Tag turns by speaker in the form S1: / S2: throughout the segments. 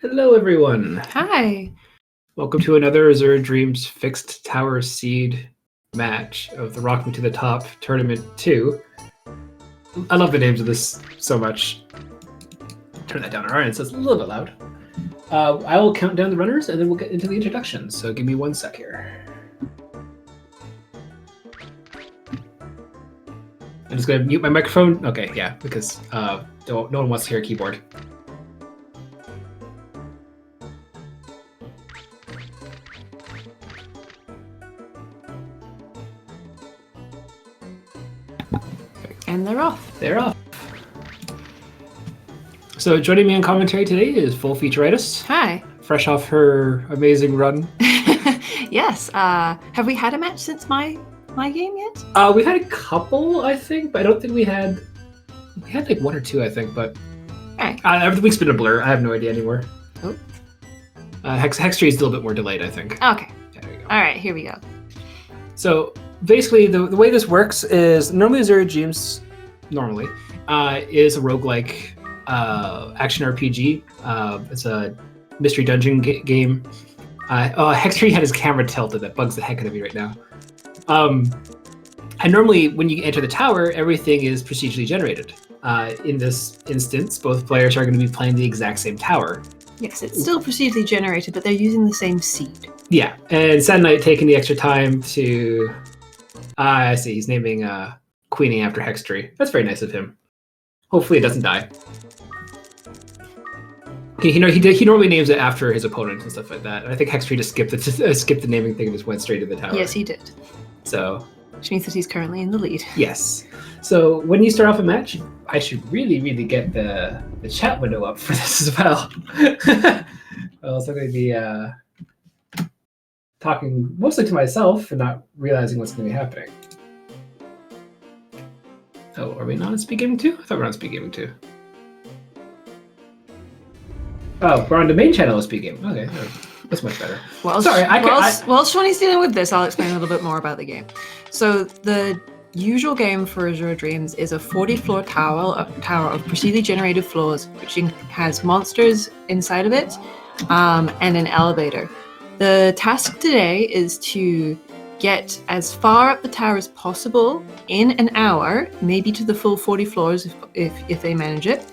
S1: Hello, everyone.
S2: Hi.
S1: Welcome to another Azure Dreams Fixed Tower Seed match of the Rock Me to the Top Tournament 2. I love the names of this so much. Turn that down on our end so it's a little bit loud. I will count down the runners and then we'll get into the introductions. So give me 1 sec here. I'm just going to mute my microphone. Okay, yeah, because no one wants to hear a keyboard.
S2: And they're off.
S1: They're off. So joining me on commentary today is Full Featureitis.
S2: Hi.
S1: Fresh off her amazing run.
S2: Yes. Have we had a match since my game yet?
S1: We've had a couple, I think, but I don't think we had like 1 or 2, I think, but
S2: Alright.
S1: Every week's been a blur. I have no idea anymore.
S2: Oh.
S1: HexTree is still a bit more delayed, I think.
S2: Okay.
S1: Yeah, there you go.
S2: Alright, here we go.
S1: So basically, the way this works is normally Azure Dreams is a roguelike action RPG. It's a mystery dungeon game. HexTree had his camera tilted. That bugs the heck out of me right now. And normally, when you enter the tower, everything is procedurally generated. In this instance, both players are going to be playing the exact same tower.
S2: Yes, it's still procedurally generated, but they're using the same seed.
S1: Yeah, and SandKnight taking the extra time to... I see, he's naming Queenie after HexTree. That's very nice of him. Hopefully it doesn't die. He normally names it after his opponent and stuff like that. And I think HexTree just skipped the naming thing and just went straight to the tower.
S2: Yes, he did.
S1: So...
S2: Which means that he's currently in the lead.
S1: Yes. So when you start off a match, I should really get the chat window up for this as well. Well, I'm going to be talking mostly to myself and not realizing what's going to be happening. Oh, are we not on Speed Gaming 2? I thought we were on Speed Gaming 2. Oh, we're on the main channel of Speed Gaming. Okay, that's much better.
S2: While Shawnee's dealing with this, I'll explain a little bit more about the game. So the usual game for Azure Dreams is a 40-floor tower of procedurally generated floors, which has monsters inside of it, and an elevator. The task today is to get as far up the tower as possible in an hour, maybe to the full 40 floors if they manage it.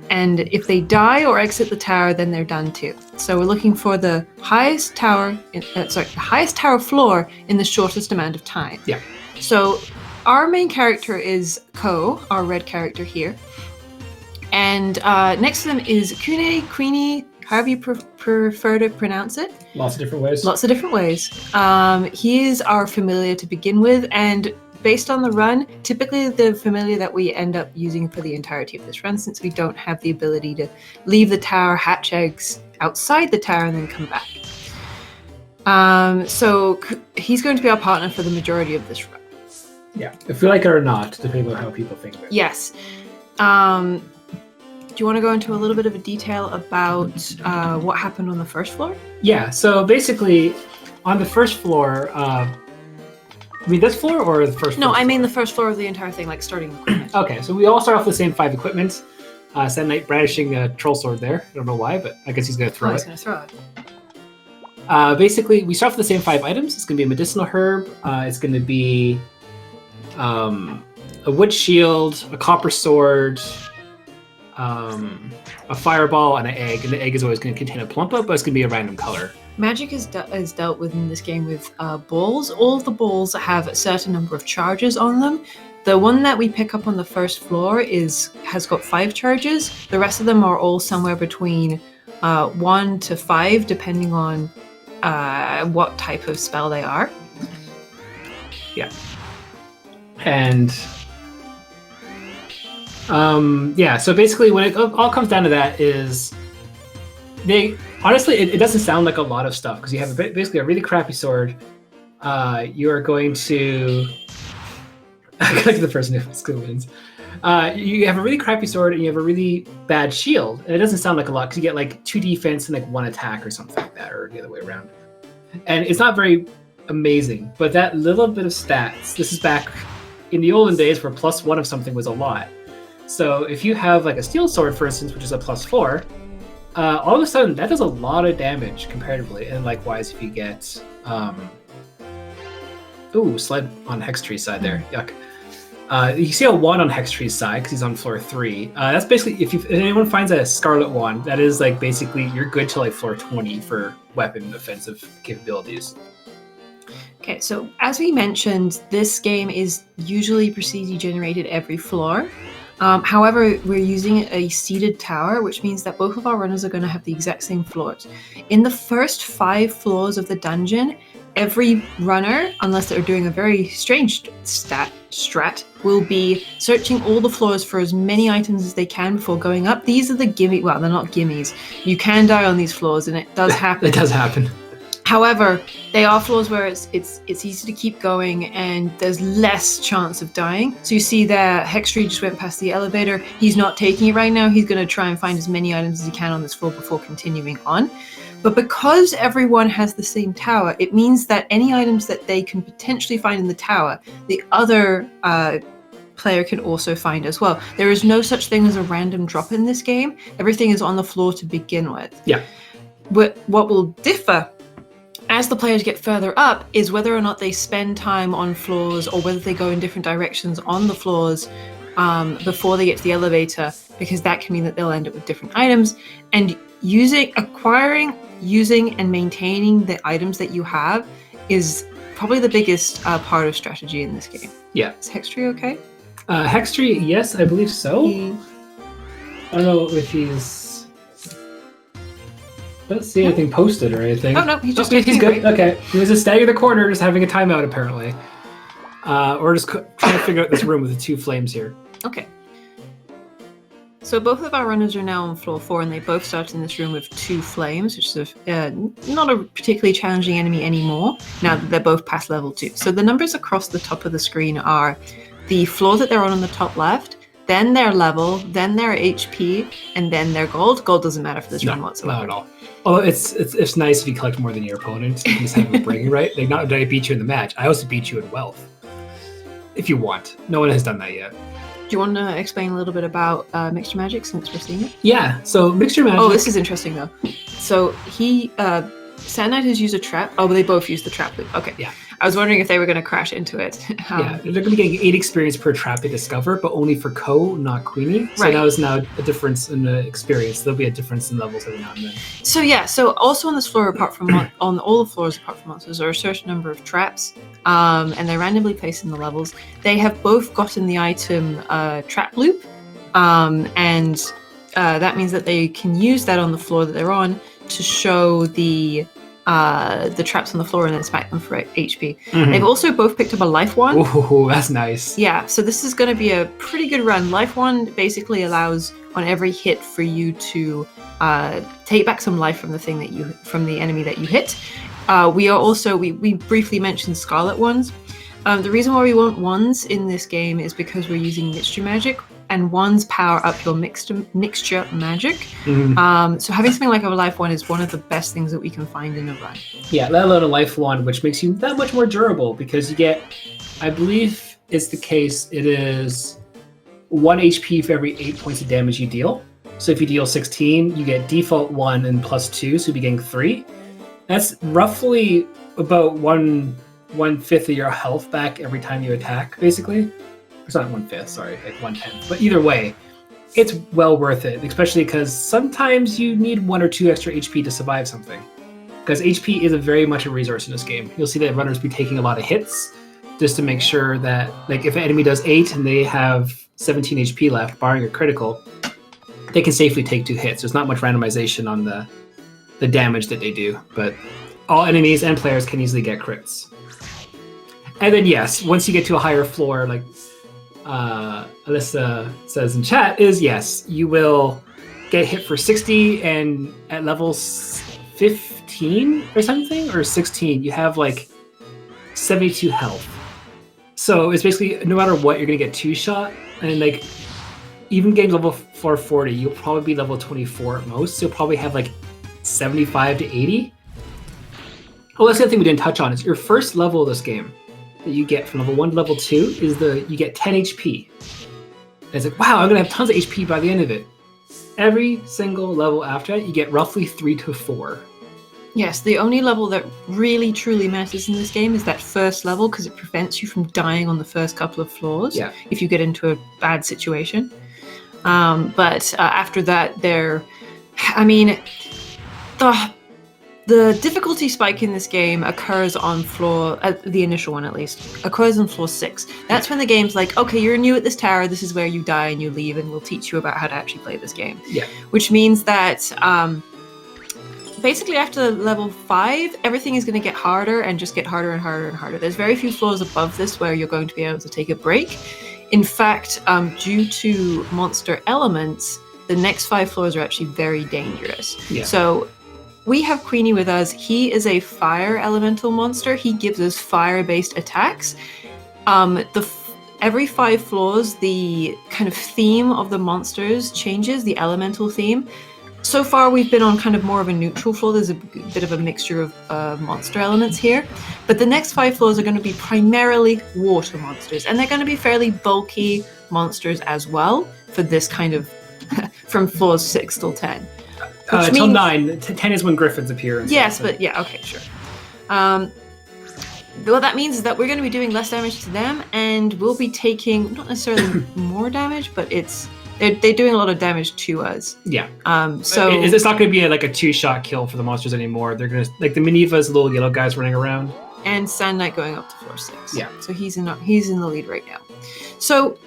S2: And if they die or exit the tower, then they're done too. So we're looking for the highest tower floor in the shortest amount of time.
S1: Yeah.
S2: So our main character is Ko, our red character here, and next to them is Kune, Queenie, however you prefer to pronounce it.
S1: Lots of different ways.
S2: He is our familiar to begin with, and based on the run, typically the familiar that we end up using for the entirety of this run, since we don't have the ability to leave the tower, hatch eggs outside the tower, and then come back. So he's going to be our partner for the majority of this run.
S1: Yeah, if we like it or not, depending on how people think of it.
S2: Yes. Do you want to go into a little bit of a detail about what happened on the first floor?
S1: Yeah, so basically, on the first floor, you mean this floor or the first floor?
S2: No, I mean the first floor of the entire thing, like starting equipment.
S1: Okay, so we all start off with the same 5 equipment. SandKnight brandishing a troll sword there. I don't know why, but I guess he's going to throw it.
S2: He's going to throw it.
S1: Basically, we start off with the same 5 items. It's going to be a medicinal herb. It's going to be a wood shield, a copper sword, a fireball, and an egg. And the egg is always going to contain a plumpa, but it's going to be a random color.
S2: Magic is dealt with in this game with balls. All of the balls have a certain number of charges on them. The one that we pick up on the first floor has got 5 charges. The rest of them are all somewhere between 1 to 5, depending on what type of spell they are.
S1: Yeah. And so basically when it all comes down to that is honestly, it doesn't sound like a lot of stuff because you have basically a really crappy sword. You are going to... I like the person who still wins. You have a really crappy sword and you have a really bad shield. And it doesn't sound like a lot because you get like 2 defense and like 1 attack or something like that, or the other way around. And it's not very amazing, but that little bit of stats, this is back in the olden days where +1 of something was a lot. So if you have like a steel sword, for instance, which is a +4, all of a sudden that does a lot of damage comparatively. And likewise, if you get sled on HexTree side there. Yuck. You see a 1 on HexTree's side because he's on floor 3. That's basically if anyone finds a Scarlet 1, that is like basically you're good till like floor 20 for weapon offensive capabilities.
S2: Okay, so as we mentioned, this game is usually procedurally generated every floor. However, we're using a seeded tower, which means that both of our runners are going to have the exact same floors. In the first 5 floors of the dungeon, every runner, unless they're doing a very strange strat, will be searching all the floors for as many items as they can before going up. These are the gimme. Well, they're not gimmies. You can die on these floors, and it does happen.
S1: It does happen.
S2: However, they are floors where it's easy to keep going and there's less chance of dying. So you see there, HexTree just went past the elevator. He's not taking it right now. He's going to try and find as many items as he can on this floor before continuing on. But because everyone has the same tower, it means that any items that they can potentially find in the tower, the other player can also find as well. There is no such thing as a random drop in this game. Everything is on the floor to begin with.
S1: Yeah.
S2: But what will differ as the players get further up is whether or not they spend time on floors or whether they go in different directions on the floors before they get to the elevator, because that can mean that they'll end up with different items. And acquiring, using, and maintaining the items that you have is probably the biggest part of strategy in this game.
S1: Yeah.
S2: Is HexTree okay?
S1: HexTree, yes, I believe so. I don't know if he's... I don't see anything posted or anything.
S2: Oh, no, he's just...
S1: he's good. Okay. He was just standing in the corner, just having a timeout, apparently. Or just trying to figure out this room with the 2 flames here.
S2: Okay. So both of our runners are now on floor 4, and they both start in this room with 2 flames, which is not a particularly challenging enemy anymore, now that they're both past level 2. So the numbers across the top of the screen are the floor that they're on the top left, then their level, then their HP, and then their gold. Gold doesn't matter for this run whatsoever.
S1: Not at all. Although it's nice if you collect more than your opponent. You just have a bragging right. Like, not did I beat you in the match, I also beat you in wealth. If you want. No one has done that yet.
S2: Do you want to explain a little bit about Mixture Magic since we're seeing it?
S1: Yeah, so Mixture Magic...
S2: Oh, this is interesting though. So SandKnight has used a trap. Oh, but they both used the trap loop. Okay.
S1: Yeah.
S2: I was wondering if they were going to crash into it.
S1: Yeah, they're going to be getting 8 experience per trap they discover, but only for Ko, not Queenie. So
S2: right.
S1: now is now a difference in the experience. There'll be a difference in levels every now and then.
S2: So yeah, so also on this floor, apart from on all the floors apart from monsters, there are a certain number of traps, and they're randomly placed in the levels. They have both gotten the item trap loop, and that means that they can use that on the floor that they're on to show the traps on the floor and then smack them for HP. Mm-hmm. They've also both picked up a life wand.
S1: Oh, that's nice.
S2: Yeah, so this is going to be a pretty good run. Life wand basically allows on every hit for you to take back some life from the enemy that you hit. We briefly mentioned Scarlet Wands. The reason why we want wands in this game is because we're using Mixture Magic, and wands power up your mixture magic. Mm-hmm. So having something like a life wand is one of the best things that we can find in a run. Yeah,
S1: let alone a life wand, which makes you that much more durable, because you get, I believe it's the case, it is 1 HP for every 8 points of damage you deal. So if you deal 16, you get default 1 and plus 2, so you'll be getting 3. That's roughly about 1/5 of your health back every time you attack, basically. It's not 1/5, sorry, like 1/10. But either way, it's well worth it, especially because sometimes you need 1 or 2 extra HP to survive something. Because HP is very much a resource in this game. You'll see that runners be taking a lot of hits just to make sure that, like, if an enemy does 8 and they have 17 HP left, barring a critical, they can safely take 2 hits. There's not much randomization on the damage that they do, but all enemies and players can easily get crits. And then yes, once you get to a higher floor, like Alyssa says in chat, is yes, you will get hit for 60, and at levels 15 or something, or 16, you have like 72 health. So it's basically, no matter what, you're gonna get 2-shot, and like, even games level 440, you'll probably be level 24 at most, so you'll probably have like 75 to 80. Oh, that's the other thing we didn't touch on, is your first level of this game that you get from level 1 to level 2 is you get 10 HP. And it's like, wow, I'm gonna have tons of HP by the end of it. every single level after that, you get roughly 3 to 4.
S2: Yes, the only level that really truly matters in this game is that first level because it prevents you from dying on the first couple of floors if you get into a bad situation. But after that, the difficulty spike in this game occurs on the initial one at least, occurs on floor 6. That's when the game's like, okay, you're new at this tower, this is where you die and you leave, and we'll teach you about how to actually play this game.
S1: Yeah.
S2: Which means that basically after level 5, everything is going to get harder and just get harder and harder and harder. There's very few floors above this where you're going to be able to take a break. In fact, due to monster elements, the next 5 floors are actually very dangerous. Yeah. So we have Queenie with us. He is a fire elemental monster. He gives us fire-based attacks. Every 5 floors, the kind of theme of the monsters changes, the elemental theme. So far, we've been on kind of more of a neutral floor. There's a bit of a mixture of monster elements here. But the next 5 floors are going to be primarily water monsters. And they're going to be fairly bulky monsters as well for this kind of, from floors 6 till 10.
S1: Till 9. 10 is when griffins appear.
S2: Yes, but yeah, okay, sure. What that means is that we're going to be doing less damage to them, and we'll be taking, not necessarily more damage, but they're doing a lot of damage to us. Yeah. So
S1: it's not going to be a 2-shot kill for the monsters anymore. They're going to, like the Minerva's little yellow guys running around.
S2: And SandKnight going up to floor 6.
S1: Yeah.
S2: So he's in the lead right now. So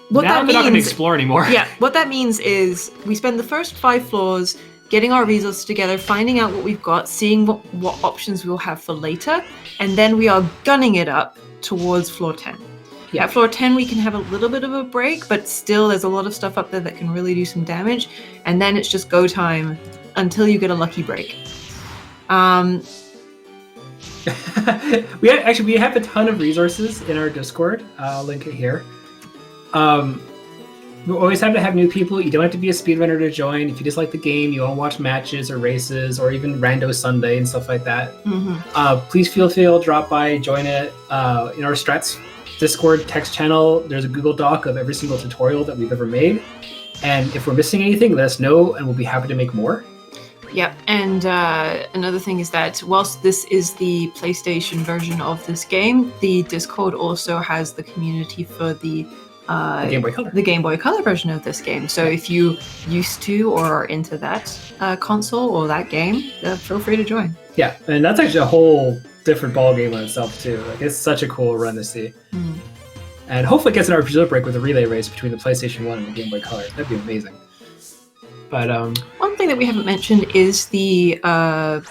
S2: what
S1: now
S2: that
S1: they're not going to
S2: means,
S1: explore anymore.
S2: Yeah. What that means is we spend the first 5 floors getting our resources together, finding out what we've got, seeing what options we'll have for later, and then we are gunning it up towards floor 10. Yeah. At floor 10, we can have a little bit of a break, but still there's a lot of stuff up there that can really do some damage, and then it's just go time until you get a lucky break.
S1: We have a ton of resources in our Discord. I'll link it here. We always have to have new people. You don't have to be a speedrunner to join. If you just like the game, you want to watch matches or races or even Rando Sunday and stuff like that. Mm-hmm. Please feel free to drop by, join it. In our Strats Discord text channel, there's a Google Doc of every single tutorial that we've ever made. And if we're missing anything, let us know and we'll be happy to make more.
S2: Yep, and another thing is that whilst this is the PlayStation version of this game, the Discord also has the community for the Game Boy Color version of this game. So if you used to or are into that console or that game, feel free to join.
S1: Yeah, and that's actually a whole different ball game on itself too. It's such a cool run to see. Mm. And hopefully it gets an RPG break with a relay race between the PlayStation 1 and the Game Boy Color. That'd be amazing. But
S2: one thing that we haven't mentioned is the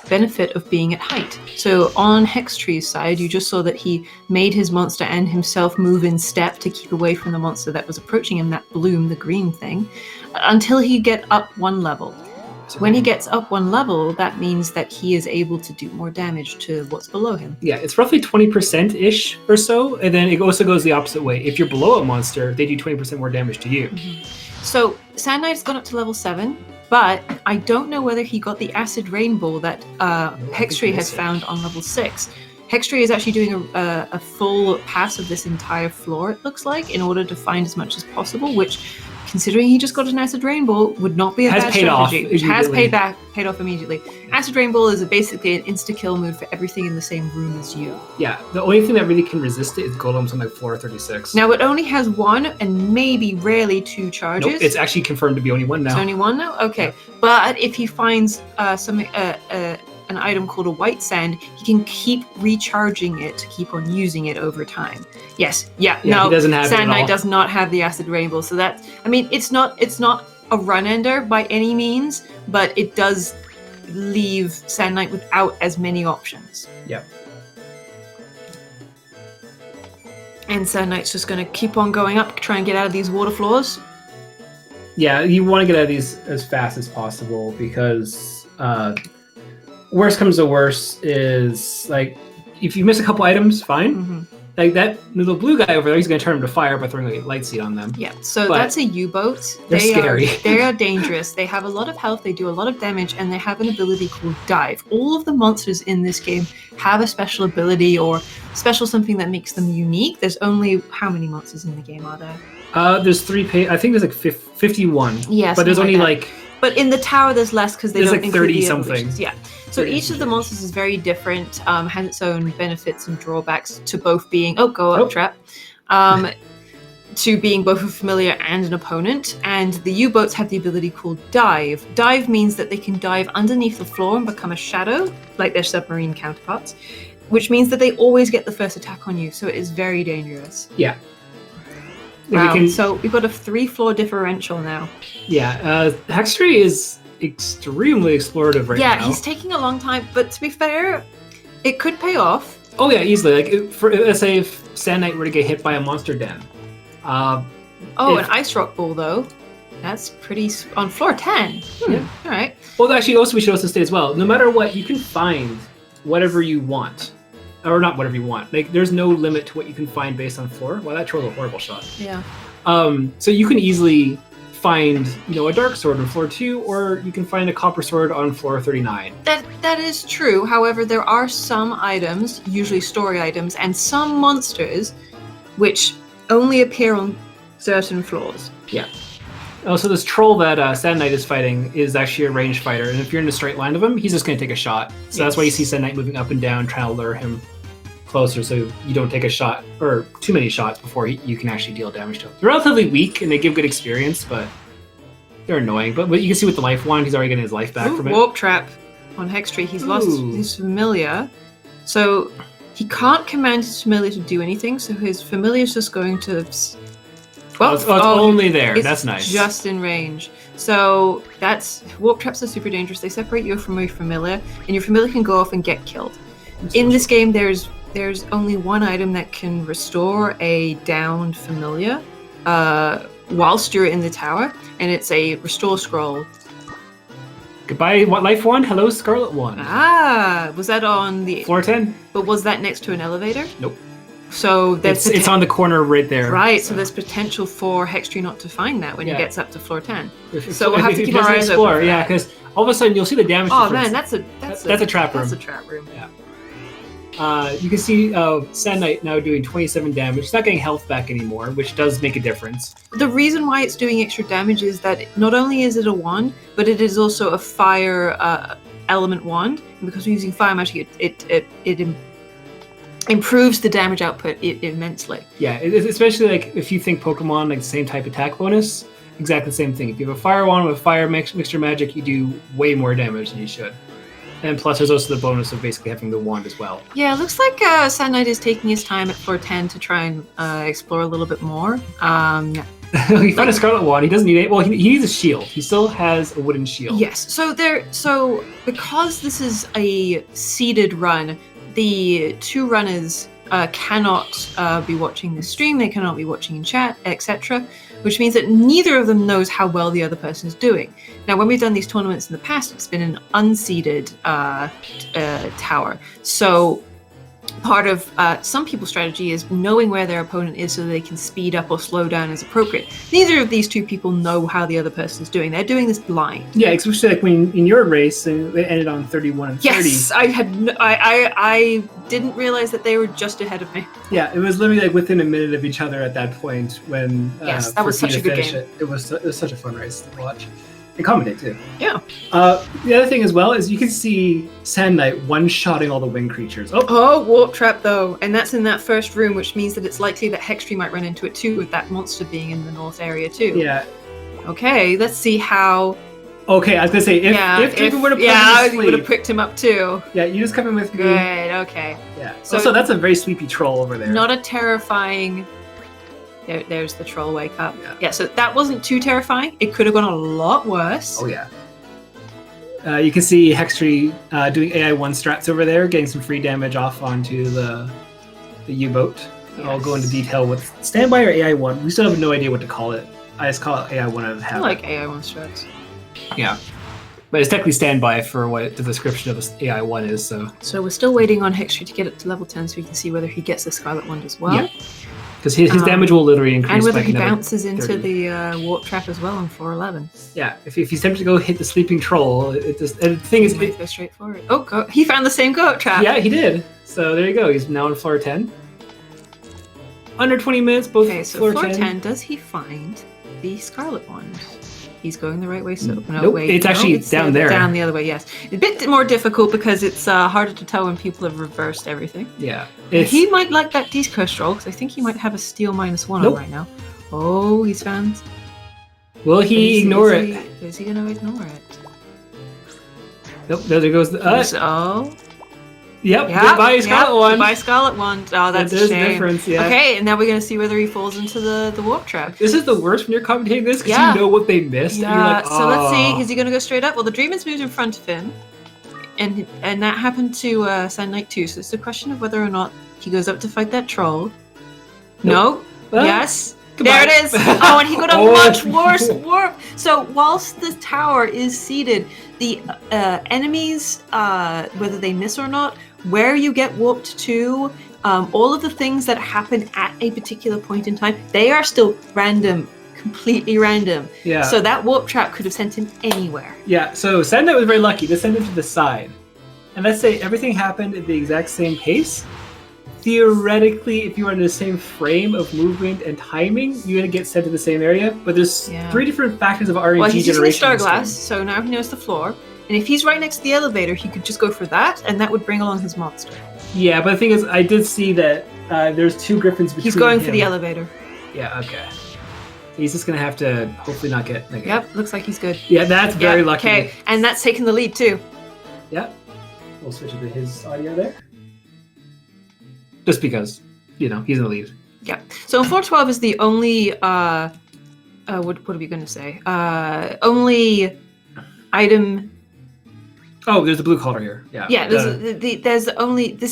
S2: benefit of being at height. So on HexTree's side, you just saw that he made his monster and himself move in step to keep away from the monster that was approaching him, that bloom, the green thing, until he get up 1 level. So when he gets up 1 level, that means that he is able to do more damage to what's below him.
S1: Yeah, it's roughly 20%-ish or so, and then it also goes the opposite way. If you're below a monster, they do 20% more damage to you.
S2: Mm-hmm. So SandKnight's gone up to level 7, but I don't know whether he got the acid rainbow that HexTree has found on level 6. HexTree is actually doing a full pass of this entire floor, it looks like, in order to find as much as possible, which, considering he just got an acid rainbow, would not be a bad strategy. It has paid off immediately. Acid rainbow is basically an insta-kill move for everything in the same room as you.
S1: Yeah, the only thing that really can resist it is golems on floor 36.
S2: Now it only has 1 and maybe rarely 2 charges.
S1: Nope, it's actually confirmed to be only 1 now.
S2: It's only 1 now? Okay. Yeah. But if he finds an item called a white sand, he can keep recharging it to keep on using it over time. Yes, no,
S1: he doesn't have
S2: SandKnight does not have the acid rainbow, so that's, I mean, it's not a run ender by any means, but it does leave SandKnight without as many options.
S1: Yeah.
S2: And SandKnight's just going to keep on going up, try and get out of these water floors.
S1: Yeah, you want to get out of these as fast as possible because worst comes to worst is, like, if you miss a couple items, fine. Mm-hmm. Like that little blue guy over there, he's going to turn them to fire by throwing a light seed on them.
S2: Yeah, so that's a U-boat.
S1: They're scary.
S2: They are dangerous. They have a lot of health, they do a lot of damage, and they have an ability called Dive. All of the monsters in this game have a special ability or special something that makes them unique. There's only, how many monsters in the game are there?
S1: There's 3, I think there's like 51.
S2: Yeah,
S1: but there's
S2: something
S1: only
S2: like that. But in the tower, there's less because they
S1: There's
S2: don't
S1: like
S2: include
S1: 30
S2: the
S1: something.
S2: evolutions. Yeah. So
S1: 30
S2: each of the
S1: something.
S2: monsters is very different, has its own benefits and drawbacks to both being go up trap, to being both a familiar and an opponent. And the U-boats have the ability called dive. Dive means that they can dive underneath the floor and become a shadow, like their submarine counterparts, which means that they always get the first attack on you. So it is very dangerous.
S1: Yeah.
S2: Wow. So we've got a 3-floor differential now.
S1: Yeah. HexTree is extremely explorative right now.
S2: Yeah, he's taking a long time, but to be fair, it could pay off.
S1: Oh yeah, easily. Like let's say if SandKnight were to get hit by a monster den.
S2: An ice rock ball though. That's pretty on floor 10.
S1: Yeah.
S2: All right.
S1: Well, actually, also we should also state as well. No matter what, you can find whatever you want, or not whatever you want. Like there's no limit to what you can find based on floor. Wow, that troll's a horrible shot.
S2: Yeah.
S1: So you can easily find, a dark sword on floor 2, or you can find a copper sword on floor 39.
S2: That is true. However, there are some items, usually story items, and some monsters, which only appear on certain floors.
S1: Yeah. Also, this troll that SandKnight is fighting is actually a ranged fighter, and if you're in a straight line of him, he's just going to take a shot. So that's why you see SandKnight moving up and down, trying to lure him closer so you don't take a shot, or too many shots before you can actually deal damage to him. They're relatively weak, and they give good experience, but they're annoying. But you can see with the life wand, he's already getting his life back from it.
S2: Warp trap on HexTree. He's lost his familiar. So he can't command his familiar to do anything, so his familiar is just going to...
S1: Well, it's only there.
S2: It's
S1: that's nice.
S2: Just in range. So warp traps are super dangerous. They separate you from your familiar, and your familiar can go off and get killed. In this game, there's only one item that can restore a downed familiar whilst you're in the tower, and it's a restore scroll.
S1: Goodbye, life wand. Hello, scarlet wand.
S2: Was that on the
S1: floor 10?
S2: But was that next to an elevator?
S1: Nope.
S2: So
S1: it's on the corner right there.
S2: Right, so there's potential for HexTree not to find that when he gets up to floor 10.
S1: So
S2: we'll have to keep our eyes open.
S1: Yeah, because all of a sudden you'll see the damage.
S2: Oh man, that's a
S1: trap room.
S2: That's a trap room.
S1: Yeah. You can see SandKnight now doing 27 damage. It's not getting health back anymore, which does make a difference.
S2: The reason why it's doing extra damage is that not only is it a wand, but it is also a fire element wand. And because we're using fire magic, it improves the damage output immensely.
S1: Yeah, especially like if you think Pokemon like the same type attack bonus, exactly the same thing. If you have a fire wand with fire mixture magic, you do way more damage than you should. And plus, there's also the bonus of basically having the wand as well.
S2: Yeah, it looks like SandKnight is taking his time at floor 10 to try and explore a little bit more.
S1: He found a scarlet wand. He doesn't need it. Well, he needs a shield. He still has a wooden shield.
S2: Yes. So because this is a seeded run, the two runners cannot be watching the stream. They cannot be watching in chat, etc. Which means that neither of them knows how well the other person is doing. Now, when we've done these tournaments in the past, it's been an unseeded tower. So part of some people's strategy is knowing where their opponent is so they can speed up or slow down as appropriate. Neither of these two people know how the other person is doing. They're doing this blind.
S1: Yeah, especially like when in your race, they ended on 31 and 30.
S2: Yes, I didn't realize that they were just ahead of me.
S1: Yeah, it was literally like within a minute of each other at that point when.
S2: Yes, that was such a good game.
S1: It was such a fun race to watch. And commentate too.
S2: Yeah.
S1: The other thing as well is you can see SandKnight one-shotting all the wing creatures.
S2: Oh, warp trap though, and that's in that first room, which means that it's likely that HexTree might run into it too, with that monster being in the north area too.
S1: Yeah.
S2: Okay, let's see how.
S1: Okay, I was gonna say if people would have
S2: you would have picked him up too.
S1: Yeah, you just come in with me.
S2: Good. Okay.
S1: Yeah. So that's a very sleepy troll over there.
S2: Not a terrifying. There's the troll wake up. Yeah, so that wasn't too terrifying. It could have gone a lot worse.
S1: Oh, yeah. You can see HexTree doing AI1 strats over there, getting some free damage off onto the U-boat. Yes. I'll go into detail with standby or AI1. We still have no idea what to call it. I just call it AI1 out of habit.
S2: I like AI1 strats.
S1: Yeah. But it's technically standby for what the description of AI1 is, so...
S2: So we're still waiting on HexTree to get it to level 10 so we can see whether he gets the Scarlet Wand as well.
S1: Yeah. Because his damage will literally increase.
S2: And whether he
S1: another
S2: bounces into
S1: 30.
S2: the warp trap as well on floor 11.
S1: Yeah, if he's tempted to go hit the sleeping troll, and the thing is...
S2: Go straight for it. Oh, he found the same go-up trap.
S1: Yeah, he did. So there you go. He's now on floor 10. Under 20 minutes, both
S2: okay, so
S1: floor
S2: floor
S1: 10.
S2: 10, does he find the Scarlet Wand. He's going the right way, so no,
S1: Nope,
S2: wait.
S1: it's actually
S2: it's
S1: down there.
S2: Down the other way, yes. A bit more difficult because it's harder to tell when people have reversed everything.
S1: Yeah.
S2: He might like that Discurse roll, because I think he might have a Steel -1 on right now. Oh, he's found.
S1: Will he ignore it?
S2: Is he going to ignore it?
S1: Nope, there goes the... Yep, goodbye Scarlet Wand.
S2: Goodbye Scarlet Wand. Oh, that's a
S1: There's
S2: shame.
S1: a difference, yeah.
S2: Okay, and now we're going to see whether he falls into the warp trap.
S1: This is the worst when you're commentating this, because you know what they missed.
S2: Yeah,
S1: and you're like,
S2: so let's see. Is he going to go straight up? Well, the Dreamer's moved in front of him, and that happened to SandKnight too, so it's a question of whether or not he goes up to fight that troll.
S1: Nope.
S2: No? Yes?
S1: Goodbye.
S2: There it is! Oh, and he got a much worse warp! So, whilst the tower is seated, the enemies, whether they miss or not, where you get warped to, all of the things that happen at a particular point in time, they are still random, completely random.
S1: Yeah.
S2: So that warp trap could have sent him anywhere.
S1: Yeah, so SandKnight was very lucky. They sent him to the side. And let's say everything happened at the exact same pace. Theoretically, if you were in the same frame of movement and timing, you're going to get sent to the same area. But there's 3 different factors of RNG
S2: well, he's
S1: generation.
S2: using the star glass, so now he knows the floor. And if he's right next to the elevator, he could just go for that, and that would bring along his monster.
S1: Yeah, but the thing is, I did see that there's 2 griffins between
S2: He's going
S1: him.
S2: for the elevator.
S1: Yeah, okay. He's just going to have to hopefully not get... Okay.
S2: Yep, looks like he's good.
S1: Yeah, that's very lucky.
S2: Okay, and that's taking the lead, too.
S1: Yeah. We'll switch it to his audio there. Just because, he's in the lead.
S2: Yeah. So floor 12 is the only... what are we going to say? Only item...
S1: Oh, there's a blue collar here. Yeah.
S2: Yeah, this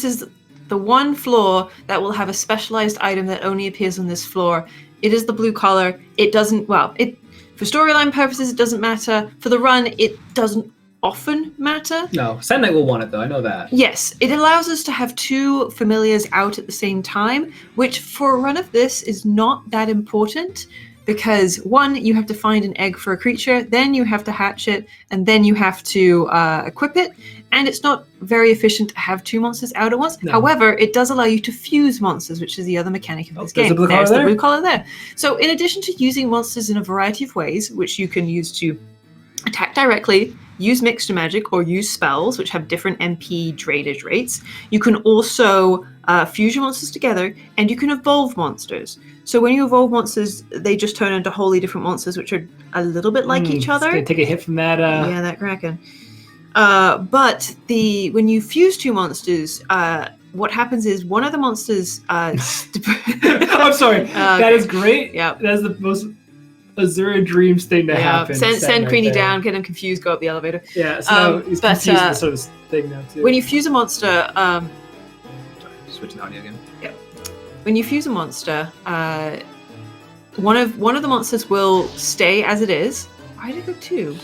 S2: is the one floor that will have a specialized item that only appears on this floor. It is the blue collar. It doesn't, for storyline purposes, it doesn't matter. For the run, it doesn't often matter.
S1: No, SandKnight will want it though, I know that.
S2: Yes, it allows us to have 2 familiars out at the same time, which for a run of this is not that important. Because 1, you have to find an egg for a creature, then you have to hatch it, and then you have to equip it. And it's not very efficient to have 2 monsters out at once. No. However, it does allow you to fuse monsters, which is the other mechanic of this game. There's the blue collar there. So in addition to using monsters in a variety of ways, which you can use to attack directly, use mixed magic, or use spells, which have different MP drainage rates, you can also fuse your monsters together, and you can evolve monsters. So when you evolve monsters, they just turn into wholly different monsters, which are a little bit like each other.
S1: Gonna take a hit from that.
S2: Yeah, that Kraken. But when you fuse 2 monsters, what happens is one of the monsters. I'm
S1: sorry. That is great.
S2: Yeah,
S1: that's the most Azure Dreams thing to happen.
S2: Send Queenie down, get him confused, go up the elevator.
S1: Yeah, so he's confused with this sort of thing now too.
S2: When you fuse a monster,
S1: sorry, switching audio again.
S2: Yeah. When you fuse a monster, one of the monsters will stay as it is. Why did it go 2?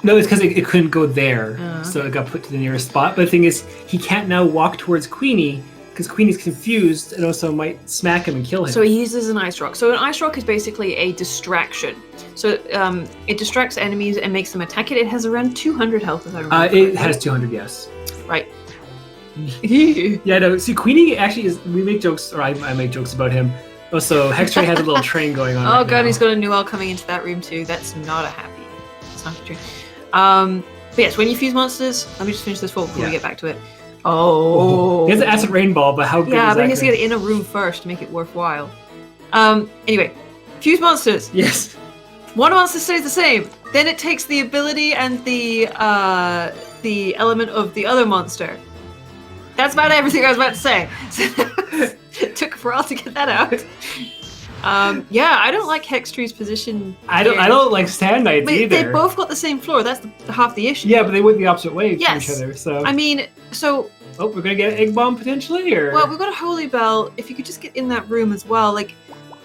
S1: No, it's because it couldn't go there, so it got put to the nearest spot. But the thing is, he can't now walk towards Queenie because Queenie's confused and also might smack him and kill him.
S2: So he uses an ice rock. So an ice rock is basically a distraction. So it distracts enemies and makes them attack it. It has around 200 health, as I remember.
S1: It has 200, yes.
S2: Right.
S1: Yeah, no. See, Queenie actually is. We make jokes, or I make jokes about him. Also, HexTree has a little train going on.
S2: Oh god, he's got a new L coming into that room too. That's not a happy. It's not true. But yes, when you fuse monsters, let me just finish this before we get back to it. Oh.
S1: He has an acid rain ball, but how good is that?
S2: Yeah, but he has to get it in a room first to make it worthwhile. Anyway, fuse monsters.
S1: Yes.
S2: One monster stays the same. Then it takes the ability and the element of the other monster. That's about everything I was about to say. It took a while to get that out. Yeah, I don't like HexTree's position.
S1: I don't like SandKnight either.
S2: They both got the same floor. That's half the issue.
S1: Yeah, but they went the opposite way from each other. So
S2: I mean, so.
S1: Oh, we're gonna get an egg bomb potentially, or.
S2: Well, we've got a holy bell. If you could just get in that room as well,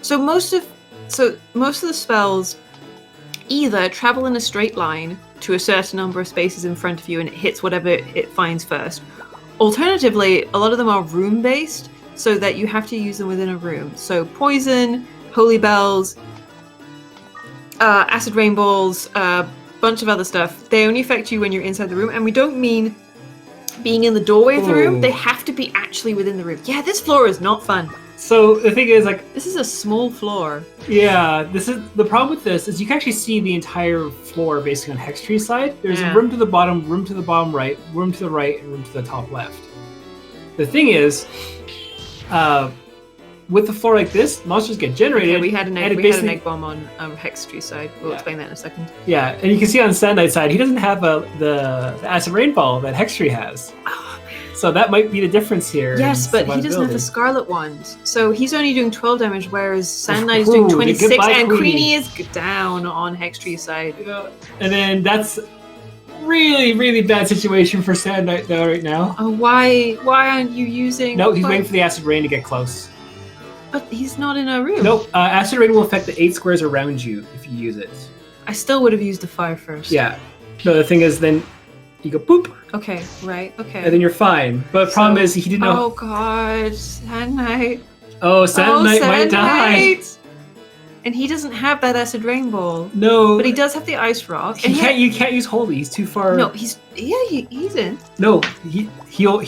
S2: so most of the spells either travel in a straight line to a certain number of spaces in front of you, and it hits whatever it finds first. Alternatively, a lot of them are room-based, so that you have to use them within a room. So poison, holy bells, acid rainballs, a bunch of other stuff. They only affect you when you're inside the room, and we don't mean being in the doorway of the room.
S1: Ooh.
S2: They have to be actually within the room. Yeah, this floor is not fun.
S1: So the thing is, like,
S2: This is a small floor.
S1: yeah, this is the problem with this is you can actually see the entire floor basically on HexTree side. There's
S2: Yeah.
S1: a room to the bottom right, room to the right, and room to the top left. The thing is, with the floor like this, monsters get generated.
S2: Okay, we had an
S1: and it
S2: egg bomb on HexTree side. We'll explain that in a second.
S1: Yeah, and you can see on SandKnight side, he doesn't have the acid rainfall that HexTree has.
S2: Oh, man.
S1: So that might be the difference here.
S2: Yes,
S1: in
S2: but he doesn't have the
S1: survivability.
S2: scarlet ones. So he's only doing 12 damage, whereas SandKnight is doing
S1: Ooh,
S2: 26,
S1: goodbye,
S2: and
S1: Queenie.
S2: Queenie is down on HexTree side.
S1: Yeah. And then that's really, really bad situation for SandKnight though right now.
S2: Oh, why aren't you using...
S1: No, he's waiting for the acid rain to get close.
S2: But he's not in our room.
S1: Nope, acid rain will affect the 8 squares around you if you use it.
S2: I still would have used the fire first.
S1: Yeah. No, the thing is then you go boop,
S2: Okay, right, okay.
S1: and then you're fine. But the problem is he didn't know.
S2: Oh god, SandKnight.
S1: Oh, SandKnight might die.
S2: SandKnight! And he doesn't have that acid rain ball.
S1: No.
S2: But he does have the ice rock.
S1: He can't. You can't use holy. He's too far.
S2: No, he's in.
S1: No, he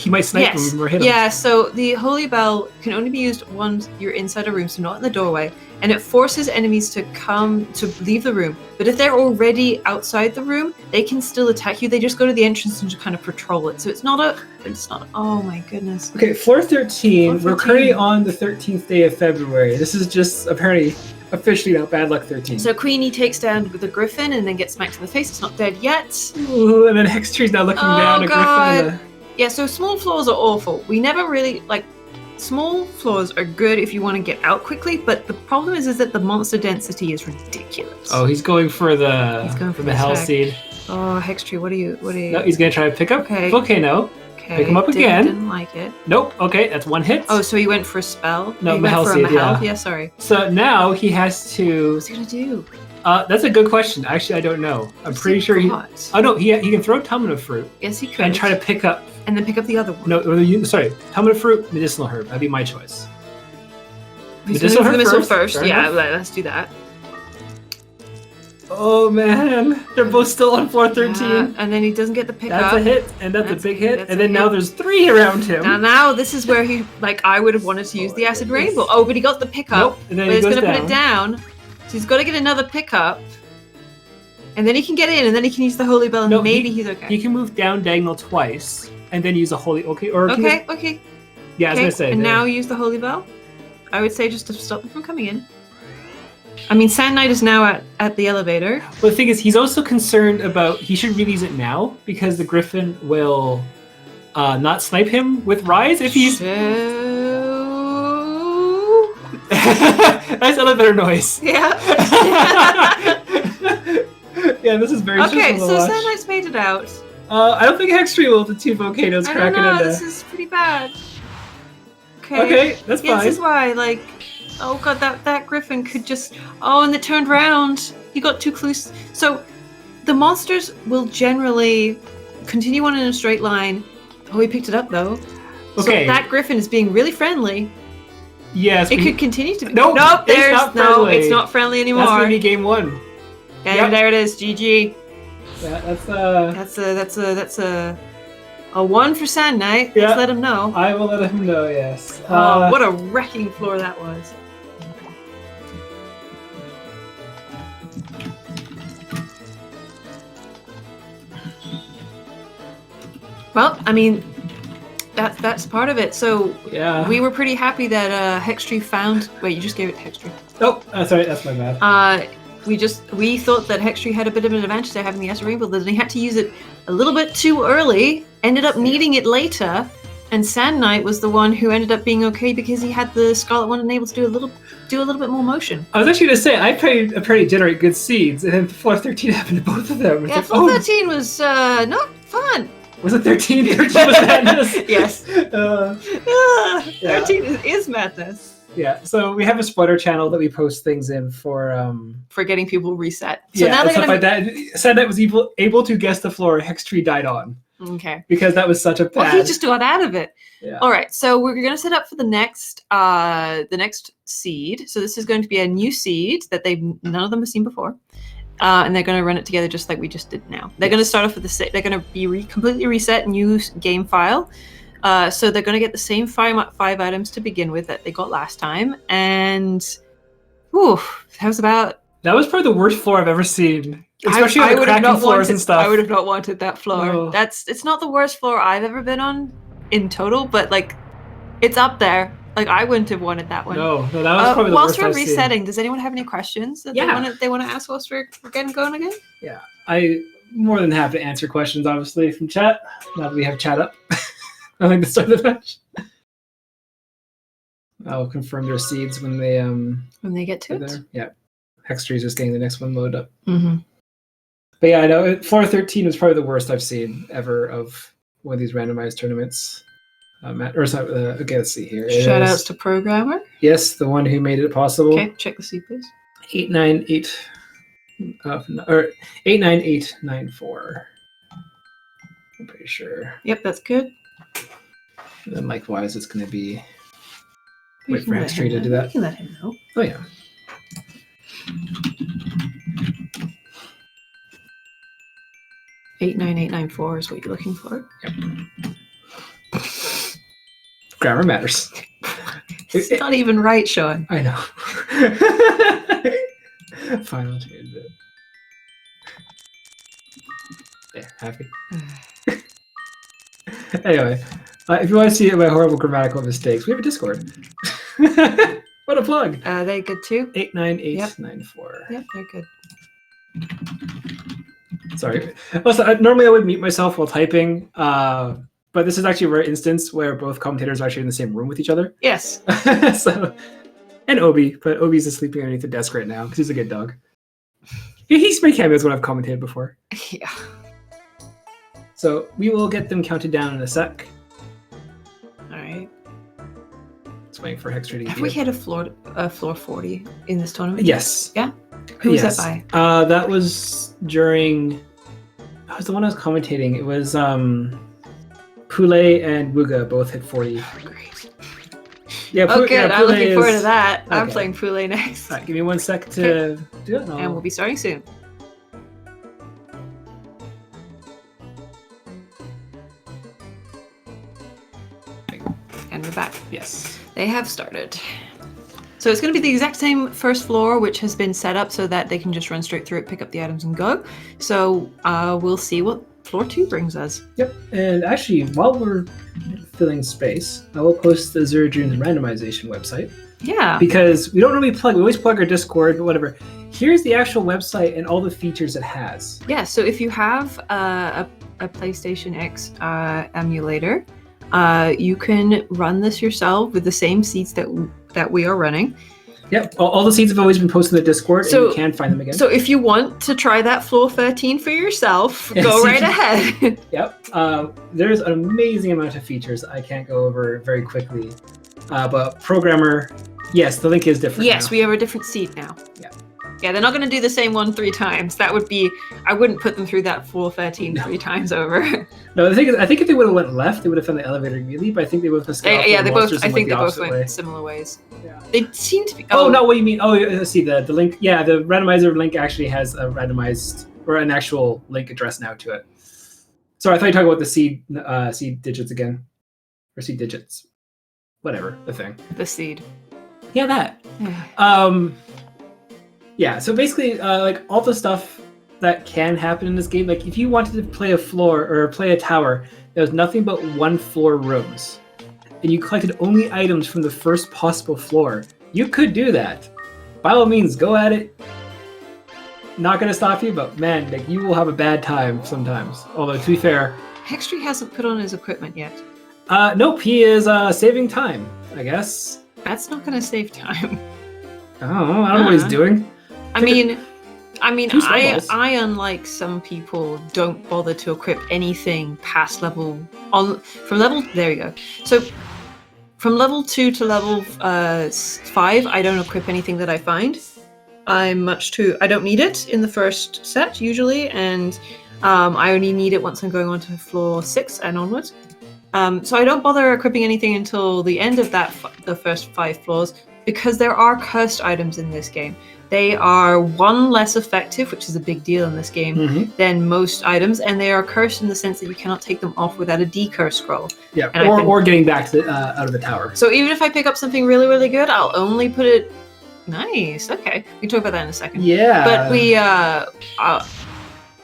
S1: might snipe
S2: Yes.
S1: him or hit him.
S2: Yeah, so the holy bell can only be used once you're inside a room, so not in the doorway, and it forces enemies to leave the room. But if they're already outside the room, they can still attack you. They just go to the entrance and just kind of patrol it. So it's not. Oh my goodness.
S1: Okay, floor 13.
S2: Floor
S1: We're currently
S2: 13.
S1: on the 13th day of February. This is just apparently officially now bad luck 13.
S2: So Queenie takes down the griffin and then gets smacked in the face. It's not dead yet.
S1: Ooh, and then HexTree's now looking down at
S2: God.
S1: Griffin.
S2: Yeah, so small floors are awful. We never really small floors are good if you want to get out quickly, but the problem is that the monster density is ridiculous.
S1: Oh, he's going for the
S2: the
S1: Hell
S2: attack.
S1: Seed.
S2: Oh, HexTree, what are you?
S1: No, he's gonna try to pick up
S2: Okay.
S1: Volcano.
S2: Okay,
S1: pick him up again.
S2: Didn't like it.
S1: Nope. Okay, that's one hit.
S2: Oh, so he went for a spell?
S1: No,
S2: he went
S1: Mahel
S2: for a
S1: Seed,
S2: Mahel?
S1: yeah.
S2: Sorry.
S1: So now he has to.
S2: What's he gonna do?
S1: That's a good question. Actually, I don't know. I'm
S2: What's
S1: pretty
S2: he
S1: sure he.
S2: got?
S1: Oh no, he can throw Tamina fruit
S2: Yes, he could.
S1: and try to pick up.
S2: and then pick up the other one.
S1: No, sorry, Tamina fruit, medicinal herb. That'd be my choice.
S2: He's
S1: medicinal
S2: gonna go for the
S1: herb
S2: missile first.
S1: Fair
S2: Yeah,
S1: enough.
S2: let's do that.
S1: Oh man, they're both still on floor 13.
S2: Yeah, and then he doesn't get the pickup.
S1: That's a hit, and that's a big hit,
S2: that's
S1: and
S2: a
S1: then now
S2: hit.
S1: there's 3 around him.
S2: Now this is where he I would have wanted to use the acid rainbow. Oh, but he got the pickup.
S1: Nope, and then
S2: But
S1: he
S2: he's
S1: goes
S2: gonna
S1: down.
S2: put it down. So he's got to get another pickup, and then he can get in, and then he can use the holy bell, and
S1: No,
S2: maybe he's okay.
S1: He can move down diagonal twice, and then use a holy. Okay, or can
S2: Okay,
S1: you-
S2: okay.
S1: yeah, I was
S2: Okay,
S1: gonna say.
S2: and
S1: there.
S2: now use the holy bell. I would say just to stop them from coming in. I mean, SandKnight is now at the elevator.
S1: But the thing is, he's also concerned about. He should really use it now because the Griffin will not snipe him with Rise if he's.
S2: So...
S1: Nice elevator noise.
S2: Yeah.
S1: Yeah, this is very
S2: Okay,
S1: stressful
S2: so
S1: to watch.
S2: SandKnight's made it out.
S1: I don't think HexTree will. The 2 volcanoes
S2: I don't
S1: cracking
S2: know,
S1: into.
S2: this is pretty bad.
S1: Okay, that's
S2: Yeah,
S1: fine.
S2: this is why, oh god, that griffin could just... Oh, and it turned round. He got too close. So, the monsters will generally continue on in a straight line. Oh, he picked it up, though.
S1: Okay.
S2: So that griffin is being really friendly.
S1: Yes.
S2: It could continue to be...
S1: Nope,
S2: Nope,
S1: it's
S2: there's...
S1: not
S2: No,
S1: friendly.
S2: it's not friendly anymore.
S1: That's gonna be game 1.
S2: And
S1: Yep.
S2: there it is, GG.
S1: Yeah, that's
S2: That's a 1 for SandKnight.
S1: Yeah.
S2: Let's let him know.
S1: I will let him know. Yes.
S2: Oh, what a wrecking floor that was. Well, I mean, that's part of it. So
S1: Yeah.
S2: we were pretty happy that HexTree found. Wait, you just gave it to HexTree.
S1: Oh, sorry, that's my bad.
S2: We thought that HexTree had a bit of an advantage there having the acid rainbow, but he had to use it a little bit too early. Ended up needing it later, and SandKnight was the one who ended up being okay because he had the Scarlet one and able to do a little bit more motion.
S1: I was actually gonna say I apparently generate good seeds, and then floor 13 happened to both of them. It's
S2: Yeah,
S1: like,
S2: floor 13 was not fun.
S1: was it 13? 13 was madness.
S2: Yes.
S1: Yeah.
S2: 13 is madness.
S1: Yeah. So we have a spoiler channel that we post things in for
S2: For getting people reset. So
S1: yeah,
S2: now
S1: and
S2: they're
S1: stuff
S2: gonna
S1: like that. SandKnight was able to guess the floor HexTree died on
S2: Okay.
S1: because that was such a bad.
S2: Well, he just got out of it.
S1: Yeah.
S2: All right, so we're going to set up for the next seed. So this is going to be a new seed that none of them have seen before, and they're going to run it together just like we just did now. They're going to start off with they're going to be completely reset, new game file. So they're going to get the same five items to begin with that they got last time, and that
S1: was probably the worst floor I've ever seen. Especially on the cracking floors and stuff.
S2: I would have not wanted that floor.
S1: Oh.
S2: It's not the worst floor I've ever been on in total, but like it's up there. Like I wouldn't have wanted that one.
S1: No, that was probably the worst.
S2: Whilst we're resetting, does anyone have any questions that they want to ask whilst we're getting going again?
S1: Yeah, I more than happy to answer questions, obviously from chat. Now that we have chat up, I like to start the match. I'll confirm their seeds when they
S2: get to it.
S1: There. Yeah, HexTree is just getting the next one loaded up.
S2: Mm-hmm.
S1: But yeah, I know floor 13 was probably the worst I've seen ever of one of these randomized tournaments. Okay, let's see here.
S2: Shout outs to Programmer.
S1: Yes, the one who made it possible.
S2: Okay, check the seed, please.
S1: 89894. I'm pretty sure.
S2: Yep, that's good.
S1: And then likewise, it's going to be. Wait for HexTree to do that.
S2: You can let him know.
S1: Oh yeah.
S2: $89894 is what you're looking for.
S1: Yep. Grammar matters.
S2: It's not even right, Sean.
S1: I know. Final change it. There, happy. Anyway, if you want to see my horrible grammatical mistakes, we have a Discord. What a plug!
S2: They good too?
S1: 89894.
S2: Yep, they're good.
S1: Sorry. Also, normally I would mute myself while typing, but this is actually a rare instance where both commentators are actually in the same room with each other.
S2: Yes.
S1: So, and Obi, but Obi's just sleeping underneath the desk right now because he's a good dog. He's made cameos when I've commentated before.
S2: Yeah.
S1: So we will get them counted down in a sec.
S2: All right.
S1: Just waiting for HexTree to get.
S2: Have we hit a floor 40 in this tournament?
S1: Yes.
S2: Yeah. Who was that by?
S1: That was during. That was the one I was commentating. It was Poulet and Wuga both hit 40.
S2: Great.
S1: Yeah.
S2: Good.
S1: Yeah,
S2: I'm looking forward to that.
S1: Okay.
S2: I'm playing Poulet next.
S1: All right, give me 1 sec to do it.
S2: And we'll be starting soon. And we're back.
S1: Yes.
S2: They have started. So it's going to be the exact same first floor, which has been set up so that they can just run straight through it, pick up the items, and go. So we'll see what floor 2 brings us.
S1: Yep. And actually, while we're filling space, I will post the Azure Dreams randomization website.
S2: Yeah.
S1: Because we don't normally plug. We always plug our Discord, but whatever. Here's the actual website and all the features it has.
S2: Yeah. So if you have a PlayStation X emulator, you can run this yourself with the same seeds that we are running.
S1: Yep, all the seeds have always been posted in the Discord, and you can find them again.
S2: So if you want to try that floor 13 for yourself, go right ahead.
S1: Yep, there's an amazing amount of features I can't go over very quickly. But Programmer, yes, the link is different
S2: Yes,
S1: now.
S2: we have a different seed now.
S1: Yeah.
S2: Yeah, they're not going to do the same one 3 times. That would be, I wouldn't put them through that floor 13 3 times over.
S1: No, the thing is, I think if they would have went left, they would have found the elevator immediately, but I think they both have
S2: yeah, they both. I think they both went similar ways.
S1: Yeah.
S2: They seem to be.
S1: Oh, no, what do you mean? Oh, let's see, the link. Yeah, the randomizer link actually has a randomized, or an actual link address now to it. Sorry, I thought you were talking about the seed digits again. Or seed digits. Whatever, the thing.
S2: The seed.
S1: Yeah, that. Yeah, so basically, like all the stuff that can happen in this game, like if you wanted to play a floor or play a tower that was nothing but 1 floor rooms, and you collected only items from the first possible floor, you could do that. By all means, go at it. Not gonna stop you, but man, like, you will have a bad time sometimes. Although, to be fair,
S2: HexTree hasn't put on his equipment yet.
S1: Nope, he is saving time, I guess.
S2: That's not gonna save time.
S1: I don't know what he's doing.
S2: I mean, I unlike some people don't bother to equip anything past there you go. So from level 2 to level 5, I don't equip anything that I find. I don't need it in the first set usually, and I only need it once I'm going on to floor 6 and onwards. So I don't bother equipping anything until the end of the first 5 floors, because there are cursed items in this game. They are 1 less effective, which is a big deal in this game,
S1: Mhm.
S2: than most items, and they are cursed in the sense that you cannot take them off without a decurse scroll.
S1: Yeah,
S2: And
S1: or getting back to out of the tower.
S2: So even if I pick up something really, really good, I'll only put it. Nice. Okay, we can talk about that in a second.
S1: Yeah.
S2: But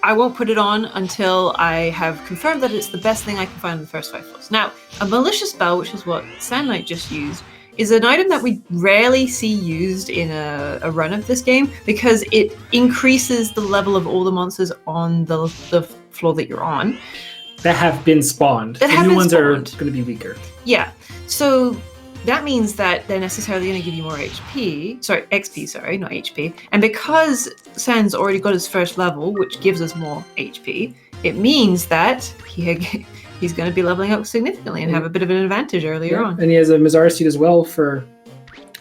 S2: I won't put it on until I have confirmed that it's the best thing I can find in the first 5 floors. Now, a malicious spell, which is what SandKnight just used, is an item that we rarely see used in a run of this game because it increases the level of all the monsters on the floor that you're on.
S1: That have been spawned.
S2: That
S1: the
S2: have
S1: new
S2: been
S1: ones
S2: spawned.
S1: are going to be weaker.
S2: Yeah. So that means that they're necessarily going to give you more XP, sorry, not HP. And because Sand's already got his first level, which gives us more HP, it means that he's going to be leveling up significantly and have a bit of an advantage earlier on.
S1: And he has a Mazar seed as well for...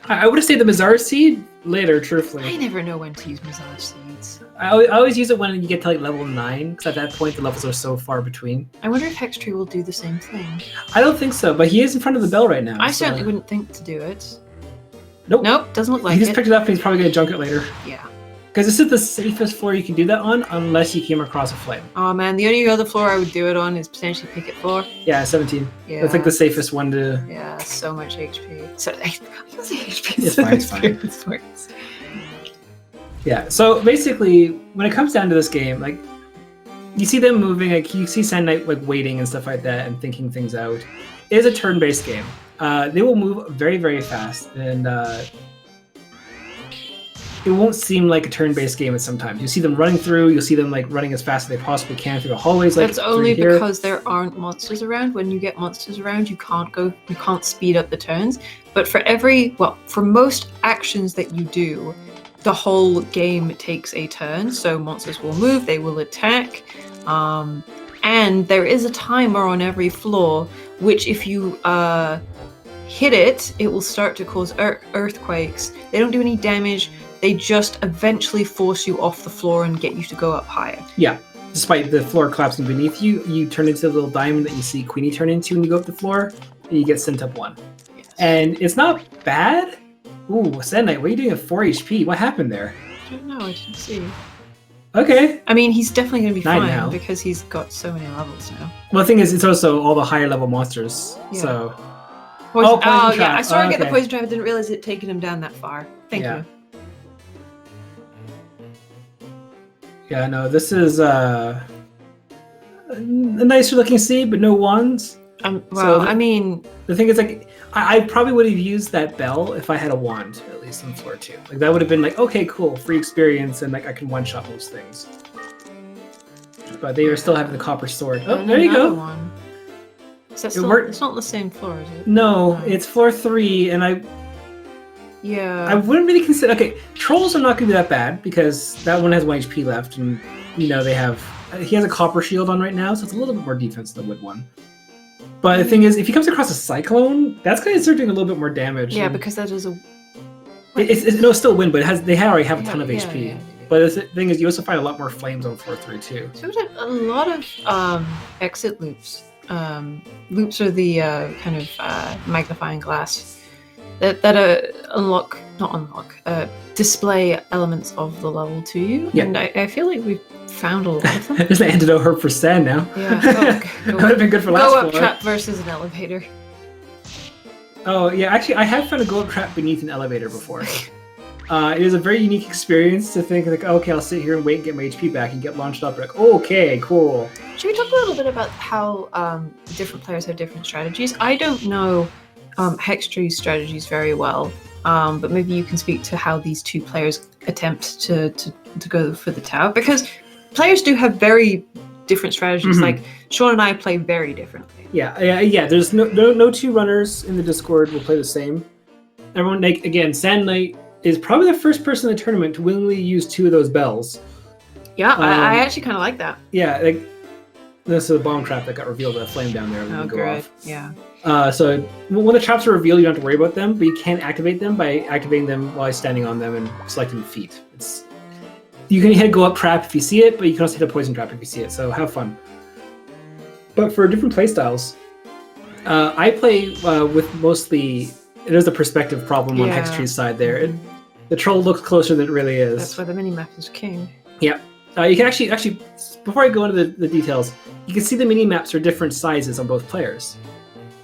S1: I would have said the Mazar seed later, truthfully.
S2: I never know when to use Mazar seeds.
S1: I always use it when you get to like level 9, because at that point the levels are so far between.
S2: I wonder if HexTree will do the same thing.
S1: I don't think so, but he is in front of the bell right now.
S2: I certainly wouldn't think to do it.
S1: Nope,
S2: doesn't look like
S1: he just
S2: it.
S1: picked it up and he's probably going to junk it later.
S2: Yeah.
S1: Because this is the safest floor you can do that on, unless you came across a flame.
S2: Oh man, the only other floor I would do it on is potentially Picket floor.
S1: Yeah, 17.
S2: Yeah.
S1: That's like the safest one to...
S2: Yeah, so much HP. So I can't say HP.
S1: It's fine, it's fine. Yeah, so basically, when it comes down to this game, like, you see them moving, like, you see SandKnight, like, waiting and stuff like that and thinking things out. It is a turn-based game. They will move very, very fast, and it won't seem like a turn-based game at sometimes. You see them running through, you'll see them, like, running as fast as they possibly can through the hallways. Like,
S2: that's only because there aren't monsters around. When you get monsters around, you can't speed up the turns. But for most actions that you do, the whole game takes a turn, so monsters will move, they will attack, and there is a timer on every floor, which if you hit it, it will start to cause earthquakes. They don't do any damage, they just eventually force you off the floor and get you to go up higher.
S1: Yeah, despite the floor collapsing beneath you, you turn into the little diamond that you see Queenie turn into when you go up the floor, and you get sent up 1.
S2: Yes.
S1: And it's not bad. Ooh, SandKnight, what are you doing at 4 HP? What happened there?
S2: I don't know, I didn't see.
S1: Okay.
S2: I mean, he's definitely going to be
S1: 9
S2: fine
S1: now.
S2: because he's got so many levels now.
S1: Well, the thing is, it's also all the higher level monsters,
S2: Yeah.
S1: so...
S2: Poison
S1: trap.
S2: yeah, I saw him get the
S1: Okay.
S2: poison trap. I didn't realize it taken him down that far. Thank
S1: Yeah.
S2: you.
S1: Yeah, no, this is a nicer looking seed, but no wands.
S2: I mean...
S1: The thing is, like, I probably would have used that bell if I had a wand, at least on floor 2. Like, that would have been like, okay, cool, free experience, and like I can one-shot most things. But they are still having the copper sword. Oh,
S2: and
S1: there you
S2: another
S1: go.
S2: One. Is that
S1: It
S2: still,
S1: worked-
S2: it's not the same floor, is it?
S1: No, it's floor 3, and I
S2: Yeah.
S1: wouldn't really consider... Okay, trolls are not going to be that bad, because that one has 1 HP left, and, you know, they have... He has a copper shield on right now, so it's a little bit more defense than the wood one. But the thing is, if he comes across a cyclone, that's going to start doing a little bit more damage.
S2: Yeah,
S1: and
S2: because that is a...
S1: it's still win, but they already have a ton of
S2: yeah,
S1: HP.
S2: yeah.
S1: But the thing is, you also find a lot more flames on floor 3 too.
S2: So we had a lot of exit loops. Loops are the kind of magnifying glass that display elements of the level to you.
S1: Yeah.
S2: And I feel like we've found a lot of them.
S1: There's an antidote herb for sand now.
S2: Yeah.
S1: That would have been good for last
S2: Go up
S1: floor.
S2: trap versus an elevator.
S1: Oh yeah, actually, I have found a go up trap beneath an elevator before. It is a very unique experience to think like, okay, I'll sit here and wait and get my HP back and get launched up. Like, okay, cool.
S2: Should we talk a little bit about how different players have different strategies? I don't know HexTree's strategies very well, but maybe you can speak to how these two players attempt to go for the tower, because players do have very different strategies.
S1: Mhm.
S2: Like Sean and I play very differently.
S1: Yeah. There's no two runners in the Discord will play the same. Everyone, like, again, SandKnight is probably the first person in the tournament to willingly use 2 of those bells.
S2: Yeah, I actually kind of like that.
S1: Yeah, like this is a bomb trap that got revealed. A flame down there.
S2: Oh,
S1: Go
S2: great.
S1: off.
S2: Yeah.
S1: So when the traps are revealed, you don't have to worry about them, but you can activate them by activating them while standing on them and selecting feet. You can hit a go up trap if you see it, but you can also hit a poison trap if you see it. So have fun. But for different playstyles, I play with mostly. There's a perspective problem on
S2: Yeah.
S1: HexTree's side there. The troll looks closer than it really is.
S2: That's why the mini-map is king.
S1: Yeah. You can actually, before I go into the details, you can see the mini-maps are different sizes on both players.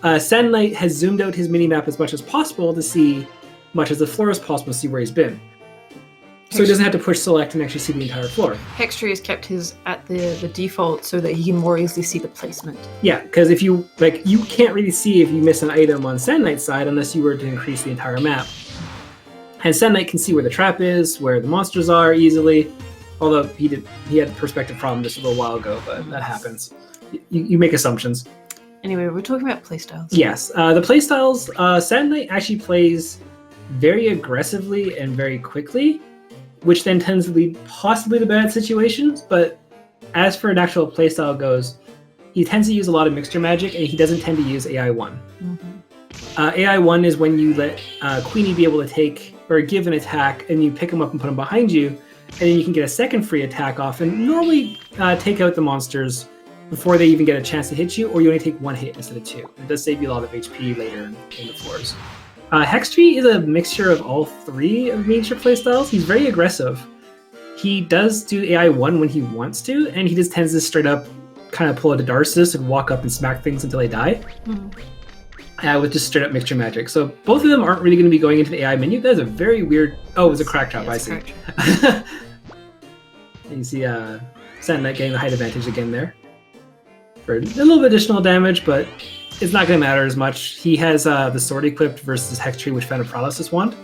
S1: SandKnight has zoomed out his mini-map as much as possible to see much as the floor as possible to see where he's been. So he doesn't have to push select and actually see the entire floor.
S2: HexTree has kept his at the default so that he can more easily see the placement.
S1: Yeah, because if you can't really see if you miss an item on SandKnight's side unless you were to increase the entire map. And SandKnight can see where the trap is, where the monsters are easily. Although he had a perspective problem just a little while ago, but that happens. You make assumptions.
S2: Anyway, we're talking about playstyles.
S1: Yes, the playstyles. SandKnight actually plays very aggressively and very quickly, which then tends to lead possibly to bad situations. But as for an actual playstyle goes, he tends to use a lot of mixture magic, and he doesn't tend to use AI1. AI1 is when you let Queenie be able to take or give an attack, and you pick him up and put him behind you, and then you can get a second free attack off, and normally take out the monsters before they even get a chance to hit you, or you only take one hit instead of two. It does save you a lot of HP later in the floors. HexTree is a mixture of all three of miniature playstyles. He's very aggressive. He does do AI1 when he wants to, and he just tends to straight up kind of pull out a Darcis and walk up and smack things until they die. With just straight up mixture magic. So both of them aren't really going to be going into the AI menu. That is a very weird... Oh, it was a crack trap, I see. You see SandKnight getting the height advantage again there. For a little bit additional damage, but it's not going to matter as much. He has the sword equipped versus HexTree, which found a Paralysis Wand.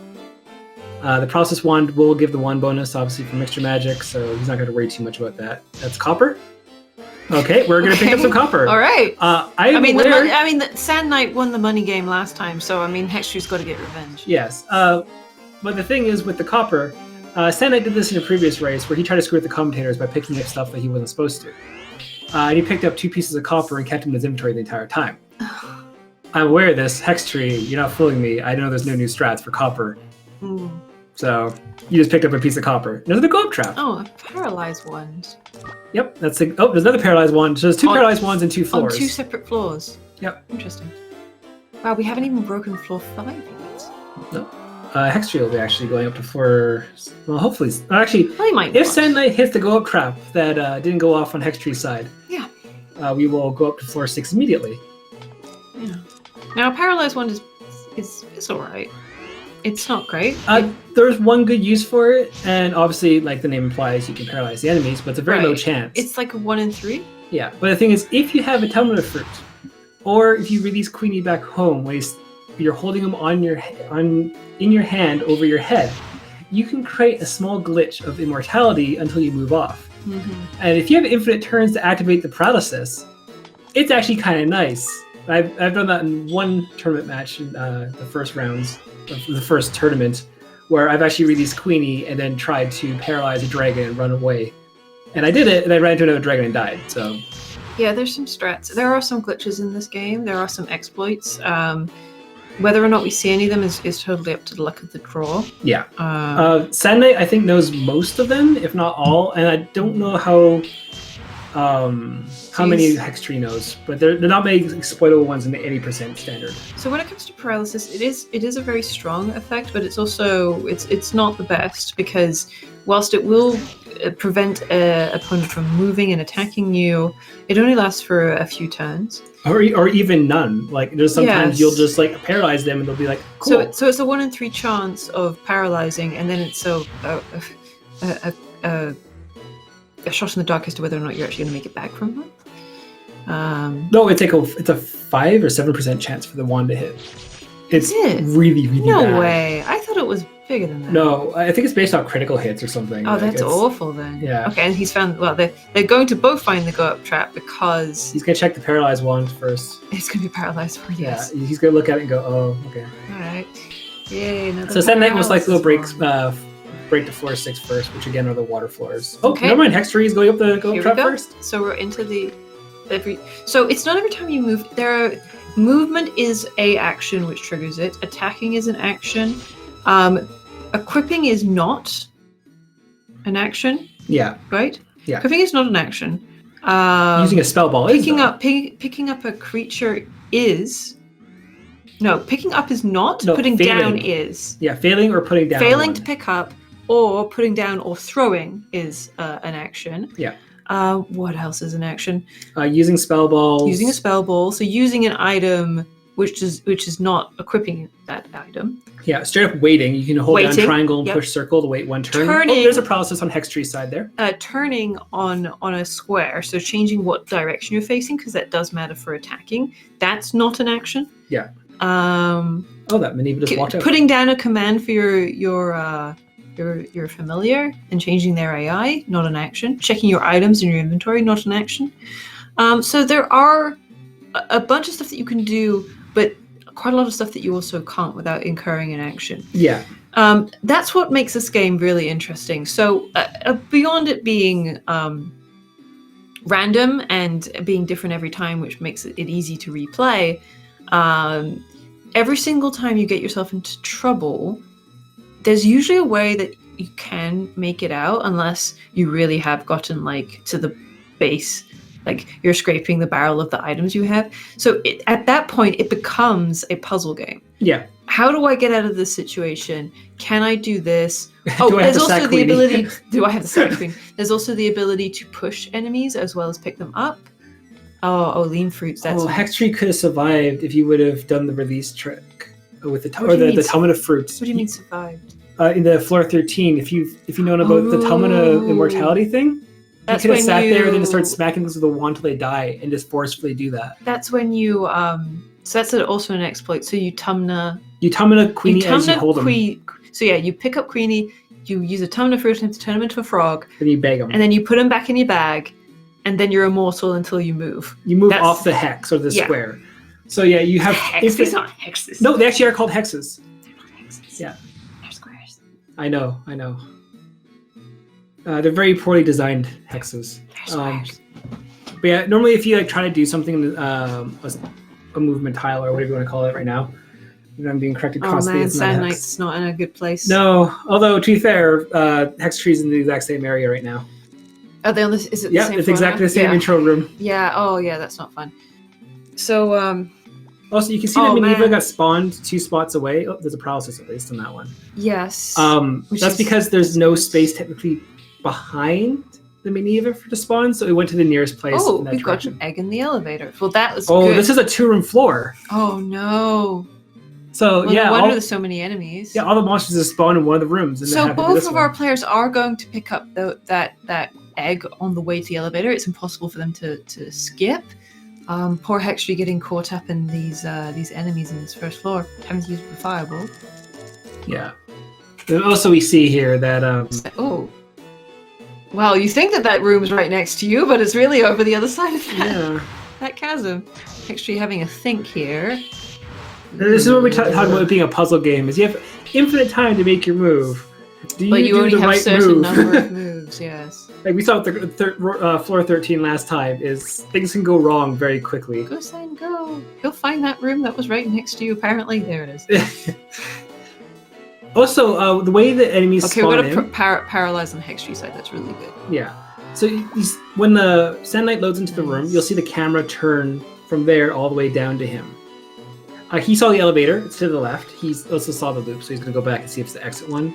S1: The Paralysis Wand will give the 1 bonus, obviously, for mixture magic, so he's not going to worry too much about that. That's copper. Okay, we're going to pick up some copper.
S2: All right.
S1: I mean,
S2: SandKnight won the money game last time, so I mean, HexTree's got to get revenge.
S1: Yes. But the thing is, with the copper, SandKnight did this in a previous race where he tried to screw with the commentators by picking up stuff that he wasn't supposed to. And he picked up 2 pieces of copper and kept them in his inventory the entire time. I'm aware of this. HexTree, you're not fooling me. I know there's no new strats for copper. So you just picked up a piece of copper. There's a go-up trap.
S2: Oh, a paralyzed wand.
S1: Yep, that's a... Oh, there's another paralyzed wand. So there's 2 paralyzed wands and 2 floors.
S2: On 2 separate floors.
S1: Yep.
S2: Interesting. Wow, we haven't even broken floor 5 yet.
S1: No. HexTree will be actually going up to floor... Well, hopefully... Actually,
S2: well, he might
S1: if SandKnight hits the go-up trap that didn't go off on HexTree's side,
S2: yeah,
S1: we will go up to floor 6 immediately.
S2: Yeah. Now, a paralyzed wand is all right. It's not great.
S1: There's one good use for it, and obviously, like the name implies, you can paralyze the enemies, but it's a very low chance.
S2: It's like a 1 in 3?
S1: Yeah, but the thing is, if you have a Tumbler Fruit, or if you release Queenie back home when you're holding him in your hand over your head, you can create a small glitch of immortality until you move off. And if you have infinite turns to activate the paralysis, it's actually kind of nice. I've done that in one tournament match in the first rounds of the first tournament, where I've actually released Queenie and then tried to paralyze a dragon and run away. And I did it, and I ran into another dragon and died. So
S2: yeah, there's some strats. There are some glitches in this game. There are some exploits. Whether or not we see any of them is totally up to the luck of the draw. Yeah.
S1: SandKnight, I think, knows most of them, if not all, and I don't know how many HexTree knows, but they're not many exploitable ones in the 80% standard.
S2: So when it comes to paralysis, it is a very strong effect, but it's also it's not the best, because whilst it will prevent an opponent from moving and attacking you, it only lasts for a few turns. Or
S1: even none. Like, there's sometimes you'll just like paralyze them and they'll be like, cool.
S2: So it's a 1 in 3 chance of paralyzing, and then it's a shot in the dark as to whether or not you're actually going to make it back from that.
S1: No, it's a 5 or 7% chance for the wand to hit. It's really, really bad.
S2: No way. I thought it was bigger than that.
S1: No, I think it's based on critical hits or something.
S2: Oh, that's awful then.
S1: Yeah.
S2: Okay, and he's found... Well, they're going to both find the go-up trap because...
S1: He's going to check the paralyzed wand first.
S2: It's going to be paralyzed for you. Yeah,
S1: he's going to look at it and go, oh, okay.
S2: All right. Yay,
S1: so SandKnight was like little break to floor 6 first, which again are the water floors. Oh, okay. Never mind. HexTree is going up the go-up trap first.
S2: So we're into the... So it's not every time you move. Movement is a action which triggers it. Attacking is an action. Equipping is not an action.
S1: Yeah.
S2: Right?
S1: Yeah.
S2: Equipping is not an action.
S1: Using a spell ball
S2: picking up a creature is. No, picking up is not.
S1: No,
S2: putting down
S1: failing.
S2: is.
S1: Yeah, failing or putting down.
S2: Failing
S1: one.
S2: to pick up or putting down or throwing is an action.
S1: Yeah.
S2: What else is an action?
S1: Using spell balls.
S2: Using a spell ball. So using an item which is not equipping that item.
S1: Yeah, straight up waiting. You can hold down
S2: Waiting,
S1: triangle and
S2: yep.
S1: push circle to wait one turn.
S2: Turning.
S1: Oh, there's a paralysis on HexTree's side there.
S2: Turning on a square, so changing what direction you're facing, because that does matter for attacking. That's not an action.
S1: Yeah.
S2: Oh,
S1: that Maneva just walked out.
S2: Putting down a command for your familiar and changing their AI, not an action. Checking your items in your inventory, not an action. So there are a bunch of stuff that you can do, but quite a lot of stuff that you also can't without incurring an action.
S1: Yeah.
S2: That's what makes this game really interesting. So beyond it being random and being different every time, which makes it easy to replay, every single time you get yourself into trouble, there's usually a way that you can make it out, unless you really have gotten like to the base, like you're scraping the barrel of the items you have. So at that point, it becomes a puzzle game.
S1: Yeah.
S2: How do I get out of this situation? Can I do this?
S1: Do I have
S2: there's
S1: the sack
S2: also the
S1: queenie?
S2: ability. Do I have the sack queen? There's also the ability to push enemies as well as pick them up. Oh, lean fruits. That's
S1: HexTree could have survived if you would have done the release trick with the Helmet of Fruits.
S2: What do you mean survived?
S1: In the floor 13, if you've known about the Helmet of Immortality thing,
S2: That's
S1: you could have
S2: when
S1: sat there and then just
S2: you-
S1: started smacking things with a wand until they die and just forcefully do that.
S2: That's when you so that's also an exploit. So you Tumna
S1: Queenie as you hold them.
S2: So yeah, you pick up Queenie, you use a Tumna fruit to turn him into a frog,
S1: Then you beg them.
S2: and then you put him back in your bag, and then you're immortal until you move.
S1: You move
S2: That's-
S1: off the hex or the
S2: yeah.
S1: square. So yeah, you have
S2: Hex. These aren't hexes.
S1: No, they actually are called hexes.
S2: They're not hexes.
S1: Yeah.
S2: They're squares.
S1: I know. They're very poorly designed hexes.
S2: They're squares.
S1: But yeah, normally if you like try to do something, a movement tile or whatever you want to call it right now, I'm being corrected
S2: Oh
S1: constantly.
S2: man,
S1: It's not a hex.
S2: SandKnight's not in a good place.
S1: No, although to be fair, HexTree's in the exact same area right now.
S2: Are they on this? Is it the
S1: Yeah,
S2: same
S1: it's
S2: floor
S1: exactly
S2: now?
S1: the same
S2: Yeah.
S1: intro room.
S2: Yeah. Oh yeah, that's not fun. So
S1: Also, you can see that Maneva got spawned 2 spots away. Oh, there's a paralysis at least on that one.
S2: yes. Which
S1: That's
S2: is-
S1: because there's no space technically behind the Maneva for to spawn, so it went to the nearest place.
S2: Oh,
S1: in that
S2: we've got
S1: direction.
S2: an egg in the elevator. Well, that was
S1: Oh,
S2: good.
S1: this is a 2-room floor.
S2: Oh no.
S1: So
S2: Well,
S1: yeah,
S2: no wonder
S1: all,
S2: there's so many enemies.
S1: yeah, all the monsters just spawn in one of the rooms. And then
S2: So
S1: have to do
S2: both
S1: this
S2: of
S1: one.
S2: our players are going to pick up that egg on the way to the elevator. It's impossible for them to skip. Poor HexTree getting caught up in these enemies in this first floor, having to use the fireball.
S1: Yeah. And also, we see here that
S2: Oh. Well, you think that room's right next to you, but it's really over the other side of that chasm. HexTree having a think here.
S1: This is what we talk about it being a puzzle game. Is you have infinite time to make your move. Do
S2: But you
S1: do
S2: only
S1: the
S2: have a
S1: right
S2: certain
S1: move?
S2: number of moves, yes.
S1: Like we saw with the floor 13 last time, is things can go wrong very quickly.
S2: Go, Sand, go. He'll find that room that was right next to you, apparently. There it is.
S1: Also, the way the enemies
S2: Okay,
S1: spawn
S2: we're going
S1: in,
S2: to paralyze on the HexTree side. That's really good.
S1: yeah. So when the SandKnight loads into the room, you'll see the camera turn from there all the way down to him. He saw the elevator. It's to the left. He also saw the loop, so he's going to go back and see if it's the exit one.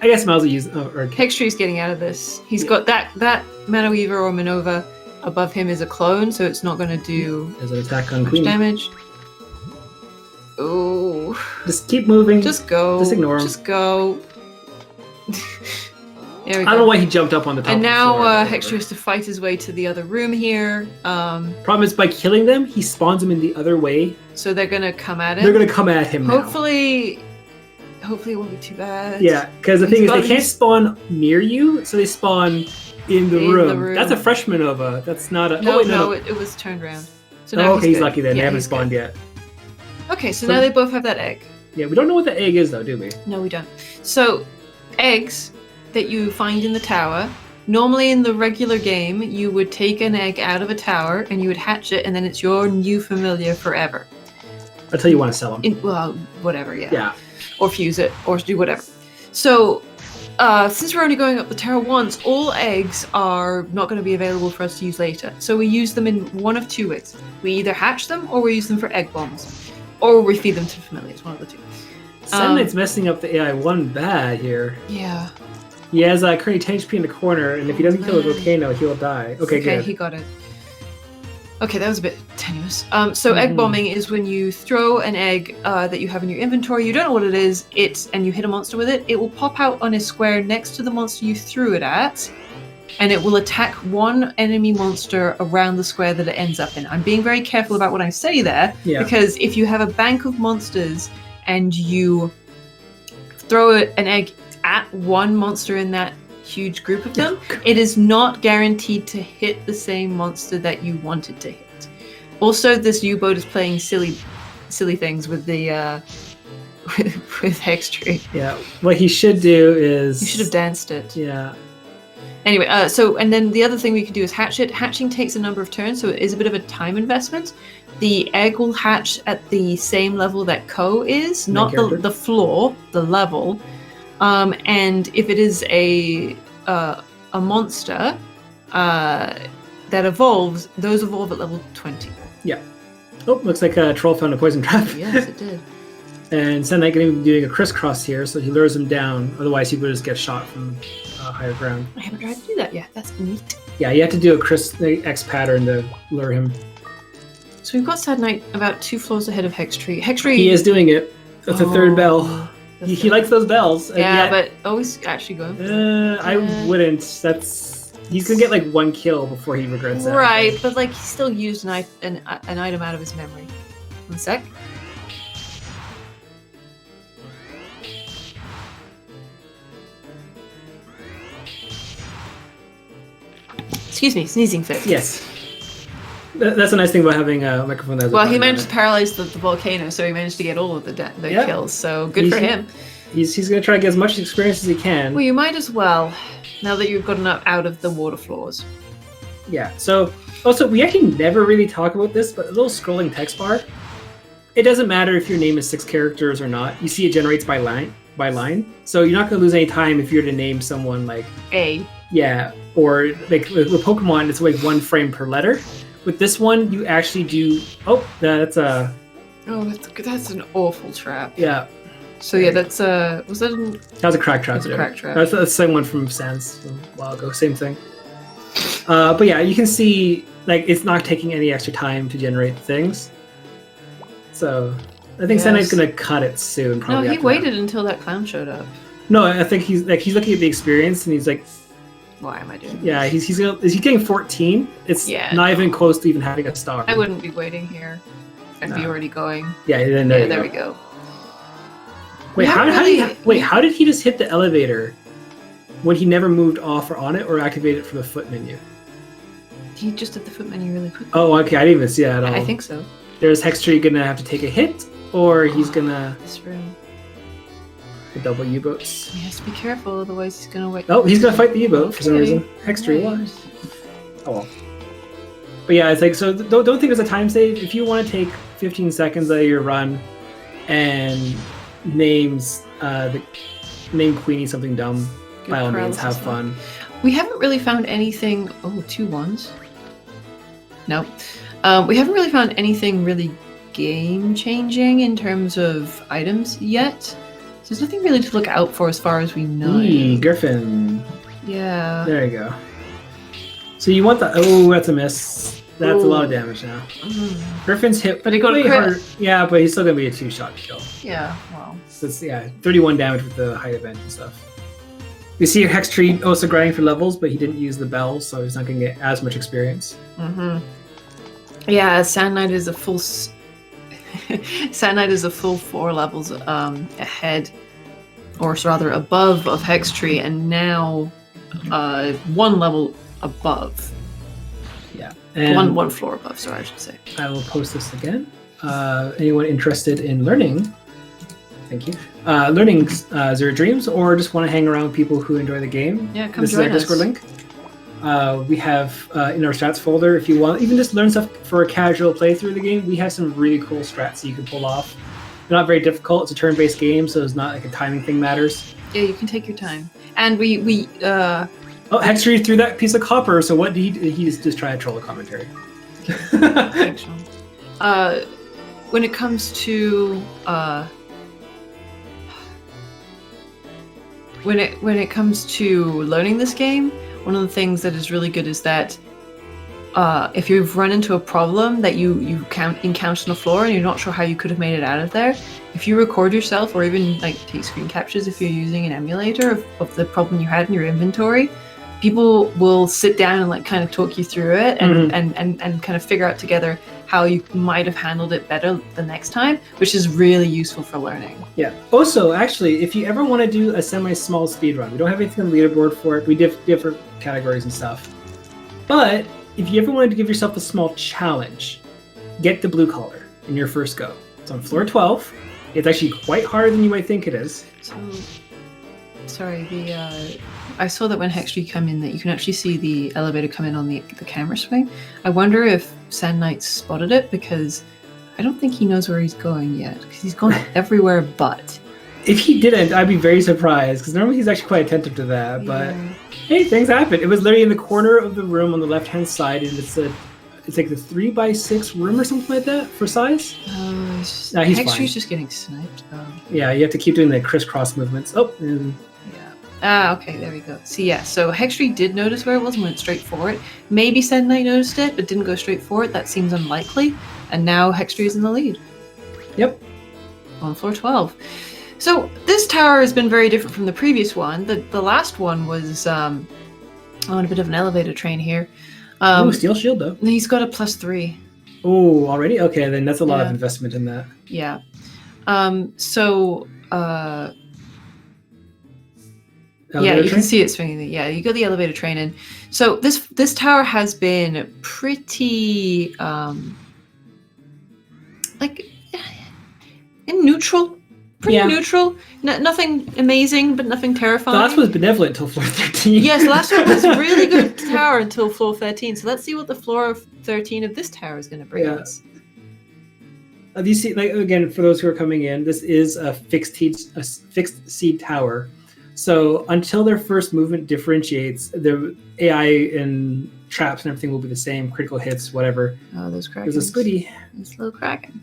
S1: I guess might as well use...
S2: HexTree's getting out of this. He's got that Manoeuvre or Manova above him is a clone, so it's not going to do
S1: As an attack on
S2: much
S1: Queen.
S2: damage. Oh.
S1: Just keep moving.
S2: Just go.
S1: Just ignore him.
S2: Just go. There we go.
S1: I don't know why he jumped up on the top
S2: And
S1: of the
S2: now
S1: floor, but
S2: HexTree has to fight his way to the other room here.
S1: Problem is, by killing them, he spawns them in the other way.
S2: So they're going to come at him.
S1: They're going to come at him now.
S2: Hopefully it won't be too bad.
S1: Yeah, because the thing
S2: He's
S1: is, they
S2: got
S1: can't
S2: these-
S1: spawn near you, so they spawn in the
S2: In the
S1: room.
S2: room.
S1: That's a fresh Manova. That's not a...
S2: No,
S1: oh, wait,
S2: no, it was turned around. So now
S1: Oh, okay, he's
S2: good.
S1: lucky then.
S2: Yeah,
S1: they haven't
S2: he's
S1: spawned
S2: good.
S1: yet.
S2: Okay, so
S1: So-
S2: now they both have that egg.
S1: Yeah, we don't know what the egg is, though, do we?
S2: No, we don't. So, eggs that you find in the tower. Normally in the regular game, you would take an egg out of a tower and you would hatch it, and then it's your new familiar forever.
S1: Until you want to sell them.
S2: Well, whatever, yeah.
S1: Yeah.
S2: Or fuse it, or do whatever. So, since we're only going up the tower once, all eggs are not going to be available for us to use later. So we use them in one of two ways. We either hatch them or we use them for egg bombs. or we feed them to familiars, one of the two.
S1: SandKnight's messing up the AI one bad here.
S2: Yeah.
S1: He has currently 10 HP in the corner, and if he doesn't kill the volcano, he'll die. Okay, good.
S2: He got it. Okay, that was a bit tenuous. So egg bombing is when you throw an egg that you have in your inventory, you don't know what it is, and you hit a monster with it, it will pop out on a square next to the monster you threw it at, and it will attack one enemy monster around the square that it ends up in. I'm being very careful about what I say there, because if you have a bank of monsters and you throw an egg at one monster in that huge group of them, it is not guaranteed to hit the same monster that you wanted to hit. Also, this U-boat is playing silly things with the with HexTree.
S1: Yeah, what he should do is...
S2: You should have danced it.
S1: Yeah.
S2: Anyway, and then the other thing we could do is hatch it. Hatching takes a number of turns, so it is a bit of a time investment. The egg will hatch at the same level that Ko is, not the floor, the level. And if it is a monster that evolves, those evolve at level 20.
S1: Yeah. Oh, looks like a troll found a poison trap.
S2: Yes, it did.
S1: And SandKnight going to be doing a crisscross here, so he lures him down. Otherwise, he would just get shot from higher ground.
S2: I haven't tried to do that yet. That's neat.
S1: Yeah, you have to do a X pattern to lure him.
S2: So we've got SandKnight about 2 floors ahead of HexTree. HexTree.
S1: He is doing it. That's the third bell. He likes those bells.
S2: Yeah, but always actually going for that.
S1: I wouldn't. He's gonna get like 1 kill before he regrets that.
S2: Right, but like he still used an item out of his memory. 1 sec. Excuse me, sneezing fit.
S1: Yes. That's a nice thing about having a microphone that has
S2: Well, he managed to paralyze the volcano, so he managed to get all of the kills, so good for him.
S1: He's going to try to get as much experience as he can.
S2: Well, you might as well, now that you've gotten out of the water floors.
S1: Yeah, so, also, we actually never really talk about this, but a little scrolling text bar, it doesn't matter if your name is 6 characters or not. You see it generates by line. So you're not going to lose any time if you're to name someone like...
S2: A. Yeah,
S1: or like with Pokemon, it's like 1 frame per letter. With this one, you actually do... Oh, that's a...
S2: Oh, that's an awful trap.
S1: Yeah.
S2: So yeah, that's a... Was that an...
S1: That was a crack trap.
S2: That's a crack trap.
S1: That's the same one from Sans a while ago. Same thing. But yeah, you can see like it's not taking any extra time to generate things. So I think SandKnight's going to cut it soon. Probably.
S2: No, he waited until that clown showed up.
S1: No, I think he's looking at the experience and he's like...
S2: Why am I doing this?
S1: Yeah, he's getting 14. It's not even close to even having a star.
S2: I wouldn't be waiting here. I'd be already going.
S1: Yeah, then
S2: there we go.
S1: Wait, how did he just hit the elevator when he never moved off or on it or activated it from the foot menu?
S2: He just did the foot menu really quickly.
S1: Oh, okay, I didn't even see that at all.
S2: I think so.
S1: There's HexTree gonna have to take a hit, or he's gonna...
S2: This room.
S1: The double U-boats.
S2: He has to be careful, otherwise he's gonna wait.
S1: Oh, he's gonna fight the U-boat for some reason. HexTree was. Oh well. But yeah, it's like, so don't think there's a time save. If you want to take 15 seconds out of your run and name Queenie something dumb, by all means, have fun.
S2: We haven't really found anything... Oh, 2 1s. No. We haven't really found anything really game-changing in terms of items yet. There's nothing really to look out for as far as we know.
S1: Griffin.
S2: Yeah.
S1: There you go. So you want the... Oh, that's a miss. That's a lot of damage now. Griffin's hit...
S2: But he got a crit.
S1: Hard. Yeah, but he's still going to be a 2-shot kill.
S2: Yeah, well.
S1: So it's, 31 damage with the height event and stuff. You see your HexTree also grinding for levels, but he didn't use the bells, so he's not going to get as much experience.
S2: Yeah, SandKnight is a full... SandKnight is a full 4 levels ahead, or rather above, of HexTree, and now 1 level above.
S1: Yeah.
S2: One floor above, sorry, I should say.
S1: I will post this again. Anyone interested in learning? Thank you. Learning Zero Dreams, or just want to hang around with people who enjoy the game?
S2: Yeah, come
S1: this
S2: join
S1: is our Discord link. We have in our strats folder, if you want, even just learn stuff for a casual playthrough of the game, we have some really cool strats that you can pull off. They're not very difficult. It's a turn-based game, so it's not like a timing thing matters.
S2: Yeah, you can take your time. And we
S1: Oh, HexTree threw that piece of copper, so what did he just try to troll the commentary.
S2: Thanks, Sean. when it comes to when it comes to learning this game, one of the things that is really good is that if you've run into a problem that you encounter on the floor and you're not sure how you could have made it out of there, if you record yourself or even like take screen captures if you're using an emulator of the problem you had in your inventory, people will sit down and like kind of talk you through it and kind of figure out together how you might have handled it better the next time, which is really useful for learning.
S1: Yeah. Also, actually, if you ever want to do a semi-small speed run, we don't have anything on the leaderboard for it. We did different categories and stuff. But if you ever wanted to give yourself a small challenge, get the blue collar in your first go. It's on floor 12. It's actually quite harder than you might think it is.
S2: So, sorry, I saw that when HexTree came in that you can actually see the elevator come in on the camera swing. I wonder if SandKnight spotted it, because I don't think he knows where he's going yet, because he's gone everywhere but.
S1: If he didn't, I'd be very surprised, because normally he's actually quite attentive to that, but hey, things happen. It was literally in the corner of the room on the left-hand side, and it's like the 3x6 room or something like that for size.
S2: He's
S1: HexTree's
S2: just getting sniped.
S1: Yeah, you have to keep doing the crisscross movements. Oh, and
S2: okay, there we go. See, yeah, so HexTree did notice where it was and went straight for it. Maybe SandKnight noticed it, but didn't go straight for it. That seems unlikely. And now HexTree is in the lead.
S1: Yep.
S2: On floor 12. So this tower has been very different from the previous one. The last one was on a bit of an elevator train here.
S1: Steel shield, though.
S2: He's got a +3.
S1: Oh, already? Okay, then that's a lot of investment in that.
S2: Yeah.
S1: Elevator
S2: you
S1: train?
S2: can see it swinging. Yeah, you got the elevator train in. So this tower has been pretty like in neutral. Pretty neutral. Nothing amazing, but nothing terrifying.
S1: The last one was benevolent until floor 13.
S2: Yes, the last one was a really good tower until floor 13. So let's see what the floor of 13 of this tower is going to bring us.
S1: These see, like, again, for those who are coming in, this is a fixed seed tower. So until their first movement differentiates, the AI and traps and everything will be the same. Critical hits, whatever.
S2: Oh, those krakens.
S1: There's a squiddy.
S2: There's a little kraken.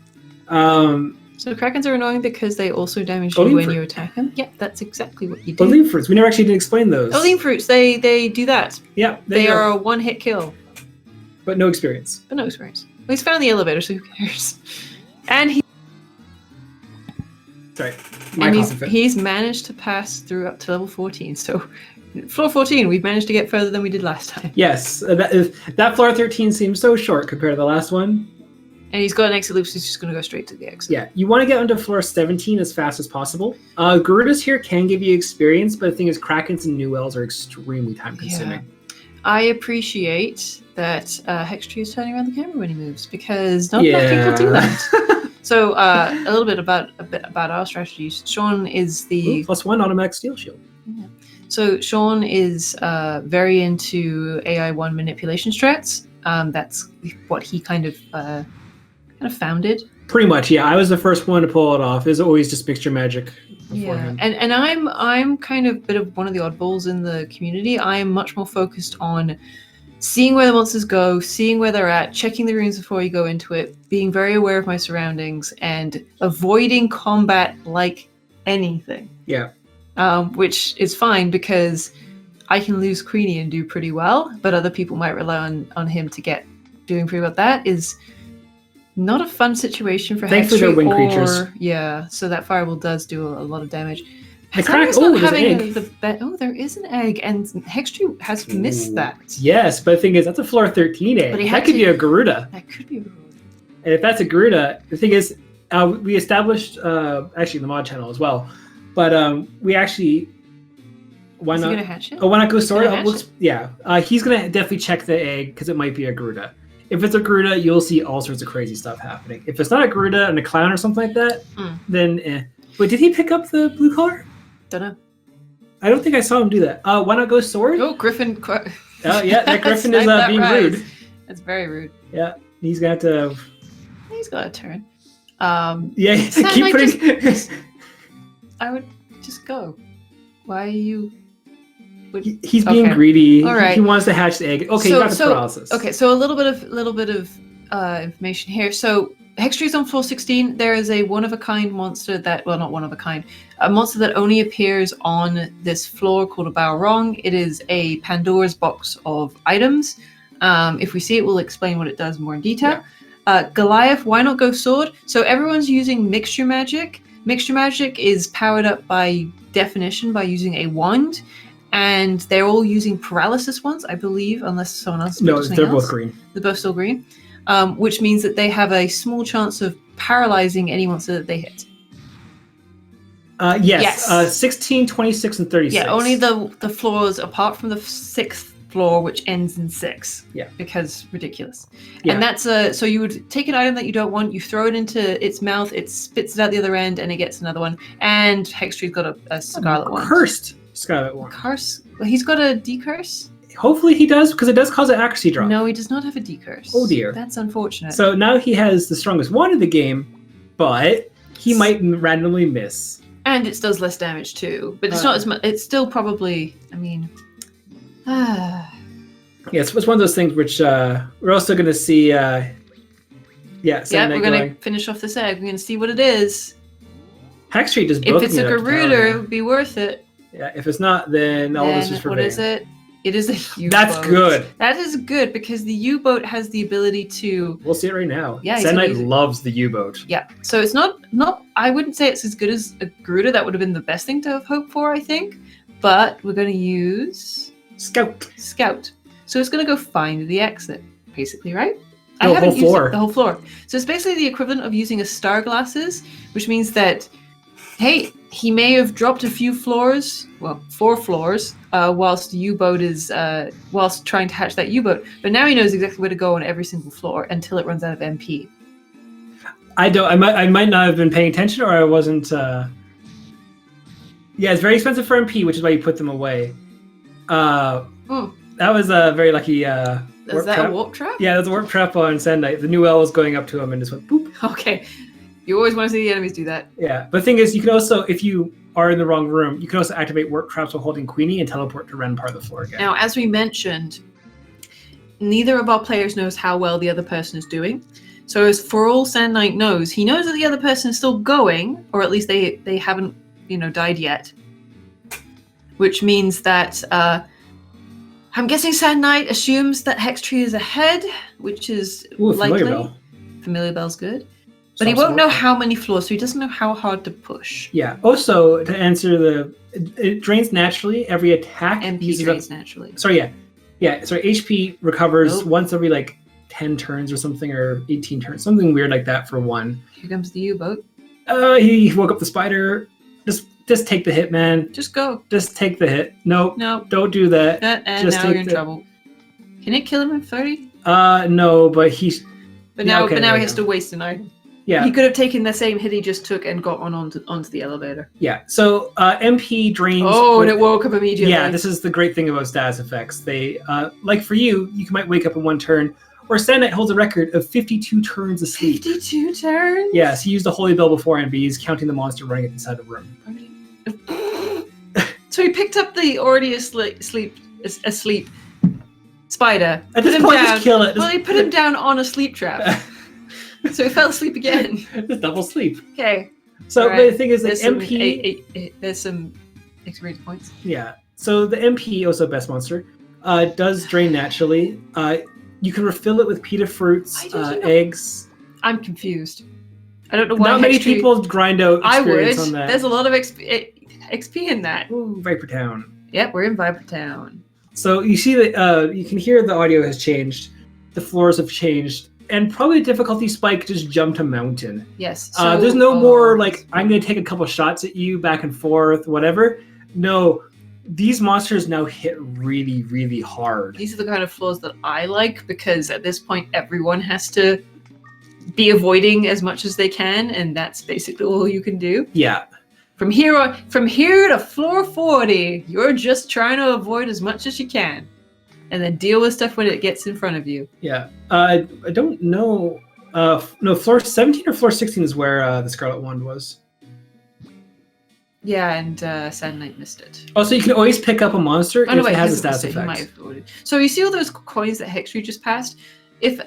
S2: So krakens are annoying because they also damage you when you attack them. Yeah, that's exactly what you do.
S1: Olean fruits. We never actually did explain those.
S2: Olean fruits. They do that.
S1: Yeah,
S2: they are a one-hit kill.
S1: But no experience.
S2: Well, he's found the elevator, so who cares? And he's managed to pass through up to level 14. So floor 14, we've managed to get further than we did last time.
S1: Yes, that floor 13 seems so short compared to the last one.
S2: And he's got an exit loop, so he's just going to go straight to the exit.
S1: Yeah, you want to get onto floor 17 as fast as possible. Garudas here can give you experience, but the thing is, Krakens and New Wells are extremely time-consuming.
S2: Yeah. I appreciate that HexTree is turning around the camera when he moves, because not enough people do that. So a little bit about our strategies. Sean is the
S1: +1 automatic steel shield.
S2: Yeah. So Sean is very into AI1 manipulation strats. That's what he kind of founded.
S1: Pretty much, yeah. I was the first one to pull it off. There's always just mixture magic beforehand.
S2: Yeah, and I'm kind of a bit of one of the oddballs in the community. I am much more focused on seeing where the monsters go, seeing where they're at, checking the runes before you go into it, being very aware of my surroundings, and avoiding combat like anything.
S1: Yeah.
S2: Which is fine because I can lose Queenie and do pretty well, but other people might rely on him to get doing pretty well. That is not a fun situation for
S1: Thankfully, they're wing creatures.
S2: Yeah, so that fireball does do a lot of damage.
S1: The crack. Oh, there's an egg.
S2: There is an egg, and HexTree has missed that.
S1: Yes, but the thing is, that's a floor 13 egg. That could be a Garuda.
S2: That could be a Garuda.
S1: And if that's a Garuda, the thing is, we established actually in the mod channel as well, but we actually. Why
S2: is
S1: not?
S2: He gonna hatch it?
S1: Oh, why not go store it? Yeah, he's gonna definitely check the egg because it might be a Garuda. If it's a Garuda, you'll see all sorts of crazy stuff happening. If it's not a Garuda and a clown or something like that, then eh. Wait, did he pick up the blue collar?
S2: Don't know.
S1: I don't think I saw him do that. Why not go sword?
S2: Oh, Griffin.
S1: Oh, yeah, that Griffin is being rude.
S2: That's very rude.
S1: Yeah, he's got to.
S2: He's got a turn.
S1: Yeah, keep putting.
S2: I would just go. Why are you?
S1: He's being greedy.
S2: All right.
S1: He wants to hatch the egg. Okay, you got the paralysis.
S2: Okay, so a little bit of information here. So HexTree's on floor 16. There is a one-of-a-kind monster that, well, not one-of-a-kind, a monster that only appears on this floor called a Balrog. It is a Pandora's box of items. If we see it, we'll explain what it does more in detail. Yeah. Goliath, why not go sword? So everyone's using mixture magic. Mixture magic is powered up by definition by using a wand, and they're all using paralysis wands, I believe, unless someone else.
S1: No, they're both green.
S2: They're both still green. Which means that they have a small chance of paralyzing any monster that they hit.
S1: Yes. 16, 26, and 36.
S2: Yeah, only the floors apart from the 6th floor, which ends in 6.
S1: Yeah.
S2: Because ridiculous.
S1: Yeah.
S2: And that's so you would take an item that you don't want, you throw it into its mouth, it spits it out the other end, and it gets another one. And HexTree's got a Scarlet one.
S1: Cursed Scarlet one.
S2: Curse? Well, he's got a decurse?
S1: Hopefully he does, because it does cause an accuracy drop.
S2: No, he does not have a decurse.
S1: Oh dear.
S2: That's unfortunate.
S1: So now he has the strongest one in the game, but he might randomly miss.
S2: And it does less damage too, but it's not as much. It's still probably, I mean...
S1: Yeah, it's one of those things which we're also going to see... we're
S2: going to finish off this egg. We're going to see what it is.
S1: HexTree just
S2: if it's a Garuda, it would be worth it.
S1: Yeah, if it's not, then all this is for
S2: what is it? It is a U-boat.
S1: That's good.
S2: That is good because the U-boat has the ability to...
S1: We'll see it right now.
S2: Yeah,
S1: SandKnight loves the U-boat.
S2: Yeah, so it's not... I wouldn't say it's as good as a Garuda. That would have been the best thing to have hoped for, I think. But we're going to use... Scout. So it's going to go find the exit, basically, right?
S1: The whole floor.
S2: The whole floor. So it's basically the equivalent of using a star glasses, which means that, hey, he may have dropped a few floors, well, 4 floors, whilst the U-boat is, whilst trying to hatch that U-boat. But now he knows exactly where to go on every single floor until it runs out of MP.
S1: I might not have been paying attention, or I wasn't. Yeah, it's very expensive for MP, which is why you put them away. That was a very lucky.
S2: Is that a warp trap?
S1: Yeah, that's a warp trap on SandKnight. The new L was going up to him and just went boop.
S2: Okay. You always want to see the enemies do that.
S1: Yeah, but the thing is, you can also, if you are in the wrong room, you can also activate warp traps while holding Queenie and teleport to run part of the floor again.
S2: Now, as we mentioned, neither of our players knows how well the other person is doing. So as for all SandKnight knows, he knows that the other person is still going, or at least they haven't, died yet. Which means that I'm guessing SandKnight assumes that HexTree is ahead, which is likely.
S1: Familiar Bell.
S2: Familiar Bell's good. But he won't know how many floors, so he doesn't know how hard to push.
S1: Yeah. Also, to answer it drains naturally. Every attack
S2: MP drains naturally.
S1: Sorry, yeah. Yeah, sorry, HP recovers once every, 10 turns or something, or 18 turns. Something weird like that for 1.
S2: Here comes the U-boat.
S1: He woke up the spider. Just take the hit, man.
S2: Just go.
S1: Just take the hit. Nope.
S2: Don't
S1: do that.
S2: And now you're in trouble. Can it kill him in 30?
S1: No, but he's...
S2: But now he has to waste an item.
S1: Yeah.
S2: He could have taken the same hit he just took and got onto the elevator.
S1: Yeah. So MP drains...
S2: and it woke up immediately.
S1: Yeah, this is the great thing about status effects. They, like for you might wake up in 1 turn, or SandKnight holds a record of 52 turns of sleep. 52 turns? Yeah, so he used the Holy Bell beforehand, but he's counting the monster running it inside the room.
S2: So he picked up the already asleep spider.
S1: At this point, just kill it.
S2: Well, he put him down on a sleep trap. So he fell asleep again.
S1: Just double sleep.
S2: Okay.
S1: So the thing is,
S2: there's
S1: MP...
S2: there's some experience points.
S1: Yeah. So the MP, also best monster, does drain naturally. You can refill it with pita fruits, eggs.
S2: I'm confused. I don't know why.
S1: Not many people grind out experience on that.
S2: There's a lot of XP in that.
S1: Ooh, Viper Town.
S2: Yep, we're in Viper Town.
S1: So you see that you can hear the audio has changed. The floors have changed. And probably the difficulty spike just jumped a mountain.
S2: Yes.
S1: There's no more I'm going to take a couple shots at you back and forth, whatever. No, these monsters now hit really, really hard.
S2: These are the kind of floors that I like because at this point everyone has to be avoiding as much as they can, and that's basically all you can do.
S1: Yeah.
S2: From here to floor 40, you're just trying to avoid as much as you can. And then deal with stuff when it gets in front of you.
S1: Yeah. I don't know. No, floor 17 or floor 16 is where the Scarlet Wand was.
S2: Yeah, and SandKnight missed it.
S1: Oh, so you can always pick up a monster if it has a status effect.
S2: So you see all those coins that HexTree just passed? If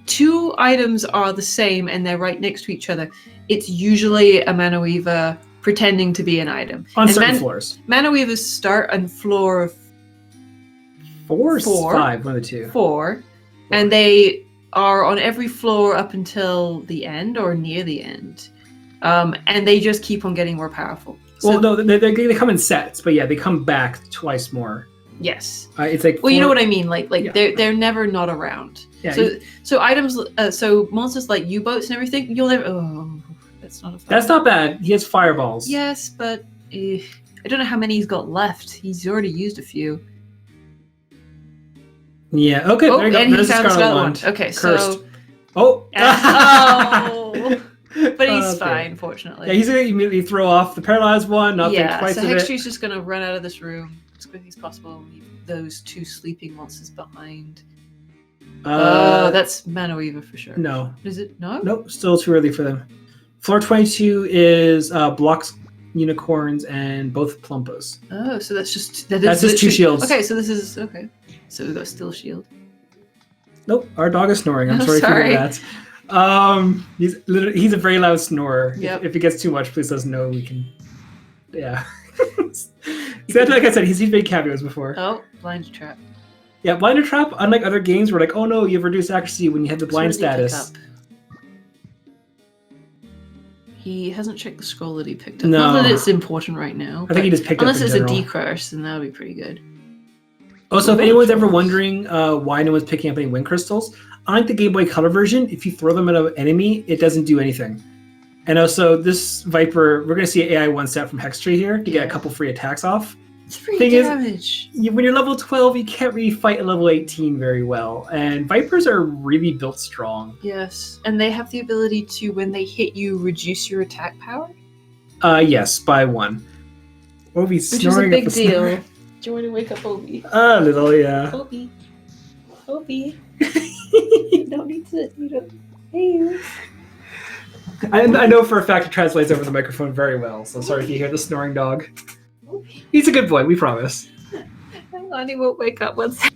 S2: two items are the same and they're right next to each other, it's usually a Mana Weaver pretending to be an item.
S1: On certain floors.
S2: Mana Weavers start on floor
S1: 4 or 5, one of the two.
S2: 4, and they are on every floor up until the end or near the end. And they just keep on getting more powerful. So,
S1: well, no, they come in sets, but yeah, they come back twice more.
S2: Yes.
S1: It's like
S2: well, you know what I mean. Like
S1: yeah.
S2: they're never not around.
S1: Yeah,
S2: so items, so monsters like U-boats and everything, you'll never. Oh, that's not a. Fun.
S1: That's not bad. He has fireballs.
S2: Yes, but I don't know how many he's got left. He's already used a few.
S1: Yeah. Okay.
S2: Oh,
S1: there you go.
S2: and
S1: There's
S2: he found
S1: the Scarlet
S2: one.
S1: Wand.
S2: Okay,
S1: Cursed.
S2: so.
S1: Oh.
S2: Oh. But he's
S1: Okay.
S2: fine, fortunately.
S1: Yeah, he's gonna immediately throw off the paralyzed one. Not think twice
S2: so
S1: of it.
S2: HexTree's just gonna run out of this room as quickly as possible and leave those two sleeping monsters behind. That's Mana Weaver for sure.
S1: No.
S2: Is it? No?
S1: Nope, still too early for them. Floor 22 is blocks, unicorns, and both plumpas.
S2: Oh, so that's just...
S1: That's just 2 shields.
S2: Okay, so this is... Okay. So we've got still shield.
S1: Nope, our dog is snoring. I'm
S2: Oh,
S1: sorry
S2: sorry.
S1: for that. He's a very loud snorer.
S2: Yep.
S1: If it gets too much, please let us know. We can... Yeah. So like I said, he's made cameos before.
S2: Oh, blind trap.
S1: Yeah, Blinder Trap, unlike other games where like, oh no, you have reduced accuracy when you have the blind status.
S2: He hasn't checked the scroll that he picked up.
S1: No.
S2: Not that it's important right now.
S1: I think he just picked
S2: unless
S1: up in
S2: it's
S1: general.
S2: a decurse, then that would be pretty good.
S1: Also, if anyone's ever wondering why no one's picking up any wind crystals, unlike the Game Boy Color version, if you throw them at an enemy, it doesn't do anything. And also, this Viper, we're going to see an AI 1 stat from HexTree here to get a couple free attacks off.
S2: It's free
S1: Thing
S2: damage.
S1: When you're level 12, you can't really fight at level 18 very well. And Vipers are really built strong.
S2: Yes, and they have the ability to, when they hit you, reduce your attack power.
S1: Yes, by 1. Obi's
S2: Which is a
S1: snoring
S2: big
S1: up the
S2: deal.
S1: snore.
S2: Do you want to wake up Obi?
S1: A little, yeah.
S2: Obi. You don't need to. You don't. Hey.
S1: I know for a fact it translates over the microphone very well, so sorry if you hear the snoring dog. He's a good boy, we promise.
S2: Hang on, he won't wake up one second.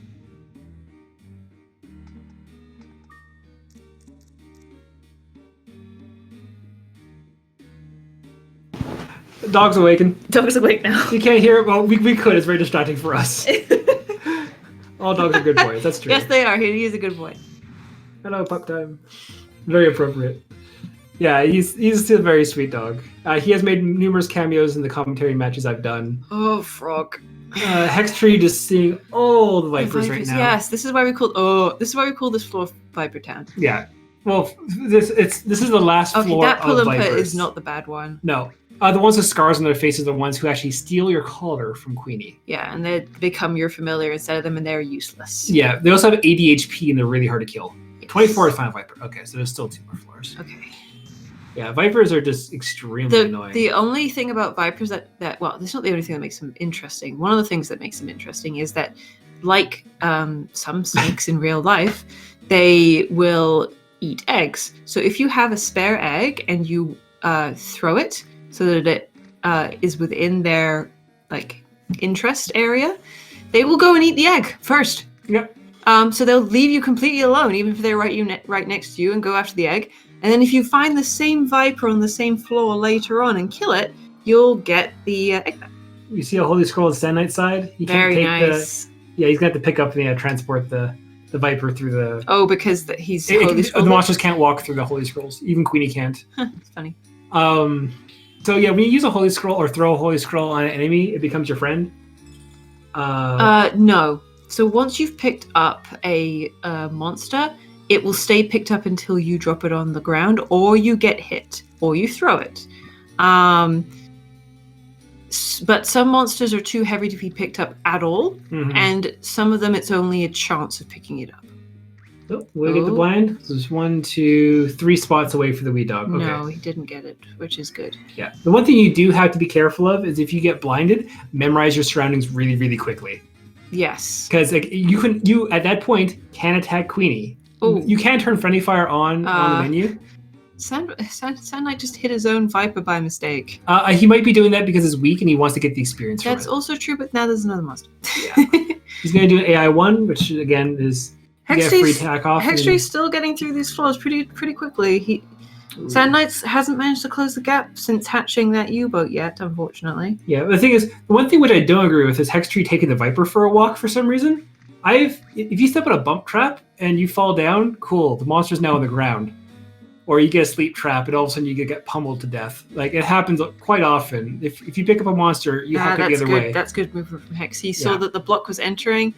S1: The dog's awakened.
S2: Dog's awake now.
S1: You can't hear it? Well, we could. It's very distracting for us. All dogs are good boys, that's true.
S2: Yes, they are. He is a good boy.
S1: Hello, pup time. Very appropriate. Yeah, he's a very sweet dog. He has made numerous cameos in the commentary matches I've done.
S2: Oh, frog.
S1: HexTree just seeing all the Vipers right now.
S2: Yes, this is why we call this floor Viper Town.
S1: Yeah. Well, this is the last floor
S2: that
S1: of
S2: Pulumpa
S1: Vipers.
S2: is not the bad one.
S1: No. The ones with scars on their faces are the ones who actually steal your collar from Queenie.
S2: Yeah, and they become your familiar instead of them, and they're useless.
S1: Yeah, they also have 80 HP and they're really hard to kill.
S2: Yes.
S1: 24 is Final Viper. Okay, so there's still 2 more floors.
S2: Okay.
S1: Yeah, Vipers are just extremely annoying.
S2: The only thing about Vipers that well, that's not the only thing that makes them interesting. One of the things that makes them interesting is that, like some snakes in real life, they will eat eggs. So if you have a spare egg and you throw it so that it is within their interest area, they will go and eat the egg first.
S1: Yep.
S2: So they'll leave you completely alone, even if they're right next to you, and go after the egg. And then if you find the same Viper on the same floor later on and kill it, you'll get the egg back.
S1: You see a Holy Scroll on SandKnight side? You
S2: Very
S1: can't take
S2: nice.
S1: he's going to have to pick up the transport the Viper through the...
S2: Oh, because he's Holy Scroll.
S1: The monsters can't walk through the Holy Scrolls. Even Queenie can't.
S2: It's funny.
S1: So yeah, when you use a Holy Scroll or throw a Holy Scroll on an enemy, it becomes your friend.
S2: No. So once you've picked up a monster, it will stay picked up until you drop it on the ground, or you get hit, or you throw it. But some monsters are too heavy to be picked up at all, and some of them it's only a chance of picking it up.
S1: Oh, will we get the blind? So there's 1, 2, 3 spots away for the wee dog. Okay.
S2: No, he didn't get it, which is good.
S1: Yeah. The one thing you do have to be careful of is if you get blinded, memorize your surroundings really, really quickly.
S2: Yes.
S1: Because you at that point can attack Queenie.
S2: Oh.
S1: You can turn friendly fire on the menu.
S2: SandKnight just hit his own Viper by mistake.
S1: He might be doing that because it's weak and he wants to get the experience from it.
S2: That's also true, but now there's another monster.
S1: Yeah. He's going to do an AI 1, which again is You get a free tack off.
S2: HexTree's still getting through these floors pretty quickly. SandKnight hasn't managed to close the gap since hatching that U-boat yet, unfortunately.
S1: Yeah, the thing is, the one thing which I don't agree with is HexTree taking the Viper for a walk for some reason. If you step on a bump trap and you fall down, cool, the monster's now on the ground. Or you get a sleep trap and all of a sudden you get pummeled to death. Like, it happens quite often. If you pick up a monster, you hook it the other way.
S2: That's good movement from Hex. He saw that the block was entering.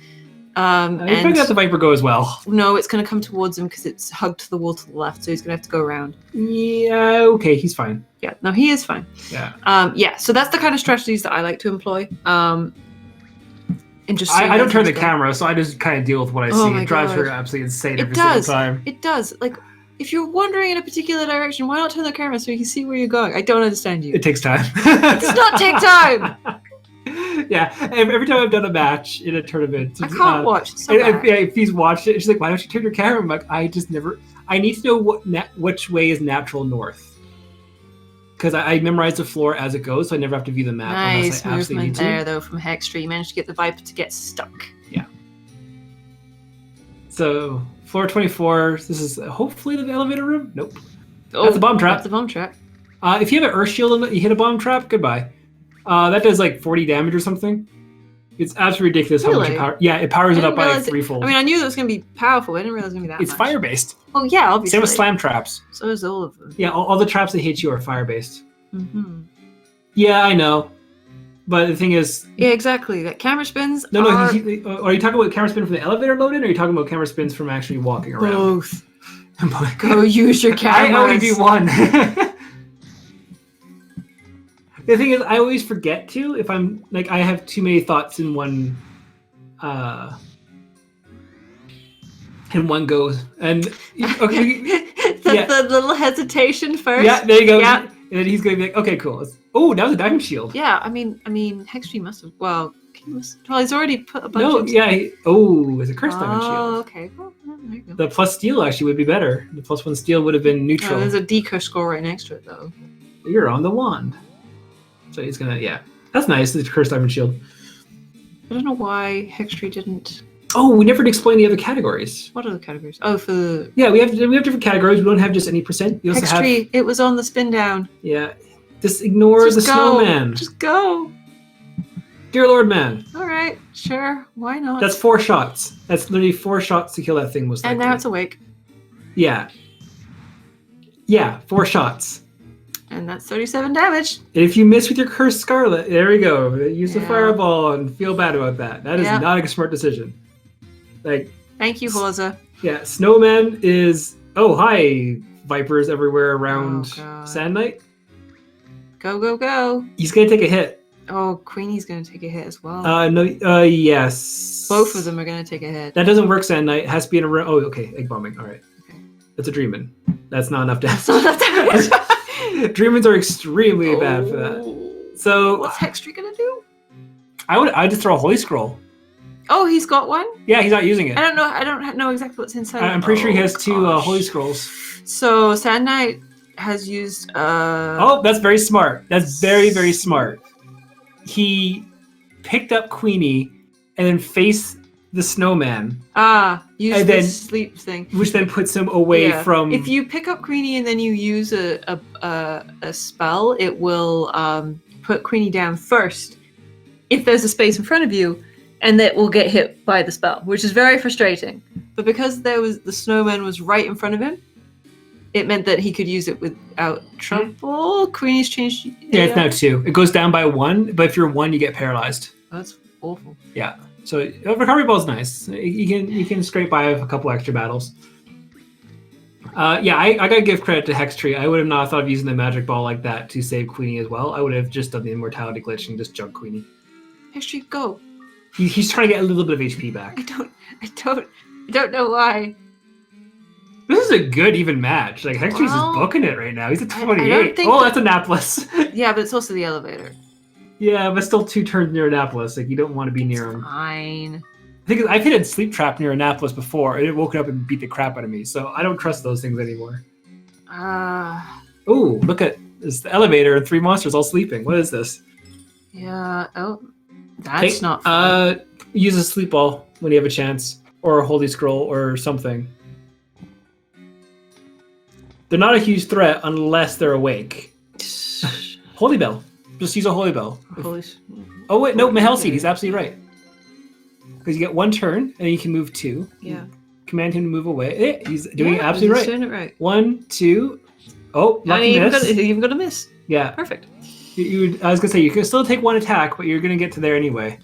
S1: You probably let the Viper go as well.
S2: No, it's going to come towards him because it's hugged to the wall to the left, so he's going to have to go around.
S1: Yeah, okay, he's fine.
S2: Yeah, no, he is fine.
S1: Yeah.
S2: So that's the kind of strategies that I like to employ. And just
S1: I don't turn the camera, so I just kind of deal with what I see. It drives her
S2: God.
S1: absolutely insane every single time.
S2: It does. Like, if you're wandering in a particular direction, why not turn the camera so you can see where you're going? I don't understand you.
S1: It takes time.
S2: It does not take time!
S1: Yeah, every time I've done a match in a tournament,
S2: I can't watch. It's so
S1: if he's watched it, she's like, "Why don't you turn your camera?" I'm like, I need to know which way is natural north, because I memorize the floor as it goes, so I never have to view the map.
S2: Nice movement there, though, from HexTree. You managed to get the Viper to get stuck.
S1: Yeah. So floor 24. This is hopefully the elevator room. Nope. That's a bomb trap.
S2: That's a bomb trap.
S1: If you have an earth shield and you hit a bomb trap, goodbye. That does like 40 damage or something. It's absolutely ridiculous how much it powers. Yeah, it powers it up by like threefold.
S2: I mean, I knew that was going to be powerful. I didn't realize it was going to be that
S1: It's
S2: much.
S1: fire-based.
S2: Oh, yeah, obviously.
S1: Same with slam traps.
S2: So is all of them.
S1: Yeah, all the traps that hit you are fire-based.
S2: Mm-hmm.
S1: Yeah, I know. But the thing is...
S2: Yeah, exactly. That camera spins
S1: No, are you talking about camera spin from the elevator load-in, or are you talking about camera spins from actually walking around?
S2: Both. Go use your cameras.
S1: I only do one. The thing is, I always forget to if I'm like I have too many thoughts in one go. And okay,
S2: the little hesitation first.
S1: Yeah, there you go.
S2: Yeah.
S1: And then he's gonna be like, okay, cool. Oh, that was a diamond shield.
S2: Yeah, I mean, HexTree must have. Well, he's already put a bunch.
S1: No,
S2: into...
S1: yeah. It's a cursed diamond shield.
S2: Oh, okay. Well, there you go.
S1: The plus steel actually would be better. The plus one steel would have been neutral.
S2: Oh, there's a decurse score right next to it, though.
S1: You're on the wand. So he's gonna, that's nice. The cursed diamond shield.
S2: I don't know why HexTree didn't.
S1: Oh, we never explained the other categories.
S2: What are the categories? Oh, for the...
S1: Yeah, we have different categories. We don't have just any percent. You also
S2: HexTree, it was on the spin down.
S1: Yeah, just ignore the snowman.
S2: Just go.
S1: Dear Lord, man.
S2: All right, sure. Why not?
S1: That's 4 shots. That's literally 4 shots to kill that thing.
S2: And now it's awake.
S1: Yeah, 4 shots.
S2: And that's 37 damage.
S1: And if you miss with your cursed Scarlet, there we go. Use the fireball and feel bad about that. That is not a smart decision. Like,
S2: thank you, Horza.
S1: Yeah, Snowman is... Oh, hi, Vipers everywhere around SandKnight.
S2: Go, go, go.
S1: He's going to take a hit.
S2: Oh, Queenie's going to take a hit as well.
S1: Yes.
S2: Both of them are going to take a hit.
S1: That doesn't work, SandKnight. It has to be in a row. Oh, okay. Egg bombing. All right. Okay. That's a Dreamin'. That's not enough damage.
S2: That's not enough damage.
S1: Dreamins are extremely bad for that. So
S2: what's HexTree gonna do?
S1: I'd just throw a Holy Scroll.
S2: Oh, he's got one?
S1: Yeah, he's not using it.
S2: I don't know exactly what's inside.
S1: I'm pretty sure he has 2 Holy Scrolls.
S2: So SandKnight has used
S1: Oh, that's very smart. That's very, very smart. He picked up Queenie and then faced the snowman.
S2: Use the sleep thing.
S1: Which then puts him away from...
S2: If you pick up Queenie and then you use a spell, it will put Queenie down first if there's a space in front of you, and that will get hit by the spell, which is very frustrating. But because the snowman was right in front of him, it meant that he could use it without trouble. Queenie's changed...
S1: Yeah, it's now 2. It goes down by 1, but if you're 1, you get paralyzed.
S2: Oh, that's awful.
S1: Yeah. So recovery ball's nice. You can scrape by a couple extra battles. I gotta give credit to HexTree. I would have not thought of using the magic ball like that to save Queenie as well. I would have just done the immortality glitch and just jumped Queenie.
S2: HexTree, go.
S1: He's trying to get a little bit of HP back.
S2: I don't know why.
S1: This is a good even match. Like HexTree's just booking it right now. He's at 28. That's Annapolis.
S2: Yeah, but it's also the elevator.
S1: Yeah, but still 2 turns near Annapolis. Like, you don't want to be near him.
S2: Fine.
S1: I think I've hit a sleep trap near Annapolis before, and it woke up and beat the crap out of me. So I don't trust those things anymore. Oh, look at this, the elevator and 3 monsters all sleeping. What is this?
S2: Yeah. Oh, that's not fun.
S1: Use a sleep ball when you have a chance. or a holy scroll or something. They're not a huge threat unless they're awake. Holy bell. Just use a holy bell. Oh wait, no, Mahel Seed. He's absolutely right. Because you get 1 turn, and then you can move 2.
S2: Yeah.
S1: Command him to move away. He's doing it absolutely right.
S2: He's doing it right.
S1: 1, 2. Oh, lucky miss.
S2: You even got a miss.
S1: Yeah.
S2: Perfect.
S1: I was gonna say you can still take 1 attack, but you're gonna get to there anyway.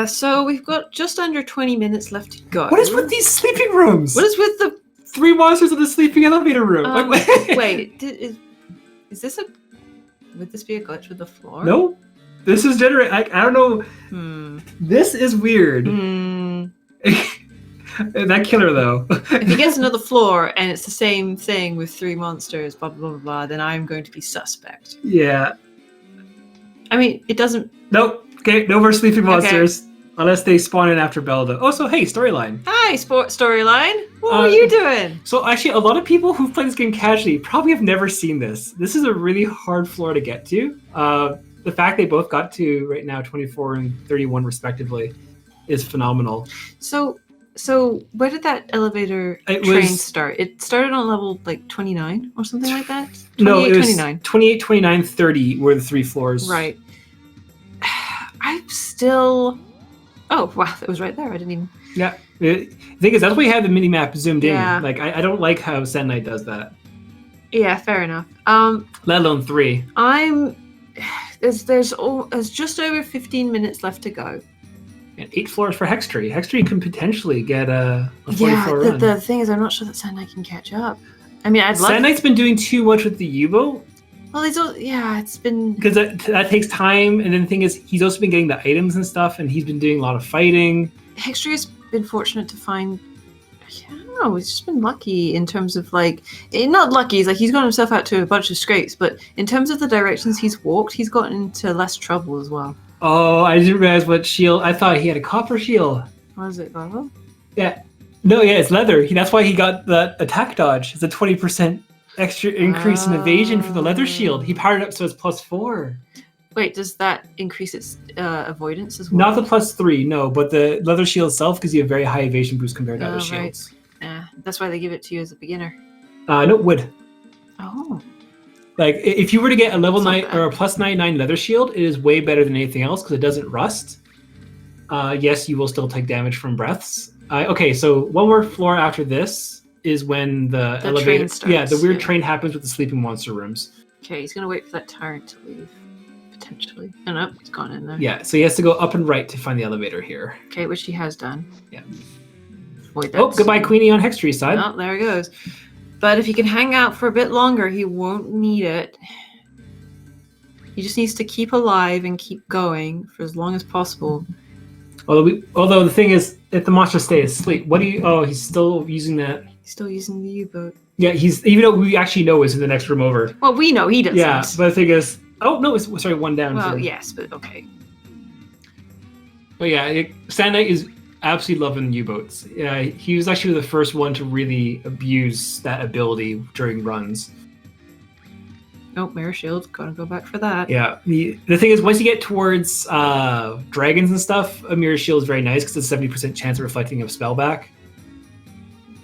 S2: So we've got just under 20 minutes left to go.
S1: What is with these sleeping rooms?
S2: What is with the
S1: 3 monsters in the sleeping elevator room?
S2: wait, is this a? Would this be a glitch with the floor?
S1: No, this is I don't know. This is weird. That killer though.
S2: If he gets another floor and it's the same thing with 3 monsters, blah blah blah blah, then I'm going to be suspect.
S1: Yeah.
S2: I mean, it doesn't.
S1: Nope. Okay, no more sleeping monsters. Unless they spawn in after Belda. Oh, so hey, storyline.
S2: Hi, storyline. What are you doing?
S1: So actually, a lot of people who've played this game casually probably have never seen this. This is a really hard floor to get to. The fact they both got to right now 24 and 31 respectively is phenomenal. So
S2: where did that elevator train start? It started on level like 29 or something like that? 28,
S1: no, it was
S2: 29.
S1: 28, 29, 30 were the 3 floors.
S2: Right. I'm still... Oh, wow, that was right there. I didn't even...
S1: Yeah. The thing is, that's why you have the mini-map zoomed
S2: Yeah.
S1: in. Like, I don't like how SandKnight does that.
S2: Yeah, fair enough.
S1: Let alone 3.
S2: There's just over 15 minutes left to go.
S1: And 8 floors for HexTree. HexTree can potentially get a 44 run.
S2: The thing is, I'm not sure that SandKnight can catch up. I mean, I'd love...
S1: SandKnight's been doing too much with the U-boat.
S2: Well, it's been...
S1: Because that takes time, and then the thing is, he's also been getting the items and stuff, and he's been doing a lot of fighting.
S2: HexTree has been fortunate to find... I don't know, he's just been lucky in terms of, like... Not lucky, he's got himself out to a bunch of scrapes, but in terms of the directions he's walked, he's gotten into less trouble as well.
S1: Oh, I didn't realize what shield... I thought he had a copper shield.
S2: What is it, leather?
S1: Yeah. No, yeah, it's leather. That's why he got that attack dodge. It's a 20% extra increase in evasion for the leather shield. He powered it up so it's +4.
S2: Wait, does that increase its avoidance as well?
S1: Not the +3, no, but the leather shield itself gives you a very high evasion boost compared to other shields.
S2: Right. That's why they give it to you as a beginner.
S1: No, it would.
S2: Oh.
S1: Like, if you were to get a level 9 or a +99 leather shield, it is way better than anything else because it doesn't rust. Yes, you will still take damage from breaths. Okay, so one more floor after this is when the elevator
S2: train starts.
S1: Yeah, the weird train happens with the sleeping monster rooms.
S2: Okay, he's gonna wait for that tyrant to leave, potentially. Oh no, it's gone in there.
S1: Yeah, so he has to go up and right to find the elevator here.
S2: Okay, which he has done.
S1: Yeah.
S2: Avoid that.
S1: Oh, goodbye, Queenie on HexTree side.
S2: Oh, there he goes. But if he can hang out for a bit longer, he won't need it. He just needs to keep alive and keep going for as long as possible.
S1: Although the thing is, if the monster stays asleep, what do you? Oh, he's still using that.
S2: He's still using the U-boat.
S1: Yeah, he's even though we actually know it's in the next room over.
S2: Well, we know he doesn't.
S1: Yeah, but the thing is, oh no, it's sorry, 1 down.
S2: Well, yes, but okay.
S1: But yeah, SandKnight is absolutely loving U-boats. Yeah, he was actually the first one to really abuse that ability during runs.
S2: Oh, Mirror Shield, gotta go back for that.
S1: Yeah, the thing is, once you get towards dragons and stuff, a Mirror Shield is very nice because it's a 70% chance of reflecting a spell back.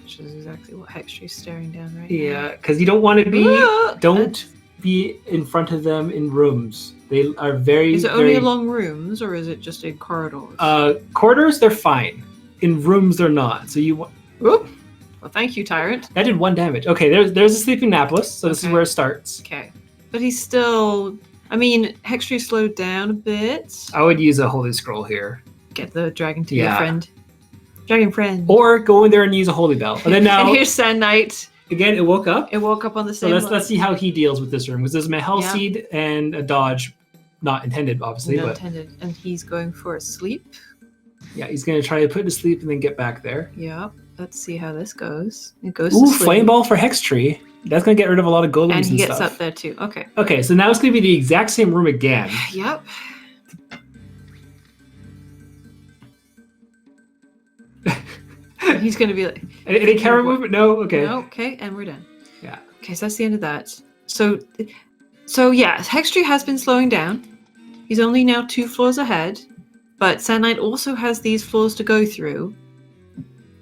S2: Which is exactly what HexTree's staring down right now.
S1: Yeah, because you don't want to be... Don't be in front of them in rooms. They are very...
S2: Is it only along rooms, or is it just in corridors?
S1: Corridors, they're fine. In rooms, they're not. So you want...
S2: Oop. Well, thank you, Tyrant.
S1: That did 1 damage. Okay, there's a sleeping Napolis, so this is where it starts.
S2: Okay. But he's still... I mean, HexTree slowed down a bit.
S1: I would use a Holy Scroll here.
S2: Get the dragon to your friend. Dragon friend.
S1: Or go in there and use a Holy Bell. And then now...
S2: and here's SandKnight.
S1: Again, it woke up.
S2: It woke up on the same
S1: So let's see how he deals with this room. Because there's a Mahel Seed and a dodge. Not intended, obviously.
S2: Not intended. And he's going for a sleep.
S1: Yeah, he's going to try to put it to sleep and then get back there.
S2: Yeah. Let's see how this goes. It goes
S1: to
S2: sleep.
S1: Flame Ball for HexTree. That's going to get rid of a lot of golems and stuff.
S2: And he gets up there too. Okay.
S1: Okay, so now it's going to be the exact same room again.
S2: Yep. He's going to be like...
S1: Any camera movement? No? Okay.
S2: No, okay, and we're done.
S1: Yeah.
S2: Okay, so that's the end of that. So yeah, HexTree has been slowing down. He's only now 2 floors ahead, but SandKnight also has these floors to go through.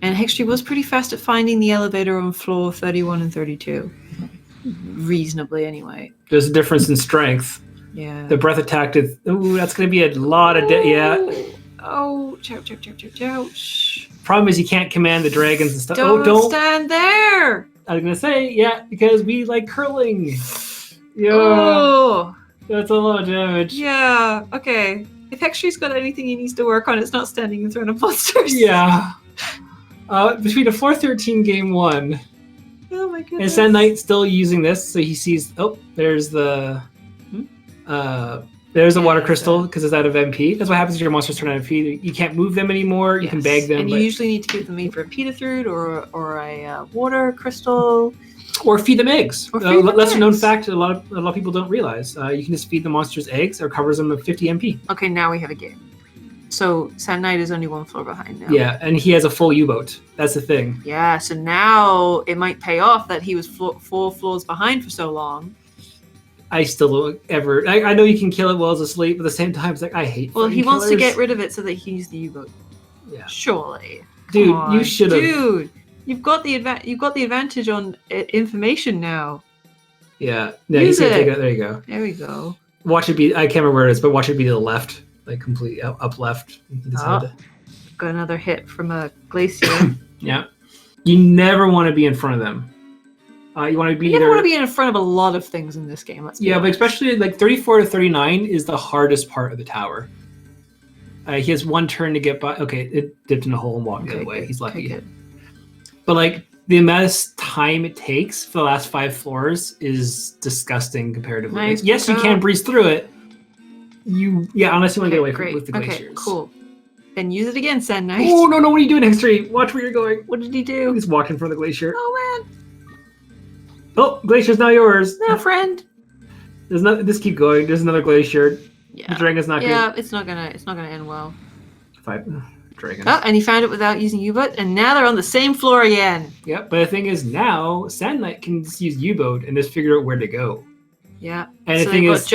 S2: And HexTree was pretty fast at finding the elevator on floor 31 and 32. Reasonably, anyway.
S1: There's a difference in strength.
S2: Yeah.
S1: The breath attack is... Ooh, that's going to be a lot of... Yeah.
S2: Oh, ouch.
S1: Problem is you can't command the dragons and stuff.
S2: Don't stand there!
S1: I was going to say, yeah, because we like curling. Yeah.
S2: Oh.
S1: That's a lot of damage.
S2: Yeah, okay. If HexTree's got anything he needs to work on, it's not standing in front of monsters.
S1: Yeah. Between a floor 13 game 1...
S2: Oh my goodness.
S1: And SandKnight still using this, so he sees. Oh, there's the. There's a water crystal because it's out of MP. That's what happens if your monsters turn out of MP. You can't move them anymore. You can bag them,
S2: and you usually need to give them either a Peter-Throot or a water crystal,
S1: or feed them eggs.
S2: Or feed them
S1: lesser known
S2: eggs.
S1: fact, a lot of people don't realize. You can just feed the monsters eggs, or covers them with 50 MP.
S2: Okay, now we have a game. So SandKnight is only one floor behind now.
S1: Yeah, and he has a full U-boat. That's the thing.
S2: Yeah, so now it might pay off that he was 4 floors behind for so long.
S1: I still don't ever. I know you can kill it while it's asleep, but at the same time, it's like I hate.
S2: Well, he wants to
S1: killers.
S2: get rid of it so that he can use the U-boat.
S1: Yeah,
S2: Surely,
S1: dude,
S2: Come on.
S1: you should have.
S2: Dude, you've got the advantage on information now.
S1: Yeah,
S2: Use
S1: he's gonna
S2: it.
S1: take it. There you go.
S2: There we go.
S1: Watch it be. I can't remember where it is, but watch it be to the left, like completely up left.
S2: Got another hit from a glacier.
S1: Yeah, you never want to be in front of them. You want to be.
S2: You never want to be in front of a lot of things in this game. Let's be
S1: but
S2: honest.
S1: especially like 34 to 39 is the hardest part of the tower. He has one turn to get by. Okay, it dipped in a hole and walked the other way. He's lucky.
S2: Okay, good.
S1: But like the amount of time it takes for the last 5 floors is disgusting comparatively.
S2: Nice.
S1: Yes, you can breeze through it. Unless you want to get away from with the glaciers.
S2: Okay, cool. Then use it again, SandKnight.
S1: Oh no! What are you doing, HexTree? Watch where you're going.
S2: What did he do?
S1: He's walking in front of the glacier.
S2: Oh man.
S1: Oh, glacier's now yours.
S2: No, friend.
S1: There's not. Just keep going. There's another glacier.
S2: Yeah.
S1: The dragon's not.
S2: Yeah, it's not gonna end well.
S1: 5 dragons.
S2: Oh, and he found it without using U-boat, and now they're on the same floor again.
S1: Yep. But the thing is, now SandKnight can just use U-boat and just figure out where to go.
S2: Yeah.
S1: And
S2: so
S1: the thing
S2: they've
S1: is,
S2: got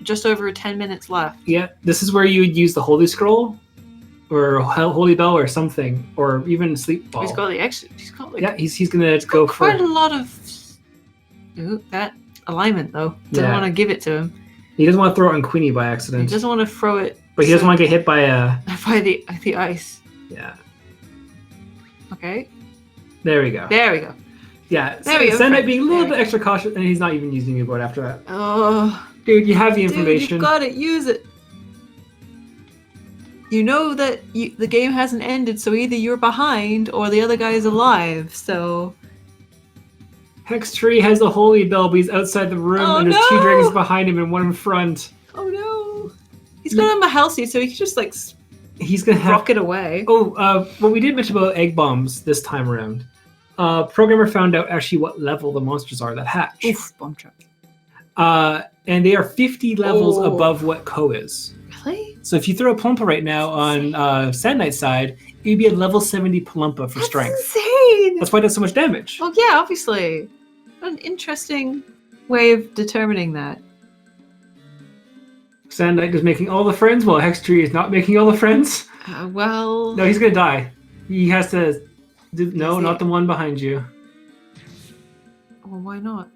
S2: just over 10 minutes left.
S1: yeah, this is where you would use the Holy Scroll, or Holy Bell, or something, or even Sleep Ball.
S2: He's got the extra. He's got like
S1: he's gonna go for
S2: quite a lot of. Ooh, that alignment though. Doesn't want to give it to him.
S1: He doesn't want to throw it on Queenie by
S2: He
S1: accident.
S2: doesn't want to throw it.
S1: But he doesn't want to get hit by
S2: by the ice.
S1: Yeah.
S2: Okay.
S1: There we go.
S2: There we go.
S1: Yeah.
S2: There we go.
S1: SandKnight being a little bit extra cautious, and he's not even using U-boat after that.
S2: Oh.
S1: Dude, you have the
S2: Dude,
S1: information.
S2: you've got it. Use it. You know that the game hasn't ended, so either you're behind or the other guy is alive. So.
S1: HexTree has the Holy Bell, but he's outside the room, and there's 2 dragons behind him and 1 in front.
S2: Oh no! He's got him a healthy, so he can just like
S1: he's gonna have
S2: rocket away.
S1: Oh, what we did mention about egg bombs this time around. Programmer found out actually what level the monsters are that hatch.
S2: Oof, bomb trap.
S1: And they are 50 levels above what Ko is.
S2: Really?
S1: So if you throw a Palumpa right now on SandKnight's side, it'd be a level 70 Palumpa for strength.
S2: Insane!
S1: That's why it does so much damage.
S2: Well, yeah, obviously. An interesting way of determining that.
S1: SandKnight is making all the friends, while HexTree is not making all the friends.
S2: Well...
S1: No, he's gonna die. He has to... No, not the one behind you.
S2: Well, why not?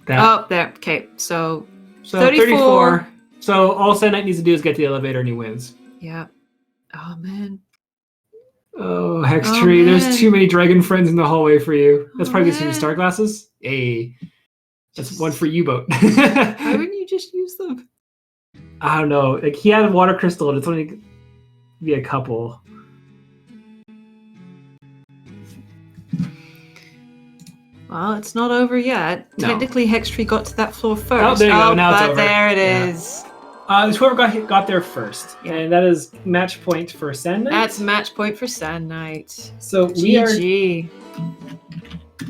S1: That.
S2: Oh, there. Okay, so
S1: 34. So all SandKnight needs to do is get to the elevator and he wins.
S2: Yeah. Oh, man.
S1: Oh, HexTree, there's too many dragon friends in the hallway for you. That's probably some star glasses. Hey, that's one for U-boat.
S2: Why wouldn't you just use them?
S1: I don't know. Like he had a water crystal, and it's only be a couple.
S2: Well, it's not over yet.
S1: No.
S2: Technically, HexTree got to that floor first.
S1: Oh, there you go. Now it's over.
S2: There it is.
S1: It's whoever got there first, and that is match point for SandKnight.
S2: That's match point for SandKnight.
S1: So we are.
S2: GG.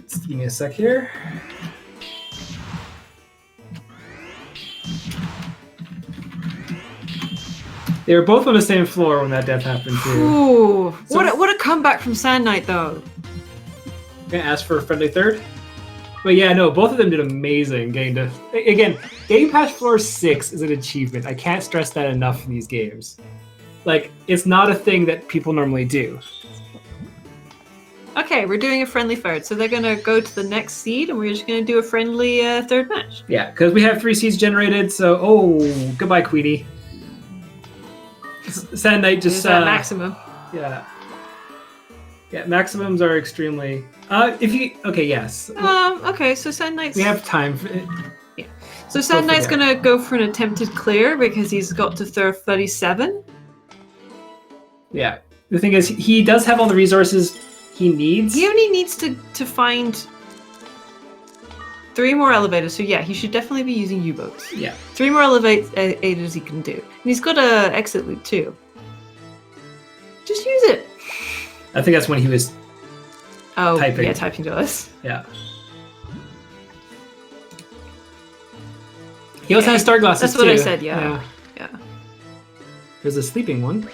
S1: Just give me a sec here. They were both on the same floor when that death happened too.
S2: Ooh,
S1: So
S2: what a comeback from SandKnight though.
S1: I'm gonna ask for a friendly third. But yeah, no, both of them did amazing getting to... Again, getting past floor 6 is an achievement. I can't stress that enough in these games. Like, it's not a thing that people normally do.
S2: Okay, we're doing a friendly third. So they're going to go to the next seed, and we're just going to do a friendly third match.
S1: Yeah, because we have 3 seeds generated, so... goodbye, Queenie. SandKnight just...
S2: that maximum.
S1: Yeah. Yeah, maximums are extremely... if you... Okay, yes.
S2: Okay, so SandKnight's...
S1: We have time for...
S2: Yeah. So SandKnight's going to go for an attempted clear because he's got to 37.
S1: Yeah. The thing is, he does have all the resources he needs.
S2: He only needs to find 3 more elevators. So yeah, he should definitely be using U-boats.
S1: Yeah.
S2: 3 more elevators he can do. And he's got a exit loop too. Just use it.
S1: I think that's when he was typing.
S2: Yeah, typing to us.
S1: Yeah. He also has star glasses
S2: That's
S1: too.
S2: what I said, yeah.
S1: There's a sleeping one.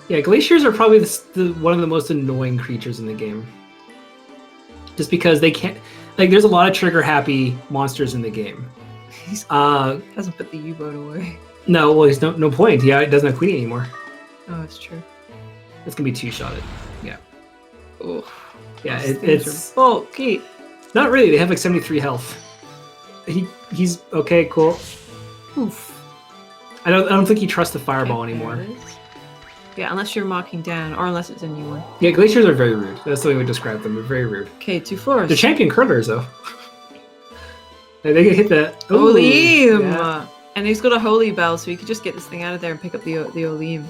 S1: Yeah, glaciers are probably one of the most annoying creatures in the game. Just because they can't... Like, there's a lot of trigger-happy monsters in the game.
S2: He hasn't put the U-boat away.
S1: No, well, there's no point. Yeah, it doesn't have Queenie anymore.
S2: Oh, that's true.
S1: It's going to be 2-shotted. Yeah.
S2: Ooh.
S1: Yeah, it's...
S2: bulky.
S1: Not really. They have like 73 health. He's okay, cool.
S2: Oof.
S1: I don't think he trusts the fireball anymore.
S2: Yeah, unless you're marking down, or unless it's a new one.
S1: Yeah, glaciers are very rude. That's the way we describe them. They're very rude.
S2: Okay, 2 floors.
S1: They're champion curlers, though. They can hit the...
S2: Oleem!
S1: Yeah.
S2: And he's got a holy bell, so you could just get this thing out of there and pick up the Oleem.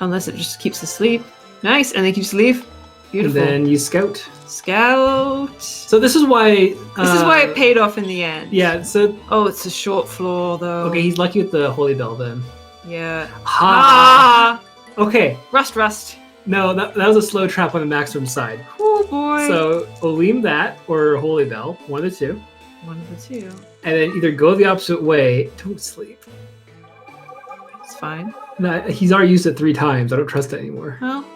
S2: Unless it just keeps asleep. Nice, and then you just leave. Beautiful.
S1: And then you scout.
S2: Scout.
S1: So this is why...
S2: This is why it paid off in the end.
S1: Yeah, so...
S2: Oh, it's a short floor, though.
S1: Okay, he's lucky with the holy bell, then.
S2: Yeah.
S1: Ha! Okay.
S2: Rust.
S1: No, that was a slow trap on the maximum side.
S2: Oh, boy.
S1: So, Oleem that, or holy bell, one of the two.
S2: One of the two.
S1: And then either go the opposite way, don't sleep.
S2: It's fine.
S1: No, he's already used it 3 times. I don't trust it anymore.
S2: Well.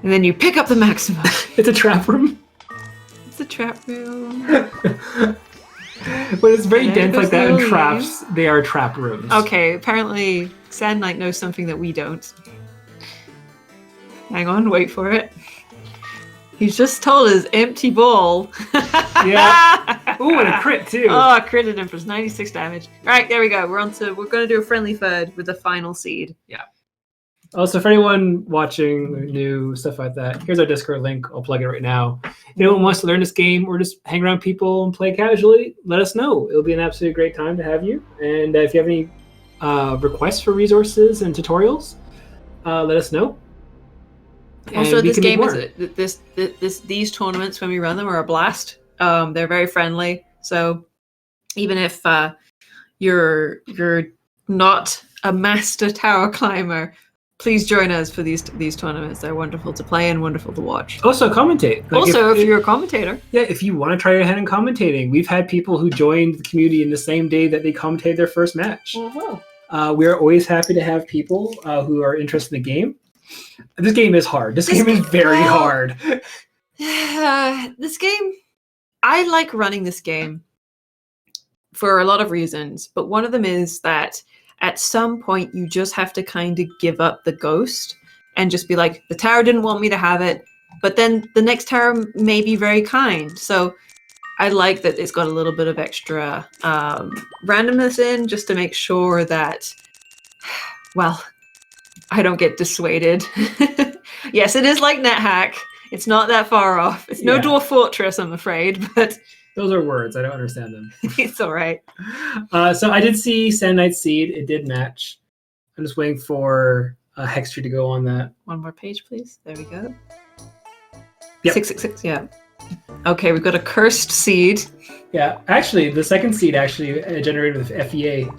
S2: And then you pick up the maximum.
S1: It's a trap room.
S2: It's a trap room.
S1: But it's very
S2: There
S1: dense
S2: goes
S1: like that
S2: the
S1: in
S2: Oleem.
S1: traps. They are trap rooms.
S2: Okay, apparently SandKnight knows something that we don't. Hang on, wait for it. He's just told his empty ball.
S1: Yeah. Ooh, and a crit too.
S2: Oh, I critted him for 96 damage. Alright, there we go. We're gonna do a friendly third with the final seed.
S1: Yeah. Also, for anyone watching new stuff like that, here's our Discord link. I'll plug it right now. If anyone wants to learn this game or just hang around people and play casually, let us know. It'll be an absolutely great time to have you. And if you have any requests for resources and tutorials, let us know.
S2: Also,
S1: And we
S2: this
S1: can make
S2: game
S1: more.
S2: these tournaments when we run them are a blast. They're very friendly. So even if you're not a master tower climber, please join us for these tournaments. They're wonderful to play and wonderful to watch.
S1: Also, commentate. Like
S2: If you're a commentator.
S1: Yeah, if you want to try your hand in commentating, we've had people who joined the community in the same day that they commentated their first match. We're always happy to have people who are interested in the game. This game is hard. This game is very hard.
S2: This game, I like running this game for a lot of reasons, but one of them is that at some point you just have to kind of give up the ghost and just be like, the tower didn't want me to have it, but then the next tower may be very kind. So I like that it's got a little bit of extra randomness in, just to make sure that, well, I don't get dissuaded. Yes, it is like NetHack. It's not that far off. It's no Dwarf Fortress, I'm afraid, but...
S1: Those are words. I don't understand them.
S2: It's all right.
S1: So I did see SandKnight Seed. It did match. I'm just waiting for HexTree to go on that.
S2: One more page, please. There we go.
S1: Yep.
S2: 666, yeah. Okay, we've got a cursed seed.
S1: Yeah, actually, the second seed actually generated with FEA.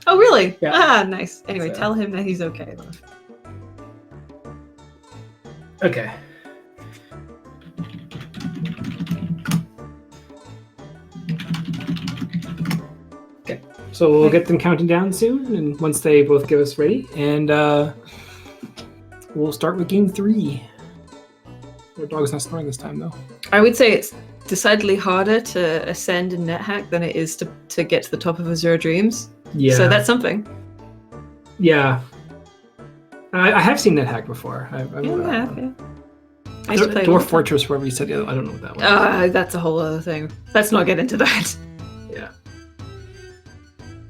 S2: Oh, really?
S1: Yeah.
S2: Ah, nice. Anyway,
S1: So-
S2: tell him that he's okay.
S1: Okay. Okay, so we'll get them counting down soon, and once they both give us ready, and we'll start with game 3. Our dog's not snoring this time, though.
S2: I would say it's decidedly harder to ascend in NetHack than it is to get to the top of Azure Dreams.
S1: Yeah.
S2: So that's something.
S1: Yeah. I have seen that hack before. I
S2: I used to play
S1: Dwarf Fortress, wherever you said the other. I don't know what that was.
S2: That's a whole other thing. Let's not get into that.
S1: Yeah.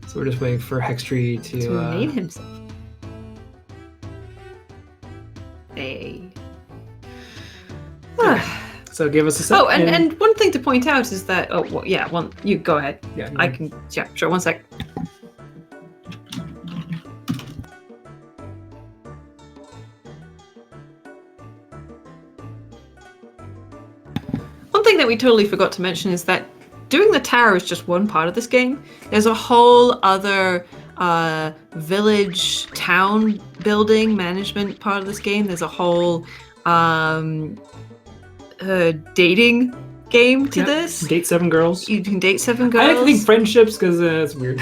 S1: So we're just waiting for HexTree
S2: To name himself. Hey.
S1: So give us a sec.
S2: Oh, and one thing to point out is that you go ahead.
S1: Yeah.
S2: I can sure, 1 sec. One thing that we totally forgot to mention is that doing the tower is just one part of this game. There's a whole other village town building management part of this game. There's a whole dating game to this.
S1: Date 7 girls.
S2: You can date 7 girls.
S1: I like to think friendships because it's weird.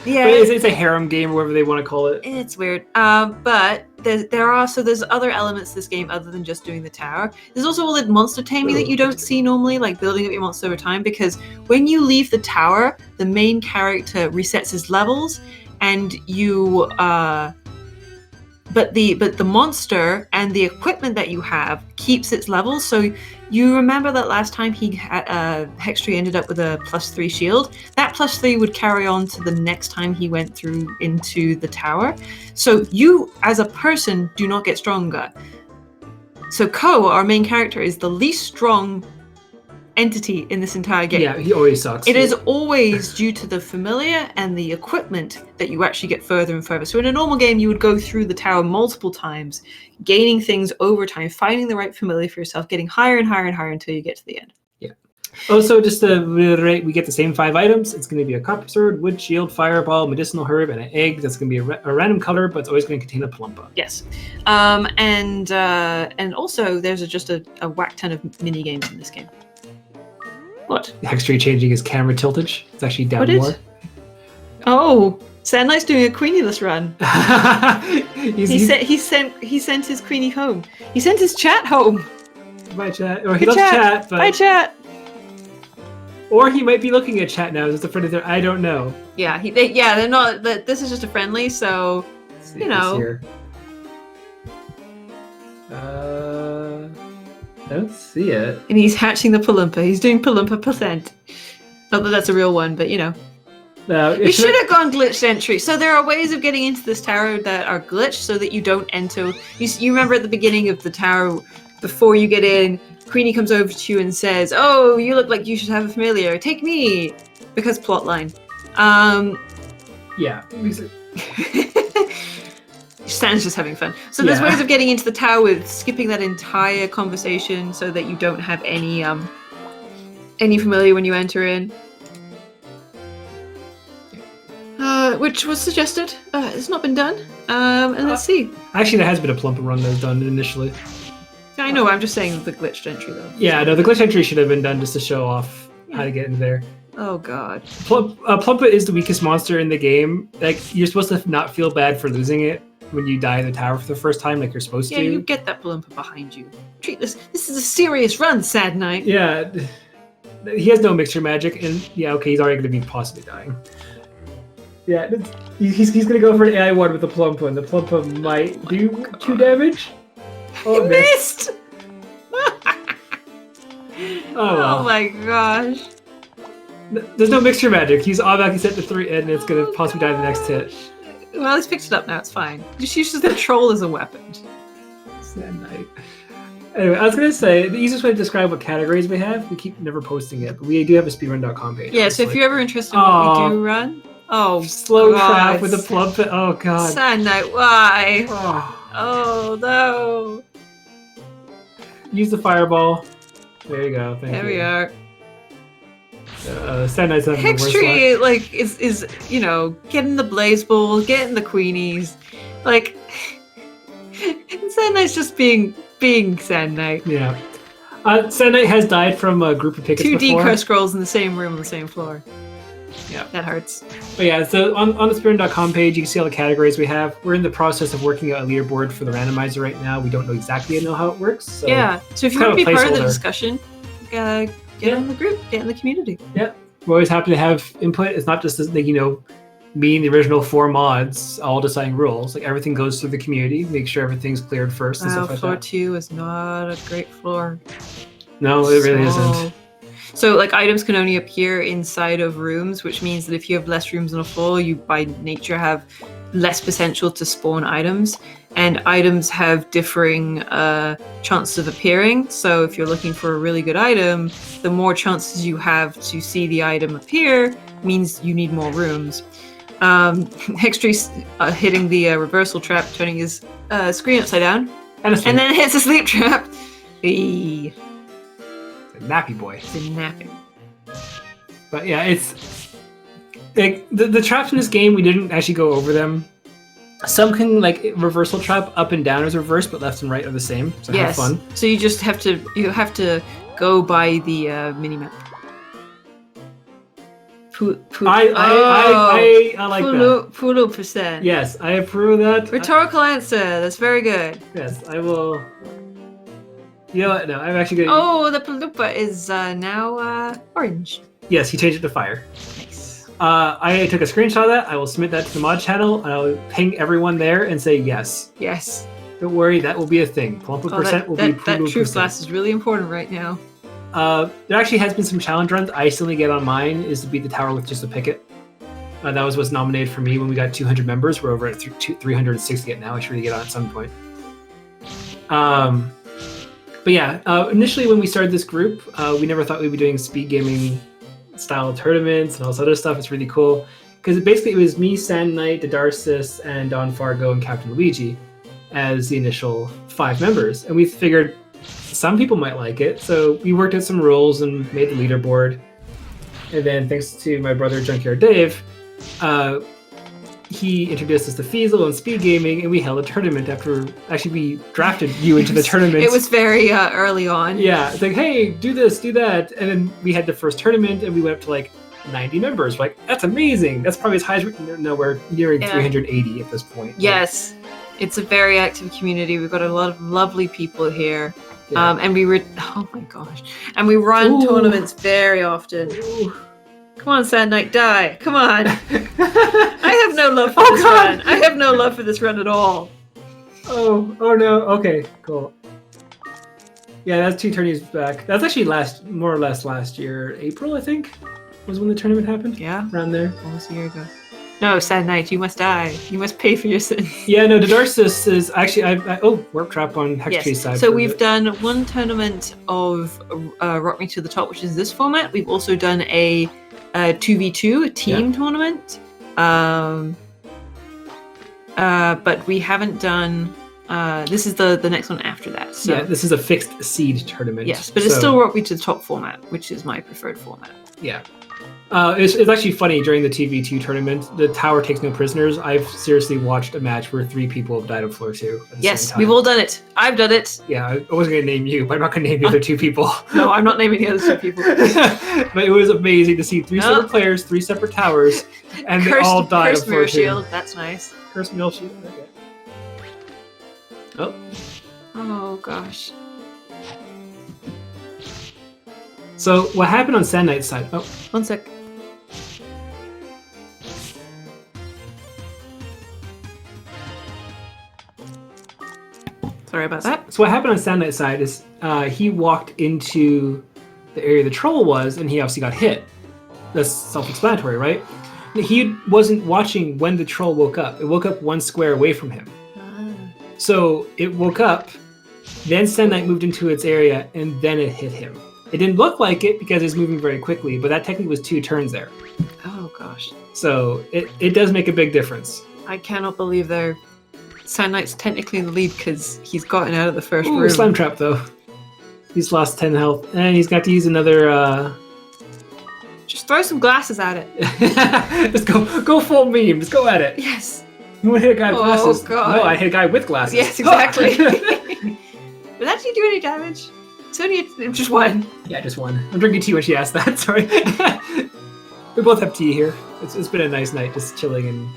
S2: Yeah,
S1: but it's a harem game or whatever they want to call it.
S2: It's weird. But there's other elements to this game other than just doing the tower. There's also all the monster taming that you don't see normally, like building up your monster over time, because when you leave the tower, the main character resets his levels, and you but the monster and the equipment that you have keeps its levels. So you remember that last time HexTree ended up with a +3 shield. That +3 would carry on to the next time he went through into the tower. So you, as a person, do not get stronger. So Ko, our main character, is the least strong entity in this entire game.
S1: Yeah, he always sucks.
S2: It is always due to the familiar and the equipment that you actually get further and further. So in a normal game, you would go through the tower multiple times, gaining things over time, finding the right familiar for yourself, getting higher and higher and higher until you get to the end.
S1: Yeah. Also, just to reiterate, we get the same 5 items. It's going to be a copper sword, wood shield, fireball, medicinal herb, and an egg. That's going to be a random color, but it's always going to contain a plumpa.
S2: Yes. And also, there's just a whack ton of mini games in this game. What?
S1: HexTree changing his camera tiltage. It's actually down more.
S2: Oh, SandKnight's doing a Queenieless run. He sent his Queenie home. He sent his chat home.
S1: Bye chat. Or he loves chat. But...
S2: Bye chat.
S1: Or he might be looking at chat now. Just a friend of theirs. I don't know.
S2: Yeah, they're not. This is just a friendly, so you know.
S1: I don't see it.
S2: And he's hatching the Palumpa. He's doing Palumpa %. Not that that's a real one, but you know.
S1: No,
S2: we should have gone glitched entry. So there are ways of getting into this tower that are glitched so that you don't enter. You remember at the beginning of the tower, before you get in, Queenie comes over to you and says, "Oh, you look like you should have a familiar. Take me." Because plotline.
S1: Yeah.
S2: Stan's just having fun. So there's ways of getting into the tower with skipping that entire conversation so that you don't have any familiar when you enter in. Which was suggested. It's not been done. And let's see.
S1: Actually, there has been a plumper run that was done initially.
S2: I know, I'm just saying the glitched entry though.
S1: Yeah, no, the glitch entry should have been done just to show off how to get in there.
S2: Oh god.
S1: Plumpa is the weakest monster in the game. Like, you're supposed to not feel bad for losing it when you die in the tower for the first time, like you're supposed to.
S2: Yeah, you get that Palumpa behind you. Treat this is a serious run, SandKnight.
S1: Yeah. He has no mixture magic, and he's already going to be possibly dying. Yeah, he's going to go for an AI1 with the Plumpa, and the Plumpa might do 2 damage. Oh,
S2: missed!
S1: Oh
S2: my gosh.
S1: There's no mixture magic. He's automatically set to 3, and it's going to possibly die the next hit.
S2: Well, he's picked it up now. It's fine. Just uses the troll as a weapon.
S1: SandKnight. Anyway, I was going to say, the easiest way to describe what categories we have, we keep never posting it, but we do have a speedrun.com page.
S2: Yeah, so if you're ever interested in what we do run... Oh,
S1: slow trap with a Plumpa. Oh, God.
S2: SandKnight, why? Oh, no.
S1: Use the fireball. There you go. Thank you.
S2: There we are.
S1: SandKnight's having the worst
S2: HexTree, like, is getting the blaze balls, getting the queenies, like, SandKnight's just being SandKnight.
S1: Yeah. SandKnight has died from a group of pickets
S2: 2
S1: before.
S2: 2 decur scrolls in the same room on the same floor. Yeah. That hurts.
S1: But yeah, so on the speedrun.com page, you can see all the categories we have. We're in the process of working out a leaderboard for the randomizer right now. We don't know exactly how it works. So
S2: so if you want to be part of the discussion, get in the group, get in the community.
S1: Yeah, we're always happy to have input. It's not just me and the original 4 mods all deciding rules. Like everything goes through the community, make sure everything's cleared first and
S2: Wow,
S1: stuff like
S2: floor
S1: that.
S2: 2 is not a great floor.
S1: No, it really isn't.
S2: So like items can only appear inside of rooms, which means that if you have less rooms on a floor, you by nature have less potential to spawn items. And items have differing chances of appearing. So if you're looking for a really good item, the more chances you have to see the item appear means you need more rooms. HexTree hitting the reversal trap, turning his screen upside down, and then hits a sleep trap. Eee.
S1: Nappy boy.
S2: It's a nappy.
S1: But yeah, it's like the traps in this game. We didn't actually go over them. Some can like reversal trap up and down as reverse, but left and right are the same. So
S2: yes.
S1: have fun.
S2: So you just have to go by the minimap.
S1: I like that.
S2: Pulo percent.
S1: Yes, I approve of that.
S2: Rhetorical answer. That's very good.
S1: Yes, I will. You know what? No, I'm actually gonna.
S2: Oh, the Paloopa is now orange.
S1: Yes, he changed it to fire.
S2: Nice.
S1: I took a screenshot of that. I will submit that to the mod channel, and I will ping everyone there and say yes.
S2: Yes.
S1: Don't worry, that will be a thing. Paloopa percent will be
S2: that truth blast is really important right now.
S1: There actually has been some challenge runs I still need to get on mine, is to beat the tower with just a picket. That was what's nominated for me when we got 200 members. We're over at 360 it now. I should really get on at some point. But yeah, initially when we started this group, we never thought we'd be doing speed gaming style tournaments and all this other stuff. It's really cool. Because basically it was me, SandKnight, Dadarsis, and Don Fargo, and Captain Luigi as the initial 5 members. And we figured some people might like it, so we worked out some rules and made the leaderboard. And then thanks to my brother Junkyard Dave, he introduced us to Feasel and speed gaming, and we held a tournament after we drafted you into the tournament.
S2: It was very early on.
S1: Yeah, it's like, hey, do this, do that. And then we had the first tournament, and we went up to like 90 members. We're like, that's amazing. That's probably as high as we're nearing 380 at this point.
S2: Yes. It's a very active community. We've got a lot of lovely people here.
S1: Yeah.
S2: And we oh my gosh. And we run tournaments very often.
S1: Ooh.
S2: Come on, SandKnight, die. Come on. I have no love for this run. I have no love for this run at all.
S1: Oh no. Okay, cool. Yeah, that's 2 tourneys back. That's actually more or less last year. April, I think, was when the tournament happened.
S2: Yeah.
S1: Around there.
S2: Almost a year ago. No, SandKnight, you must die. You must pay for your sins.
S1: Yeah, no, Dadarsis is actually Warp Trap on HexTree side.
S2: So we've done one tournament of Rock Me to the Top, which is this format. We've also done a 2v2 team tournament. But we haven't done this is the next one after that. So
S1: yeah, this is a fixed seed tournament.
S2: Yes, but it's still Rock Me to the Top format, which is my preferred format.
S1: Yeah. It's actually funny, during the TV2 tournament, the tower takes no prisoners. I've seriously watched a match where 3 people have died on floor 2 at the same time.
S2: We've all done it. I've done it.
S1: Yeah, I wasn't going to name you, but I'm not going to name the other 2 people.
S2: No, I'm not naming the other 2 people.
S1: But it was amazing to see 3 separate players, 3 separate towers, and they all died on floor 2.
S2: Shield, that's nice.
S1: Cursed Mirror Shield, okay. Oh.
S2: Oh, gosh.
S1: So, what happened on SandKnight's side? Oh.
S2: One sec. Sorry about that.
S1: So what happened on SandKnight's side is he walked into the area the troll was, and he obviously got hit. That's self-explanatory, right? He wasn't watching when the troll woke up. It woke up 1 square away from him. So it woke up, then SandKnight moved into its area, and then it hit him. It didn't look like it because it's moving very quickly, but that technically was 2 turns there.
S2: Oh, gosh.
S1: So it does make a big difference.
S2: I cannot believe SandKnight's technically in the lead because he's gotten out of the first room.
S1: Slime Trap, though. He's lost 10 health, and he's got to use another...
S2: Just throw some glasses at it.
S1: Just go full meme. Just go at it.
S2: Yes.
S1: You want to hit a guy with glasses?
S2: Oh, God.
S1: No, I hit a guy with glasses.
S2: Yes, exactly. Did that actually do any damage? It's only just 1.
S1: Yeah, just 1. I'm drinking tea when she asked that. Sorry. We both have tea here. It's been a nice night, just chilling and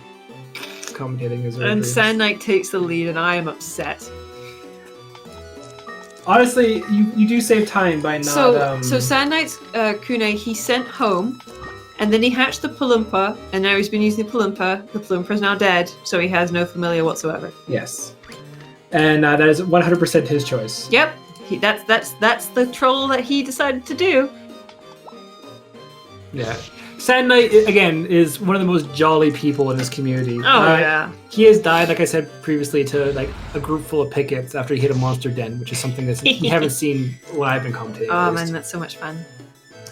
S1: commentating as well.
S2: And SandKnight takes the lead, and I am upset.
S1: Honestly, you do save time by not...
S2: So SandKnight's Kune, he sent home, And then he hatched the Palumpa, and now he's been using the Palumpa. The Palumpa's now dead, so he has no familiar whatsoever.
S1: Yes. And that is 100% his choice.
S2: Yep. That's the troll that he decided to do.
S1: Yeah. SandKnight, again, is one of the most jolly people in this community.
S2: Yeah.
S1: He has died, like I said previously, to like a group full of pickets after he hit a monster den, which is something that you haven't seen when I've been commentating.
S2: Oh man, that's so much fun.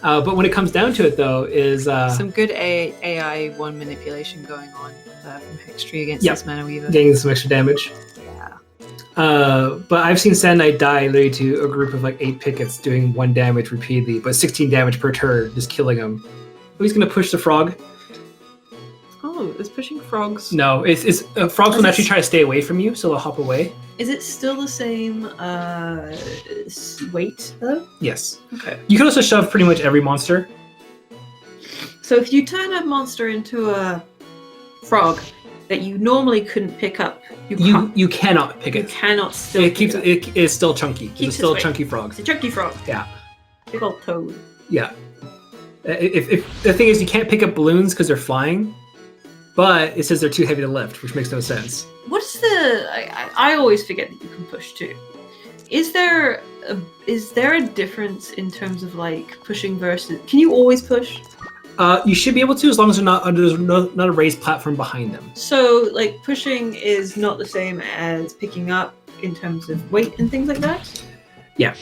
S1: But when it comes down to it, though, is
S2: some good AI one manipulation going on from HexTree against this Mana Weaver.
S1: Getting some extra damage.
S2: Yeah.
S1: But I've seen SandKnight die literally to a group of like 8 pickets doing 1 damage repeatedly, but 16 damage per turn, just killing them. Oh, he's gonna push the frog.
S2: Oh, it's pushing frogs.
S1: No, it's frogs will actually try to stay away from you, so they'll hop away.
S2: Is it still the same weight though?
S1: Yes.
S2: Okay.
S1: You can also shove pretty much every monster.
S2: So if you turn a monster into a frog that you normally couldn't pick up,
S1: you cannot pick it.
S2: You cannot still.
S1: It is still chunky. It's still a chunky frog.
S2: It's a chunky frog.
S1: Yeah.
S2: Big old toad.
S1: Yeah. If the thing is, you can't pick up balloons because they're flying, but it says they're too heavy to lift, which makes no sense.
S2: What's the? I always forget that you can push too. Is there a difference in terms of like pushing versus? Can you always push?
S1: You should be able to, as long as there's not a raised platform behind them.
S2: So like pushing is not the same as picking up in terms of weight and things like that.
S1: Yeah,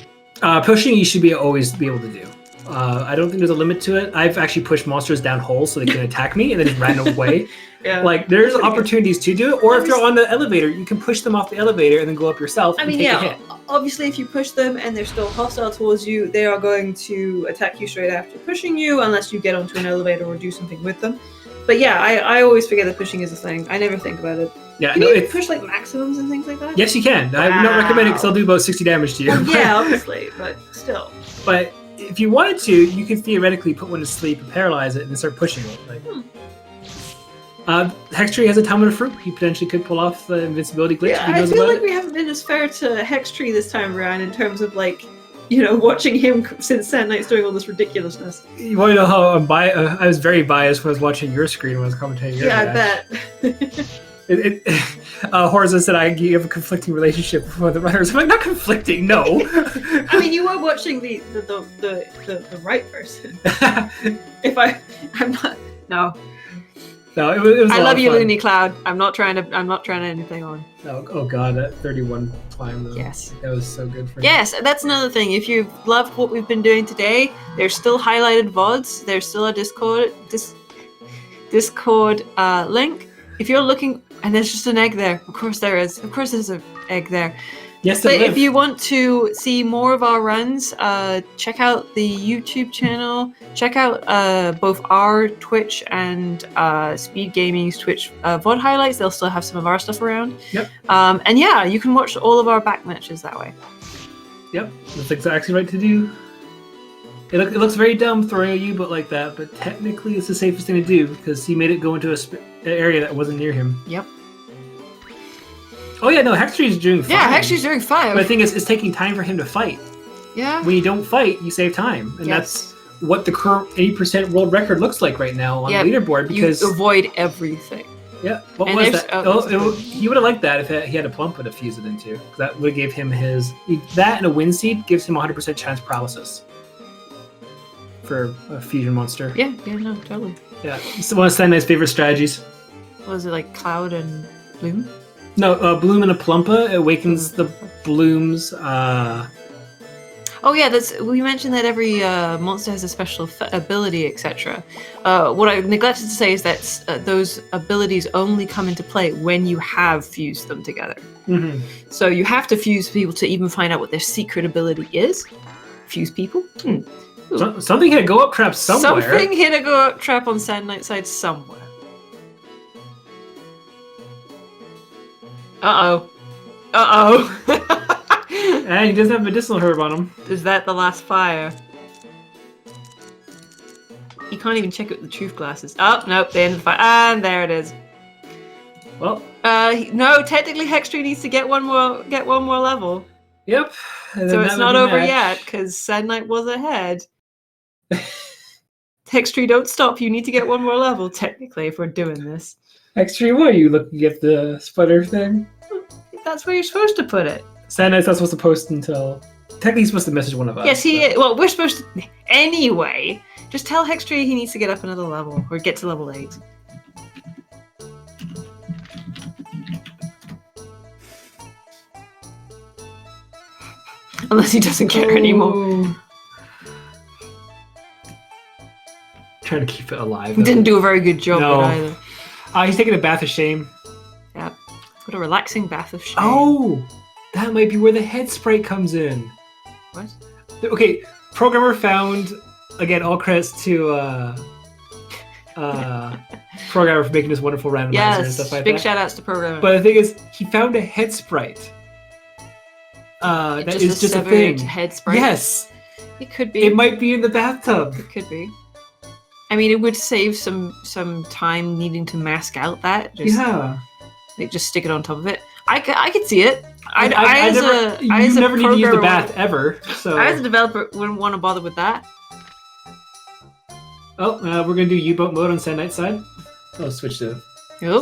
S1: pushing you should always be able to do. I don't think there's a limit to it. I've actually pushed monsters down holes so they can attack me and then just ran away.
S2: Yeah.
S1: Like there's opportunities to do it, or if you're on the elevator, you can push them off the elevator and then go up yourself.
S2: I mean,
S1: and take a hit.
S2: Obviously, if you push them and they're still hostile towards you, they are going to attack you straight after pushing you, unless you get onto an elevator or do something with them. But yeah, I always forget that pushing is a thing. I never think about it.
S1: Yeah,
S2: can you push like maximums and things like that?
S1: Yes, you can. Wow. I would not recommend it because they'll do about 60 damage to you.
S2: Well, yeah, obviously, but still.
S1: But if you wanted to, you could theoretically put one to sleep and paralyze it and then start pushing it. Like, HexTree has a Talmud of Fruit. He potentially could pull off the invincibility glitch.
S2: Yeah, I feel like we haven't been as fair to HexTree this time around in terms of like, watching him since SandKnight's doing all this ridiculousness.
S1: You want to know how I was very biased when I was watching your screen when I was commentating your match.
S2: I bet.
S1: Horza said I have a conflicting relationship with the runners. I'm like, not conflicting, no.
S2: I mean, you were watching the right person. I'm not. No.
S1: No, it was.
S2: I love you, Looney Cloud. I'm not trying anything on.
S1: No, oh god, that 31 climb though.
S2: Yes.
S1: That was so good for you.
S2: Yes, that's another thing. If you've loved what we've been doing today, there's still highlighted VODs. There's still a Discord link. If you're looking, and there's just an egg there. Of course there is. Of course there's an egg there.
S1: Yes,
S2: but if you want to see more of our runs, check out the YouTube channel. Check out both our Twitch and Speed Gaming's Twitch VOD highlights. They'll still have some of our stuff around.
S1: Yep.
S2: And yeah, you can watch all of our back matches that way.
S1: Yep, that's exactly right to do. It looks very dumb throwing at you, but like that. But technically, it's the safest thing to do because he made it go into an area that wasn't near him.
S2: Yep.
S1: Oh yeah, no, HexTree's doing fine.
S2: Yeah, HexTree's doing fine.
S1: But the thing is, it's taking time for him to fight.
S2: Yeah.
S1: When you don't fight, you save time, and that's what the current 80% world record looks like right now on the leaderboard. Because
S2: you avoid everything.
S1: Yeah. What was that? He would have liked that if he had a Plumpa to fuse it into. That would have gave him that and a Wind Seed gives him 100% chance paralysis for a fusion monster.
S2: Yeah. No, totally.
S1: Yeah. It's one of SandKnight's favorite strategies.
S2: Was it like Cloud and Bloom?
S1: No, Bloom and a Plumpa awakens the Blooms.
S2: Oh yeah, we mentioned that every monster has a special ability, etc. What I neglected to say is that those abilities only come into play when you have fused them together.
S1: Mm-hmm.
S2: So you have to fuse people to even find out what their secret ability is. Fuse people.
S1: Something hit a go up trap somewhere.
S2: Something hit a go up trap on SandKnight's side somewhere. Uh-oh.
S1: And he doesn't have medicinal herb on him.
S2: Is that the last fire? You can't even check it with the truth glasses. Oh, nope, the end of the fire. And there it is.
S1: Well.
S2: No, technically HexTree needs to get one more level.
S1: Yep.
S2: So it's not over yet, because SandKnight was ahead. HexTree, don't stop. You need to get one more level, technically, if we're doing this.
S1: HexTree, why are you looking at the splitter thing?
S2: That's where you're supposed to put it.
S1: SandKnight's not supposed to post until... Technically, he's supposed to message one of us.
S2: Yes, well, we're supposed to... Anyway, just tell HexTree he needs to get up another level, or get to level 8. Unless he doesn't care anymore.
S1: Trying to keep it alive.
S2: He didn't do a very good job
S1: No.
S2: with either.
S1: He's taking a bath of shame.
S2: Yep. What a relaxing bath of shame.
S1: Oh! That might be where the head sprite comes in.
S2: What?
S1: Okay, programmer found... Again, all credits to programmer for making this wonderful randomizer and stuff like
S2: big
S1: that.
S2: shout outs to programmer.
S1: But the thing is, he found a head sprite. That is just a thing.
S2: Head sprite?
S1: Yes!
S2: It could be.
S1: It might be in the bathtub.
S2: It could be. I mean, it would save some time needing to mask out that.
S1: Yeah.
S2: Like, just stick it on top of it. I could see it.
S1: You never need to use the bath ever. So
S2: I as a developer wouldn't want to bother with that.
S1: Oh, we're gonna do U-boat mode on SandKnight's side. I'll switch the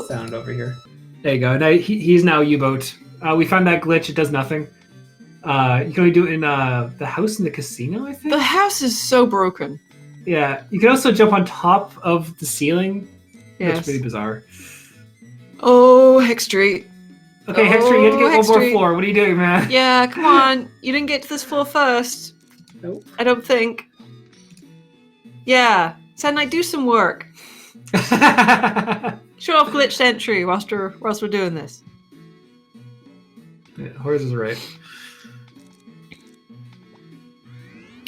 S1: sound over here. There you go. Now he's now U-boat. We found that glitch. It does nothing. You can only do it in the house in the casino, I think.
S2: The house is so broken.
S1: Yeah. You can also jump on top of the ceiling.
S2: Yes.
S1: That's really bizarre.
S2: Oh, HexTree.
S1: Okay, HexTree, you have to get one more floor. What are you doing, man?
S2: Yeah, come on. You didn't get to this floor first.
S1: Nope.
S2: I don't think. Yeah. SandKnight, do some work. Show off glitched entry whilst we're doing this.
S1: Yeah, Horace is right.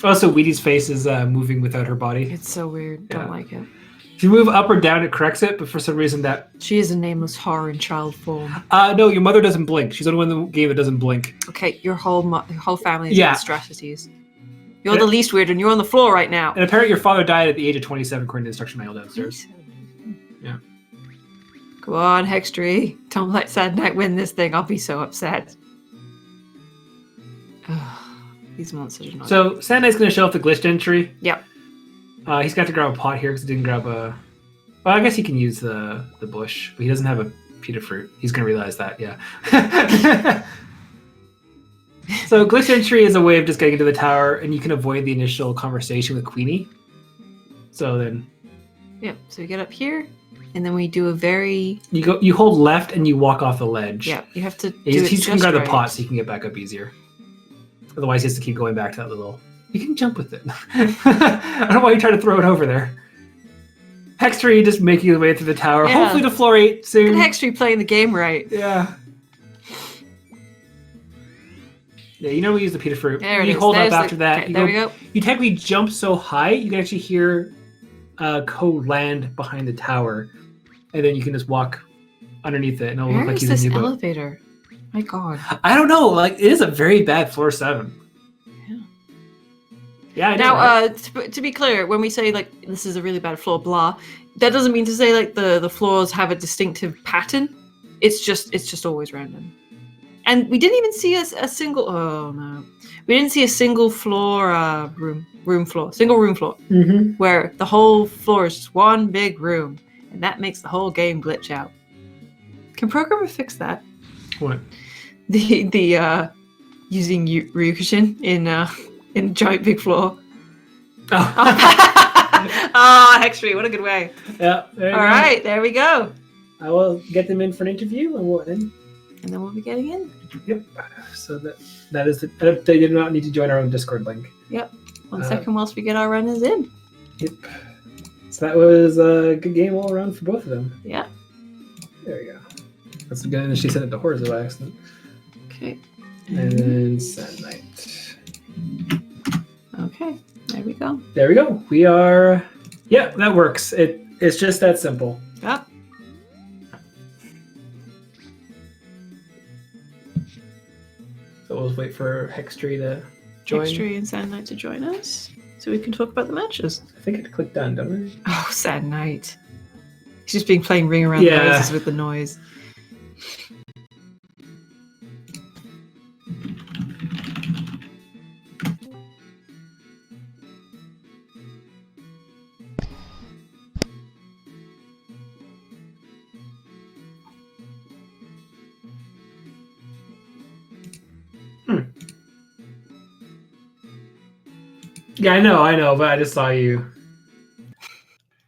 S1: Also, Wheaty's face is moving without her body.
S2: It's so weird. Don't like it.
S1: If you move up or down, it corrects it, but for some reason that...
S2: She is a nameless horror in child form.
S1: No, your mother doesn't blink. She's the only one in the game that doesn't blink.
S2: Okay, your whole family is monstrosities. You're the least weird, and you're on the floor right now.
S1: And apparently your father died at the age of 27, according to the instruction manual downstairs. Yeah.
S2: Go on, HexTree. Don't let SandKnight win this thing. I'll be so upset. These monsters are not...
S1: So, SandKnight's going to show off the glitched entry.
S2: Yep.
S1: He's got to grab a pot here because he didn't grab a... Well, I guess he can use the bush, but he doesn't have a pita fruit. He's going to realize that, yeah. So glitch entry is a way of just getting into the tower, and you can avoid the initial conversation with Queenie. So then...
S2: Yep, so you get up here, and then we do a very...
S1: You hold left, and you walk off the ledge.
S2: Yeah, you have to do
S1: He's going to grab the pot so you can get back up easier. Otherwise, he has to keep going back to that little... You can jump with it. I don't know why you try to throw it over there. HexTree just making his way through the tower.
S2: Yeah.
S1: Hopefully to floor 8 soon.
S2: And HexTree playing the game right.
S1: Yeah. Yeah, you know we use the pita fruit.
S2: There it
S1: you
S2: is.
S1: hold
S2: There's
S1: up after that.
S2: Okay, there we go.
S1: You technically jump so high, you can actually hear code land behind the tower. And then you can just walk underneath it, and it'll look like
S2: Where is
S1: he's in
S2: this
S1: U-boat.
S2: elevator? My God.
S1: I don't know. Like, it is a very bad floor 7. Yeah, I know.
S2: Now,
S1: right?
S2: to be clear, when we say like this is a really bad floor, blah, that doesn't mean to say like the floors have a distinctive pattern. It's just always random. And we didn't even see a single. Oh no, we didn't see a single floor single room floor, where the whole floor is just one big room, and that makes the whole game glitch out. Can programmer fix that?
S1: What?
S2: The using Ryukushin in giant big floor.
S1: Oh.
S2: HexTree, what a good way.
S1: Yeah.
S2: All right, there we go.
S1: I will get them in for an interview, and
S2: then we'll be getting in.
S1: Yep. So that is they did not need to join our own Discord link.
S2: Yep. One second whilst we get our runners in.
S1: Yep. So that was a good game all around for both of them.
S2: Yeah.
S1: There we go. That's good. And she sent it to Horse by accident.
S2: Okay.
S1: And then SandKnight.
S2: Okay. There we go.
S1: There we go. We are... Yeah, that works. It's just that simple.
S2: Yep.
S1: So we'll wait for HexTree to join.
S2: HexTree and SandKnight to join us so we can talk about the matches.
S1: I think I had to click done, don't I?
S2: Oh, SandKnight. He's just been playing Ring Around the Roses with the noise.
S1: Yeah, I know, but I just saw you.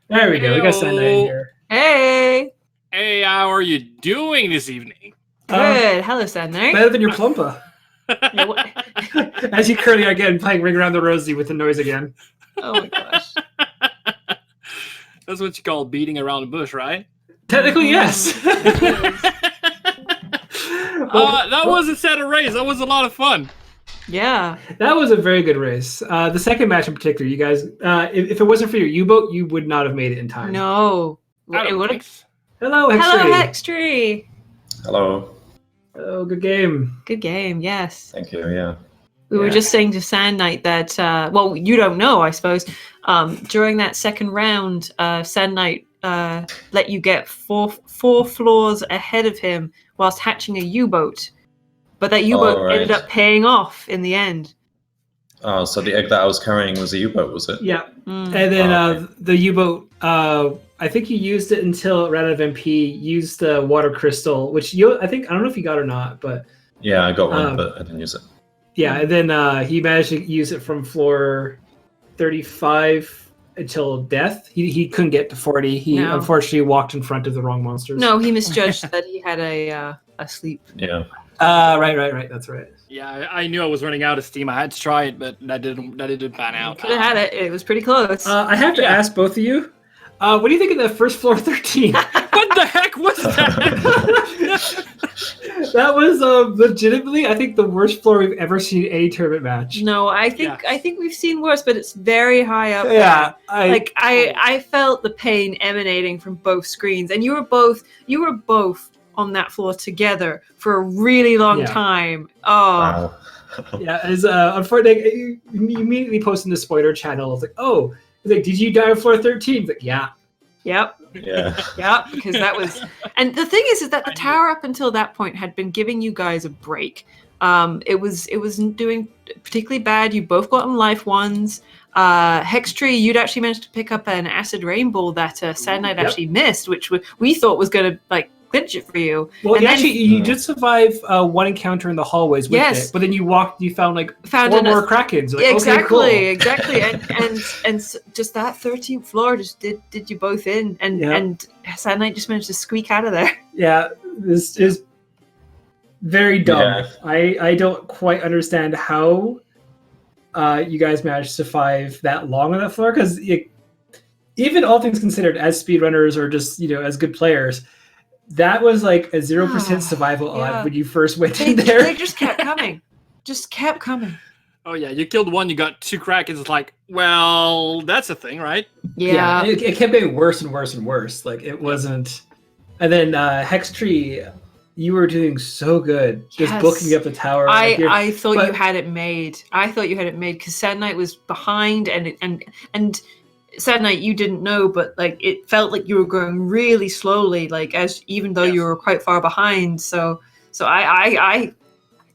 S1: There we go. We got SandKnight in here.
S2: Hey.
S3: Hey, how are you doing this evening?
S2: Good. Hello, SandKnight.
S1: Better than your Plumpa.
S2: Yeah, what-
S1: As you currently are again playing Ring Around the Rosie with the noise again.
S2: Oh my gosh.
S3: That's what you call beating around the bush, right?
S1: Technically, yes.
S3: That was a set of race. That was a lot of fun.
S2: Yeah.
S1: That was a very good race. The second match in particular, you guys, if it wasn't for your U-boat, you would not have made it in time.
S2: No.
S3: I
S2: It
S3: don't
S2: would
S3: think
S2: have.
S3: so.
S1: Hello, HexTree.
S2: Hello, HexTree.
S4: Hello.
S1: Oh, good game.
S2: Good game. Yes.
S4: Thank you. Yeah.
S2: We were
S1: Yeah.
S2: just saying to SandKnight that, well, you don't know, I suppose. During that second round, SandKnight let you get four floors ahead of him whilst hatching a U-boat. But that U-boat
S4: Oh, right.
S2: ended up paying off in the end.
S4: Oh, so the egg that I was carrying was a U-boat, was it?
S1: Yeah.
S2: Mm.
S1: And then
S4: Okay.
S1: the U-boat, I think you used it until it ran out of MP, used the water crystal, which I don't know if you got or not, but
S4: Yeah, I got one, but I didn't use it.
S1: yeah. And then he managed to use it from floor 35 until death. He couldn't get to 40. He
S2: No.
S1: unfortunately walked in front of the wrong monsters.
S2: No, he misjudged that he had a sleep.
S4: Yeah.
S1: Right. That's right.
S3: Yeah, I knew I was running out of steam. I had to try it, but that didn't pan out.
S2: Could have had it. It was pretty close.
S1: I have to
S3: Yeah.
S1: ask both of you, what do you think of the first floor 13?
S3: What the heck was that?
S1: That was legitimately, I think, the worst floor we've ever seen any tournament match.
S2: No, I think we've seen worse, but it's very high up.
S1: Yeah,
S2: there. I felt the pain emanating from both screens, and you were both on that floor together for a really long
S1: Yeah.
S2: time. Oh,
S4: Wow.
S1: yeah. As unfortunately, you immediately posted in the spoiler channel. It's like, oh, it's like, did you die on floor 13? It's like, yeah.
S2: yep,
S4: Yeah.
S2: yep, because that was. And the thing is that the tower up until that point had been giving you guys a break. It wasn't doing particularly bad. You both got them life ones. HexTree, you'd actually managed to pick up an acid rainbow that SandKnight
S1: Yep.
S2: actually missed, which we thought was going to like clinch it for you.
S1: Well,
S2: And then-
S1: actually, you did survive one encounter in the hallways with
S2: Yes.
S1: it, but then you found like
S2: Found
S1: four
S2: an-
S1: more Krakens. You're like,
S2: exactly,
S1: okay, cool.
S2: exactly, and just that 13th floor just did you both in, and
S1: Yeah.
S2: and SandKnight just managed to squeak out of there.
S1: Yeah, this is very dumb.
S4: Yeah.
S1: I don't quite understand how you guys managed to survive that long on that floor, because even all things considered, as speedrunners or just as good players, that was like a 0% survival odd
S2: Yeah.
S1: when you first went
S2: They
S1: in there.
S2: just kept coming, just kept coming.
S3: Oh yeah, you killed one, you got 2 Krakens. It's like, well, that's a thing, right?
S2: Yeah,
S1: it kept getting worse and worse and worse. Like it wasn't. And then HexTree, you were doing so good, just
S2: Yes.
S1: booking up the tower. Like,
S2: I thought you
S1: but-
S2: had it made. I thought you had it made because SandKnight was behind, and SandKnight, you didn't know, but like it felt like you were going really slowly, like even though you
S3: Yes.
S2: were quite far behind. So I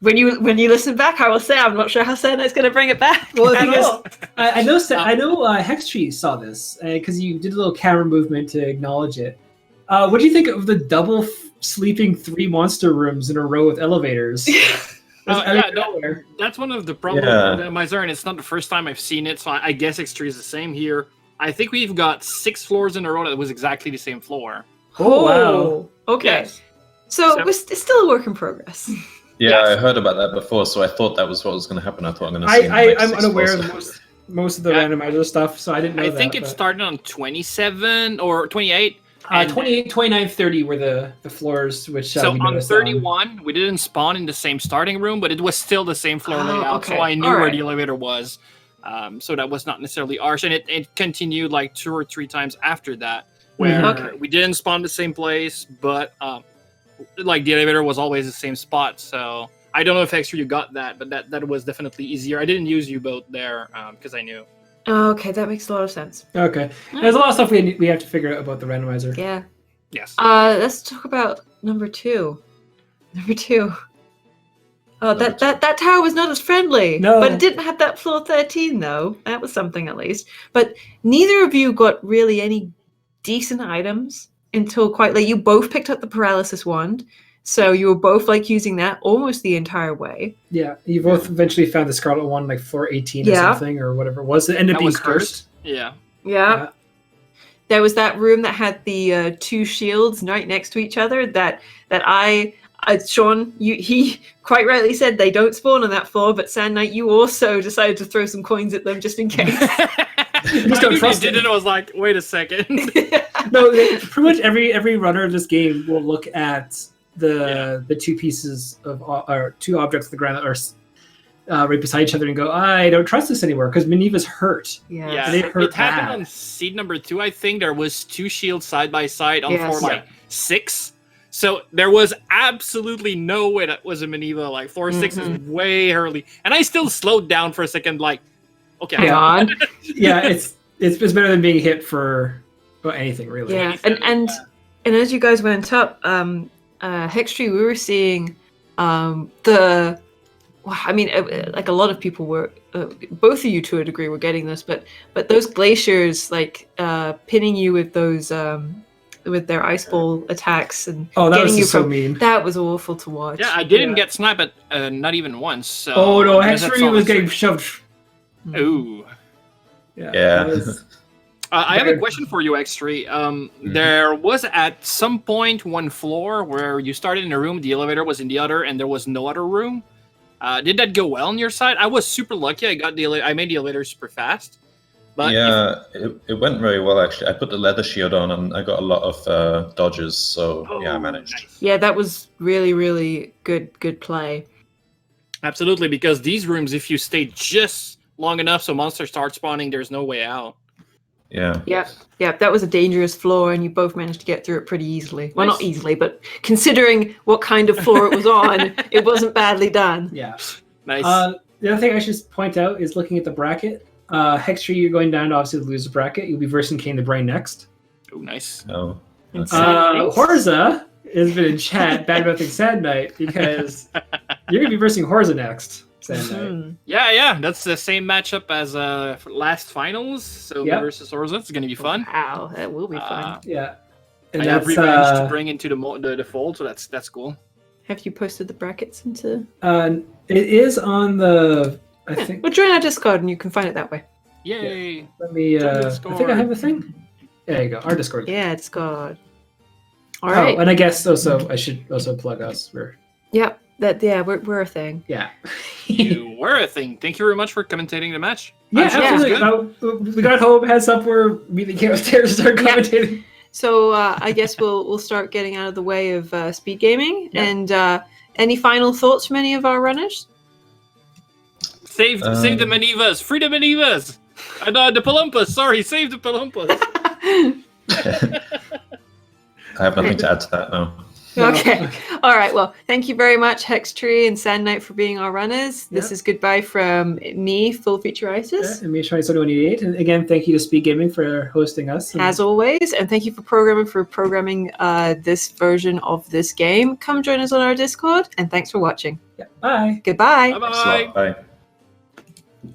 S2: when you listen back, I will say I'm not sure how SandKnight's going to bring it back.
S1: Well, the
S2: at
S1: thing is,
S2: all.
S1: I know HexTree saw this because you did a little camera movement to acknowledge it. What do you think of the double sleeping 3 monster rooms in a row with elevators?
S3: That's one of the problems
S4: Yeah.
S3: with MISR, and it's not the first time I've seen it, so I guess HexTree is the same here. I think we've got 6 floors in a row that was exactly the same floor.
S1: Oh, wow.
S2: Okay.
S3: Yes.
S2: So
S3: So-
S2: it's still a work in progress.
S4: Yeah,
S3: Yes.
S4: I heard about that before, so I thought that was what was going to happen. I thought I'm going to see.
S1: I'm unaware of most of the
S3: Yeah.
S1: randomizer stuff, so I didn't know
S3: I
S1: that.
S3: think it
S1: but-
S3: started on 27 or 28. and-
S1: 28, 29, 30 were the floors, which
S3: So
S1: we
S3: on
S1: noticed
S3: 31, we didn't spawn in the same starting room, but it was still the same floor
S2: Oh,
S3: layout,
S2: okay.
S3: so I knew
S2: All
S3: where
S2: right.
S3: the elevator was. So that was not necessarily ours, and it continued like 2 or 3 times after that, where
S2: Okay.
S3: we didn't spawn the same place, but like the elevator was always the same spot. So I don't know if HexTree you got that, but that was definitely easier. I didn't use U-boat there because I knew.
S2: Okay, that makes a lot of sense.
S1: Okay. There's a lot of stuff we have to figure out about the randomizer.
S2: Yeah.
S3: Yes.
S2: Let's talk about number 2. Number 2. Oh, that tower was not as friendly.
S1: No.
S2: But it didn't have that floor 13 though. That was something at least. But neither of you got really any decent items until quite late. You both picked up the paralysis wand. So you were both like using that almost the entire way.
S1: Yeah, you both eventually found the Scarlet one, like floor 18 or
S2: Yeah.
S1: something, or whatever it was. It ended up
S3: That
S1: being
S3: was
S1: cursed.
S3: cursed. Yeah.
S2: Yeah. There was that room that had the two shields right next to each other that Sean, he quite rightly said they don't spawn on that floor, but SandKnight, you also decided to throw some coins at them just in case.
S1: Just don't trust
S3: it.
S1: it.
S3: I was like, wait a second.
S1: No, pretty much every runner of this game will look at the two pieces of or two objects on the ground that are right beside each other and go, I don't trust this anymore because Minerva's hurt.
S2: Yeah.
S1: And it hurt
S3: it happened
S1: bad.
S3: on seed number 2, I think. There was 2 shields side by side on floor like 6. So there was absolutely no way that was a Minerva. Like floor 6 is way early. And I still slowed down for a second, like, okay.
S2: Hang on.
S1: Yeah, it's better than being hit for anything really.
S2: Yeah, and as you guys went up, HexTree, we were seeing like a lot of people were, both of you to a degree were getting this, but those glaciers like pinning you with those with their ice ball attacks and
S1: that
S2: getting
S1: was
S2: you
S1: just so mean.
S2: That was awful to watch.
S3: Yeah, I didn't get sniped at not even once. So
S1: Oh no,
S3: I guess that's
S1: HexTree
S3: all
S1: was
S3: the
S1: getting
S3: same.
S1: shoved.
S3: Ooh.
S4: Yeah.
S1: that was-
S3: I have a question for you, HexTree. There was at some point one floor where you started in a room, the elevator was in the other, and there was no other room. Did that go well on your side? I was super lucky. I made the elevator super fast. But
S4: yeah, it went very well actually. I put the leather shield on and I got a lot of dodges, so yeah, I managed.
S3: Nice.
S2: Yeah, that was really, really good play.
S3: Absolutely, because these rooms, if you stay just long enough so monsters start spawning, there's no way out.
S4: Yeah.
S2: Yeah, that was a dangerous floor, and you both managed to get through it pretty easily. Well,
S3: Nice.
S2: not easily, but considering what kind of floor it was on, it wasn't badly done.
S1: Yeah.
S3: Nice.
S1: The other thing I should point out is looking at the bracket. HexTree, you're going down to obviously the loser bracket. You'll be versing Kane the Brain next.
S3: Oh, nice.
S4: Oh.
S2: And
S4: Okay.
S2: SandKnight.
S1: Horza has been in chat bad about SandKnight because you're going to be versing Horza next. SandKnight.
S3: Yeah, that's the same matchup as last finals. So
S1: Yep.
S3: versus Orza, it's gonna be fun.
S2: Wow, that will be fun.
S1: Yeah.
S3: I
S1: And
S3: have
S1: that's
S3: revenge to bring into the fold, so that's cool.
S2: Have you posted the brackets into?
S1: it is on the I think
S2: Well, join our Discord, and you can find it that way.
S3: Yay!
S1: let me
S3: Join the
S1: I think I have the thing. There you go. Our Discord.
S2: Yeah, Discord. All right.
S1: Oh, and I guess also I should also plug us. We're
S2: We're a thing.
S1: yeah.
S3: You were a thing. Thank you very much for commentating the match.
S1: Yeah,
S3: I'm sure it was
S1: absolutely.
S3: good.
S1: We got home, heads up, we're meeting came upstairs and started commentating.
S2: So I guess we'll start getting out of the way of speed gaming.
S1: Yeah.
S2: And any final thoughts from any of our runners?
S3: Save the Manivas! Free the Manivas! The Palumpas! Sorry, save the Palumpas!
S4: I have nothing to add to that now.
S2: Okay. All right. Well, thank you very much, HexTree and SandKnight, for being our runners. This
S1: Yep.
S2: is goodbye from me, Full Feature
S1: Yeah,
S2: Isis.
S1: and me, Shiny Soda 188. And again, thank you to Speed Gaming for hosting us. And
S2: As always, and thank you for programming this version of this game. Come join us on our Discord, and thanks for watching.
S1: yeah, bye.
S2: Goodbye.
S3: Bye
S4: Thanks a
S3: bye!
S4: lot. Bye.